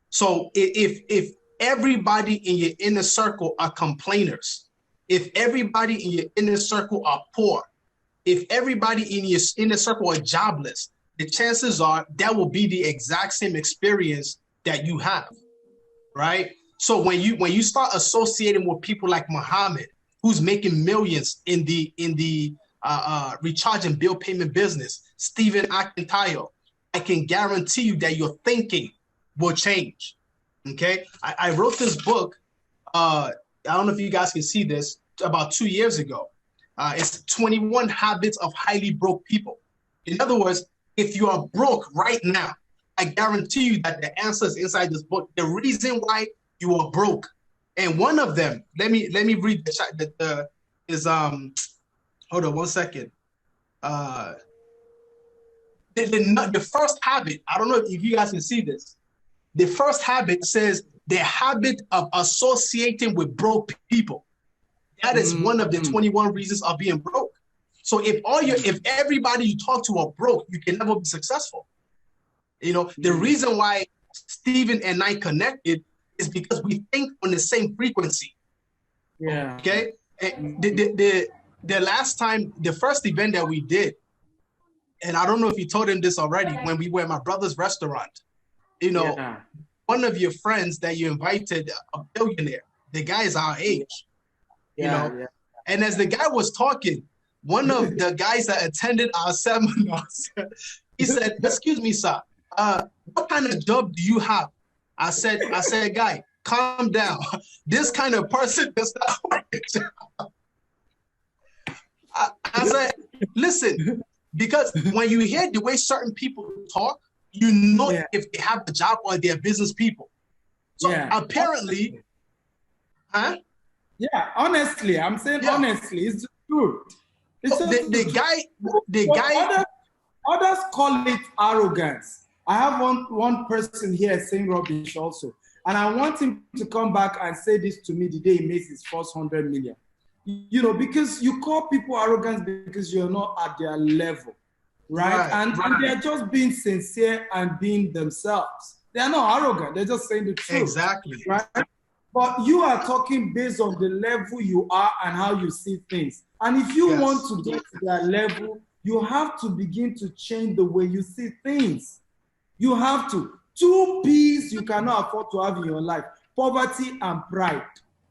So if everybody in your inner circle are complainers, if everybody in your inner circle are poor, if everybody in your inner circle are jobless, the chances are that will be the exact same experience that you have, right? So when you start associating with people like Muhammad, who's making millions in the recharge and bill payment business, Stephen Akintayo, I can guarantee you that your thinking will change. Okay, I wrote this book. I don't know if you guys can see this, about 2 years ago. It's 21 Habits of Highly Broke People. In other words, if you are broke right now, I guarantee you that the answer is inside this book. The reason why you are broke, and one of them. Let me read the chat. That is hold on one second. The first habit. I don't know if you guys can see this. The first habit says the habit of associating with broke people. That is one of the 21 reasons of being broke. So if everybody you talk to are broke, you can never be successful. You know, the reason why Stephen and I connected is because we think on the same frequency. Yeah. Okay. The last time, the first event that we did, and I don't know if you told him this already, when we were at my brother's restaurant, you know, one of your friends that you invited, a billionaire, the guy is our age, you know, and as the guy was talking, one of the guys that attended our seminars, he said, "Excuse me, sir, what kind of job do you have?" I said, "Guy, calm down. This kind of person does not work a job." I said, listen, because when you hear the way certain people talk, you know if they have a job or they're business people. So apparently, Yeah, honestly, I'm saying honestly, it's true. It's the guy. Others call it arrogance. I have one person here saying rubbish also, and I want him to come back and say this to me the day he makes his first 100 million. You know, because you call people arrogant because you're not at their level, right? And they're just being sincere and being themselves. They're not arrogant. They're just saying the truth. Exactly. Right? But you are talking based on the level you are and how you see things. And if you want to get to that level, you have to begin to change the way you see things. You have to. 2 P's you cannot afford to have in your life: poverty and pride.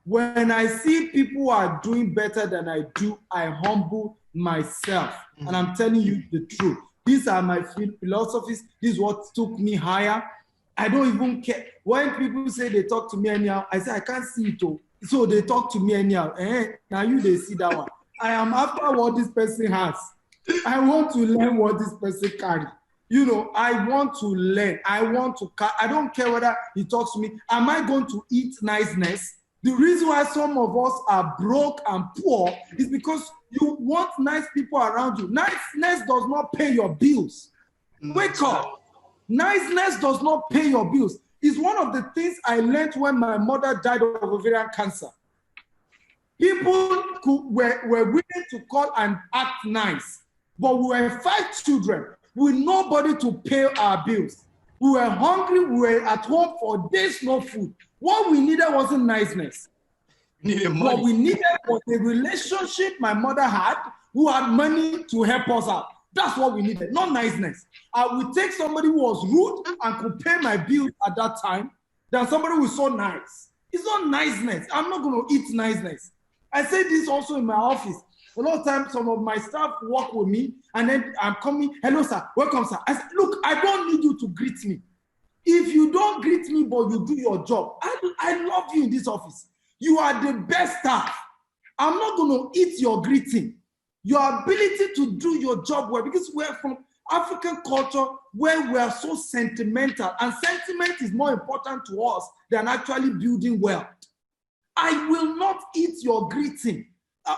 When I see people who are doing better than I do, I humble myself. And I'm telling you the truth. These are my philosophies. This is what took me higher. I don't even care. When people say they talk to me anyhow, I say, I can't see it all. So they talk to me anyhow. Now they see that one. I am after what this person has. I want to learn what this person carries. You know, I want to learn. I don't care whether he talks to me. Am I going to eat niceness? The reason why some of us are broke and poor is because you want nice people around you. Niceness does not pay your bills. Wake up. Niceness does not pay your bills. It's one of the things I learned when my mother died of ovarian cancer. People were willing to call and act nice. But we were 5 children with nobody to pay our bills. We were hungry. We were at home for days, no food. What we needed wasn't niceness. What we needed was a relationship my mother had who had money to help us out. That's what we needed, not niceness. I would take somebody who was rude and could pay my bills at that time than somebody who was so nice. It's not niceness. I'm not going to eat niceness. I say this also in my office. A lot of times, some of my staff work with me, and then I'm coming, hello, sir, welcome, sir. I say, look, I don't need you to greet me. If you don't greet me, but you do your job, I love you in this office. You are the best staff. I'm not going to eat your greeting. Your ability to do your job well, because we're from African culture where we are so sentimental, and sentiment is more important to us than actually building wealth. I will not eat your greeting.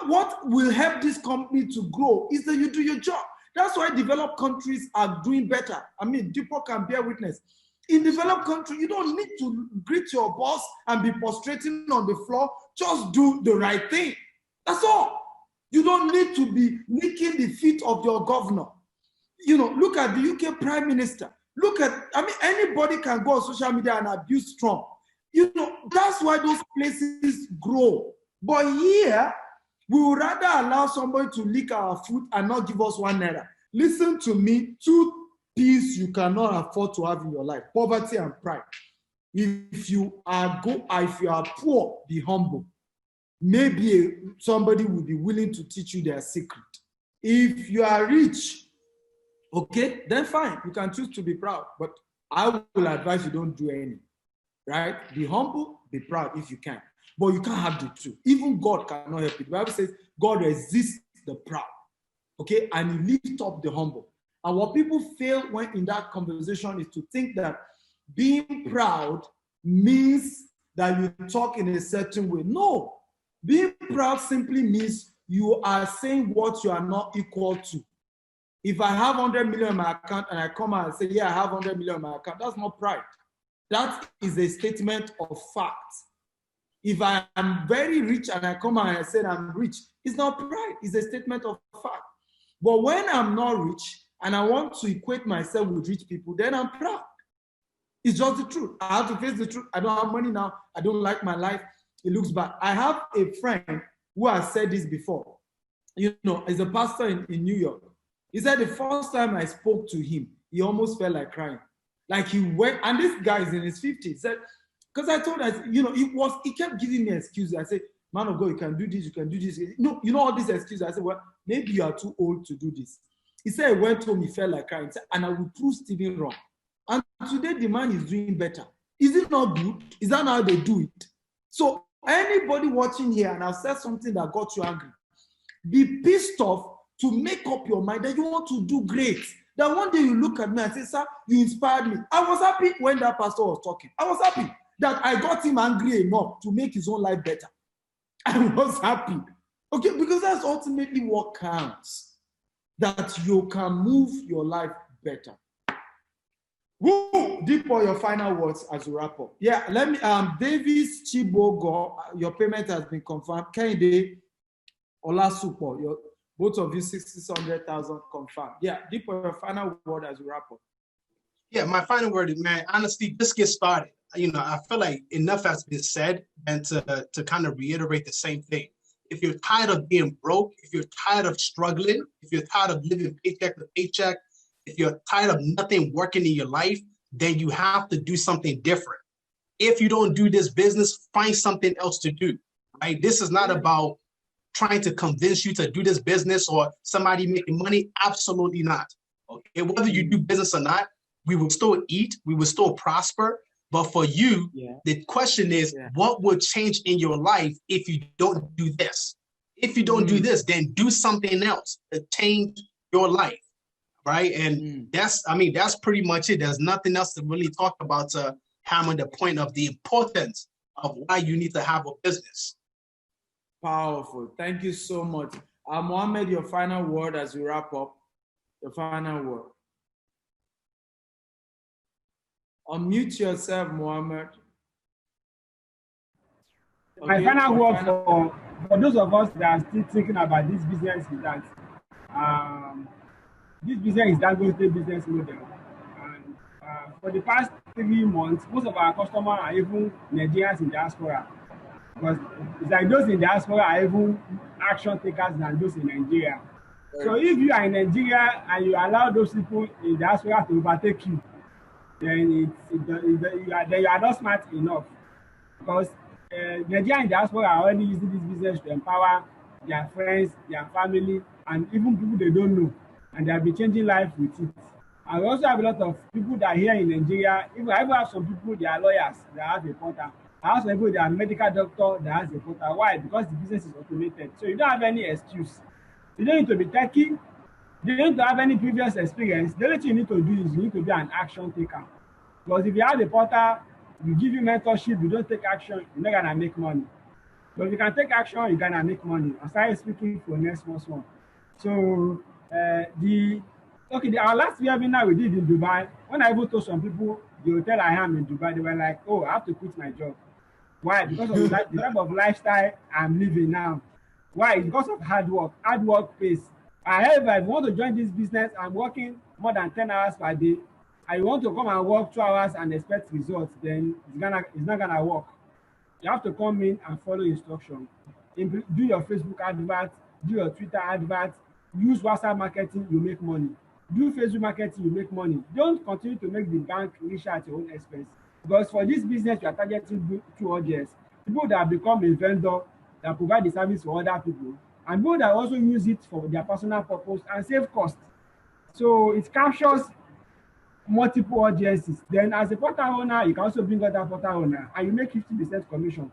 What will help this company to grow is that you do your job. That's why developed countries are doing better. I mean, people can bear witness. In developed countries, you don't need to greet your boss and be prostrating on the floor. Just do the right thing. That's all. You don't need to be licking the feet of your governor. You know, look at the UK Prime Minister. Look at, I mean, anybody can go on social media and abuse Trump. You know, that's why those places grow. But here, we would rather allow somebody to lick our foot and not give us 1 naira. Listen to me, 2 things you cannot afford to have in your life: poverty and pride. If you are poor, be humble. Maybe somebody will be willing to teach you their secret. If you are rich, okay, then fine, you can choose to be proud. But I will advise you don't do any. Right? Be humble, be proud if you can. But you can't have the two. Even God cannot help it. The Bible says God resists the proud. Okay? And he lifts up the humble. And what people fail when in that conversation is to think that being proud means that you talk in a certain way. No. Being proud simply means you are saying what you are not equal to. If I have 100 million in my account and I come out and say, yeah, I have 100 million in my account, that's not pride. That is a statement of fact. If I am very rich and I come out and I say I'm rich, it's not pride, it's a statement of fact. But when I'm not rich and I want to equate myself with rich people, then I'm proud. It's just the truth. I have to face the truth. I don't have money now. I don't like my life. It looks bad. I have a friend who has said this before. You know, as a pastor in New York. He said the first time I spoke to him, he almost felt like crying. Like he went, and this guy is in his 50s. He said, because I told him, you know, he kept giving me excuses. I said, man of God, you can do this, you can do this. No, you know all these excuses. I said, well, maybe you are too old to do this. He said he went home, he felt like crying. He said, and I will prove Stephen wrong. And today the man is doing better. Is it not good? Is that how they do it? So anybody watching here, and I've said something that got you angry, be pissed off to make up your mind that you want to do great. That one day you look at me and say, sir, you inspired me. I was happy when that pastor was talking. I was happy that I got him angry enough to make his own life better. I was happy. Okay, because that's ultimately what counts. That you can move your life better. Woo! Deep for your final words as we wrap up. Yeah, let me, Davis Chibogo, your payment has been confirmed. Kende Olasupo, both of you 600,000 confirmed. Yeah, deep for your final word as we wrap up. Yeah, my final word is, man, honestly, just get started. You know, I feel like enough has been said, and to kind of reiterate the same thing. If you're tired of being broke, if you're tired of struggling, if you're tired of living paycheck to paycheck, if you're tired of nothing working in your life, then you have to do something different. If you don't do this business, find something else to do, right? This is not about trying to convince you to do this business or somebody making money. Absolutely not. Okay, whether you do business or not, we will still eat, we will still prosper. But for you, the question is, what will change in your life if you don't do this? If you don't do this, then do something else to change your life, right? And that's pretty much it. There's nothing else to really talk about to hammer the point of the importance of why you need to have a business. Powerful. Thank you so much. Mohammed, your final word as we wrap up. Your final word. Unmute yourself, Mohammed. My final word for those of us that are still thinking about this business is that This business is Dangote business model. And for the past 3 months, most of our customers are even Nigerians in diaspora. Because it's like those in diaspora are even action takers than those in Nigeria. So if you are in Nigeria and you allow those people in diaspora to overtake you, then you are not smart enough. Because Nigerians in diaspora are already using this business to empower their friends, their family, and even people they don't know, and they have been changing life with it. And we also have a lot of people that are here in Nigeria. Even I even have some people, they are lawyers that have a portal. I have some people that are medical doctor that has a portal. Why? Because the business is automated. So you don't have any excuse. You don't need to be techie. You don't need to have any previous experience. The only thing you need to do is you need to be an action taker. Because if you have a portal, we give you mentorship, you don't take action, you're not gonna make money. But if you can take action, you're gonna make money. I started speaking for next one. So our last webinar we did in Dubai, when I even told some people the hotel I am in Dubai, they were like, oh, I have to quit my job. Why? Because of the type of lifestyle I'm living now. Why? It's because of hard work. Hard work pays. However, if you want to join this business, I'm working more than 10 hours per day. And you want to come and work 2 hours and expect results, then it's not gonna work. You have to come in and follow instruction. Do your Facebook advert, do your Twitter advert, use WhatsApp marketing, you make money. Do Facebook marketing, you make money. Don't continue to make the bank richer at your own expense. Because for this business, you are targeting two audience. People that have become a vendor that provide the service for other people, and people that also use it for their personal purpose and save cost. So it captures multiple audiences. Then as a portal owner, you can also bring other portal owner and you make 50% commission.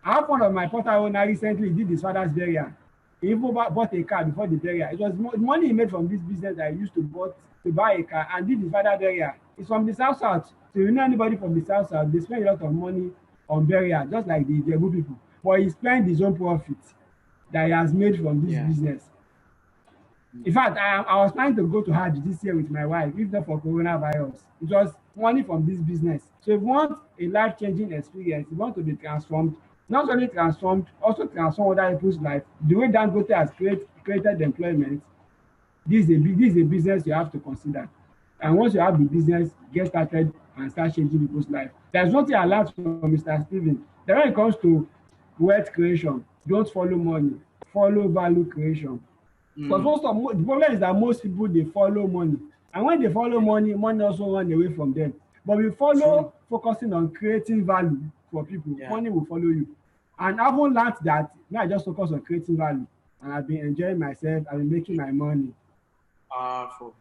I have one of my portal owner recently did his father's burial. He even bought a car before the burial. It was money he made from this business that he used to buy a car and did his father's burial. It's from the South. So you know anybody from the South, they spend a lot of money on burial, just like the Jebu people. But he spent his own profit that he has made from this business. In fact, I was planning to go to Hajj this year with my wife, if not for coronavirus. It was money from this business. So if you want a life-changing experience, you want to be transformed, not only transformed, also transform other people's life. The way Dangote has created employment, this is a business you have to consider. And once you have the business, get started and start changing people's life. There's nothing I learned from Mr. Steven. Then when it comes to wealth creation, don't follow money, follow value creation. Because the problem is that most people they follow money, and when they follow money, money also run away from them. But we follow focusing on creating value for people, money will follow you. And I've learned that now I just focus on creating value, and I've been enjoying myself. I've been making my money. Powerful.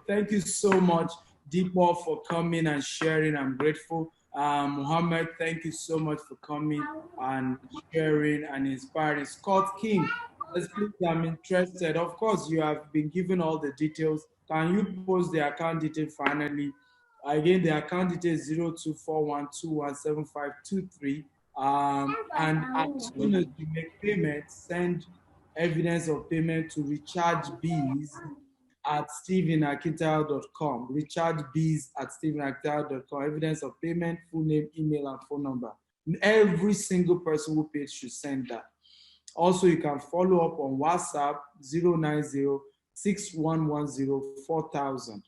Thank you so much, Deepak, for coming and sharing. I'm grateful. Muhammad, thank you so much for coming and sharing and inspiring. Scott King, please, I'm interested. Of course, you have been given all the details. Can you post the account detail finally? Again, the account detail is 0241217523. And as soon as you make payment, send evidence of payment to richardbees@stephenakintayo.com. richardbees@stephenakintayo.com. Evidence of payment, full name, email, and phone number. Every single person who paid should send that. Also, you can follow up on WhatsApp 090-6110-4000.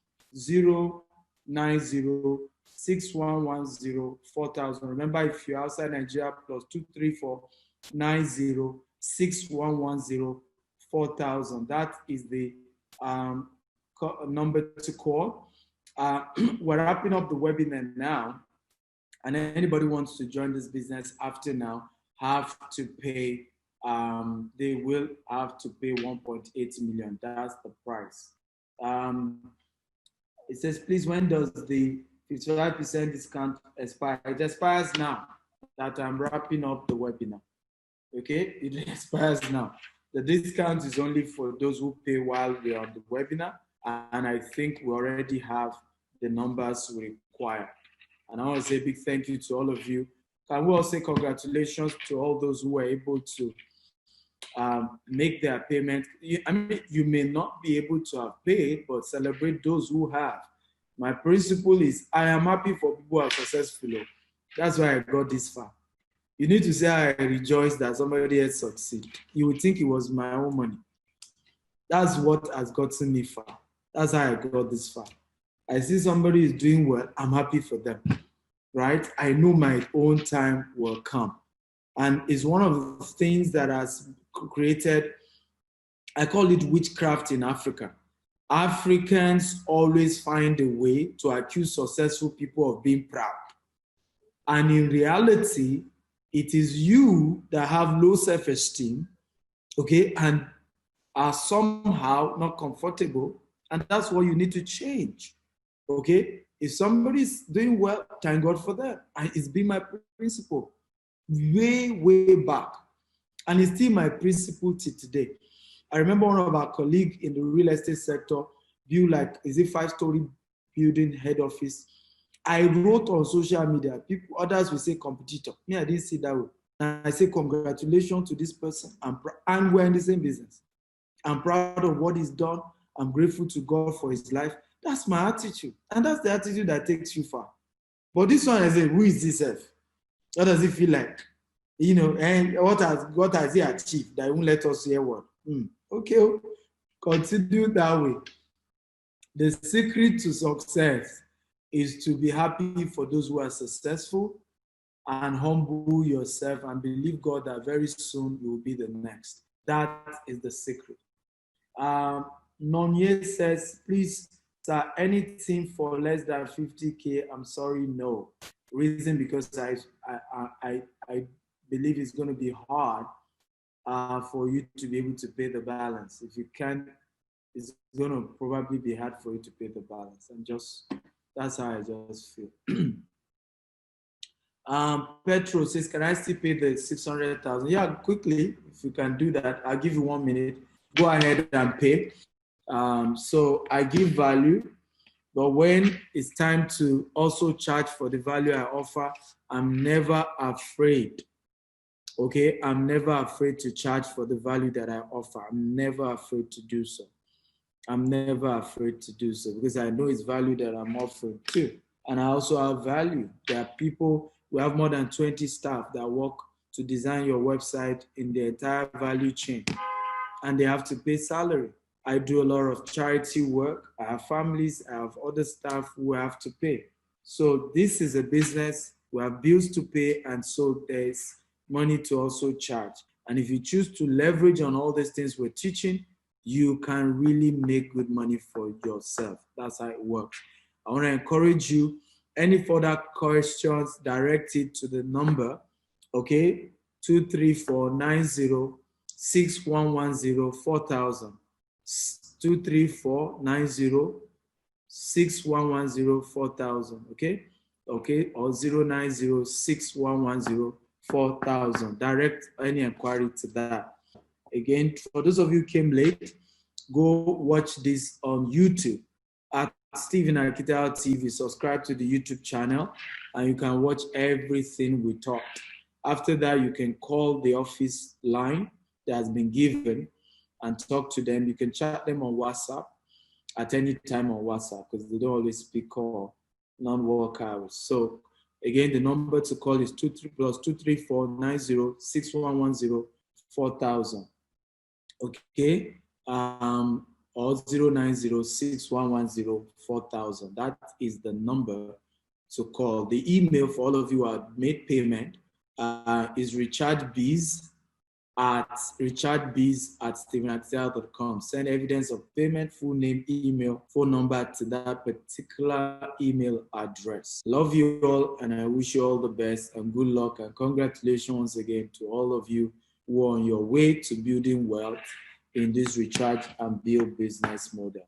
090-6110-4000. Remember, if you're outside Nigeria, +234-90-6110-4000. That is the number to call. We're wrapping up the webinar now, and anybody wants to join this business after now have to pay. They will have to pay 1.8 million. That's the price. It says, please, when does the 55% discount expire? It expires now that I'm wrapping up the webinar. Okay, it expires now. The discount is only for those who pay while we're on the webinar, and I think we already have the numbers we require. And I want to say a big thank you to all of you. Can we all say congratulations to all those who were able to make their payment? I mean, you may not be able to have paid, but celebrate those who have. My principle is I am happy for people who are successful. That's why I got this far. You need to say I rejoice that somebody else succeeded. You would think it was my own money. That's what has gotten me far. That's how I got this far. I see somebody is doing well, I'm happy for them, right? I know my own time will come. And it's one of the things that has created, I call it witchcraft in Africa. Africans always find a way to accuse successful people of being proud. And in reality, it is you that have low self-esteem, okay, and are somehow not comfortable, and that's what you need to change, okay? If somebody's doing well, thank God for that. And it's been my principle way, way back. And it's still my principle till today. I remember one of our colleagues in the real estate sector built like, is it 5-story building head office? I wrote on social media, people, others will say competitor. Me, I didn't see that way. And I say, congratulations to this person. And we're in the same business. I'm proud of what he's done. I'm grateful to God for his life. That's my attitude. And that's the attitude that takes you far. But this one, I say, who is this self? What does it feel like? You know, and what has he achieved that won't let us hear what? Okay, continue that way. The secret to success is to be happy for those who are successful and humble yourself and believe God that very soon you will be the next. That is the secret. Nonye says, please, sir, anything for less than 50K, I'm sorry, no. Reason because I believe it's going to be hard for you to be able to pay the balance. If you can't, it's going to probably be hard for you to pay the balance. And just, that's how I just feel. Petro says, can I still pay the 600,000? Yeah, quickly, if you can do that, I'll give you 1 minute. Go ahead and pay. So I give value, but when it's time to also charge for the value I offer, I'm never afraid. Okay, I'm never afraid to charge for the value that I offer. I'm never afraid to do so. I'm never afraid to do so because I know it's value that I'm offering too. And I also have value. There are people, we have more than 20 staff that work to design your website in the entire value chain, and they have to pay salary. I do a lot of charity work. I have families, I have other staff who have to pay. So this is a business, we have bills to pay, and so there's money to also charge. And if you choose to leverage on all these things we're teaching, you can really make good money for yourself. That's how it works. I want to encourage you, any further questions, direct it to the number, okay, 23490-6110-4000. 23490-6110-4000, okay? Okay, or 090-6110-4000. Direct any inquiry to that. Again, for those of you who came late, go watch this on YouTube at Stephen Akitao TV. Subscribe to the YouTube channel and you can watch everything we talked. After that, you can call the office line that has been given and talk to them. You can chat them on WhatsApp at any time on WhatsApp because they don't always speak call non-work hours. So again, the number to call is +23490-6110-4000. Okay, or 090-6110-4000. That is the number to call. The email for all of you who have made payment is richardbees@stephenakitao.com. Send evidence of payment, full name, email, phone number to that particular email address. Love you all, and I wish you all the best and good luck, and congratulations once again to all of you who are on your way to building wealth in this recharge and build business model.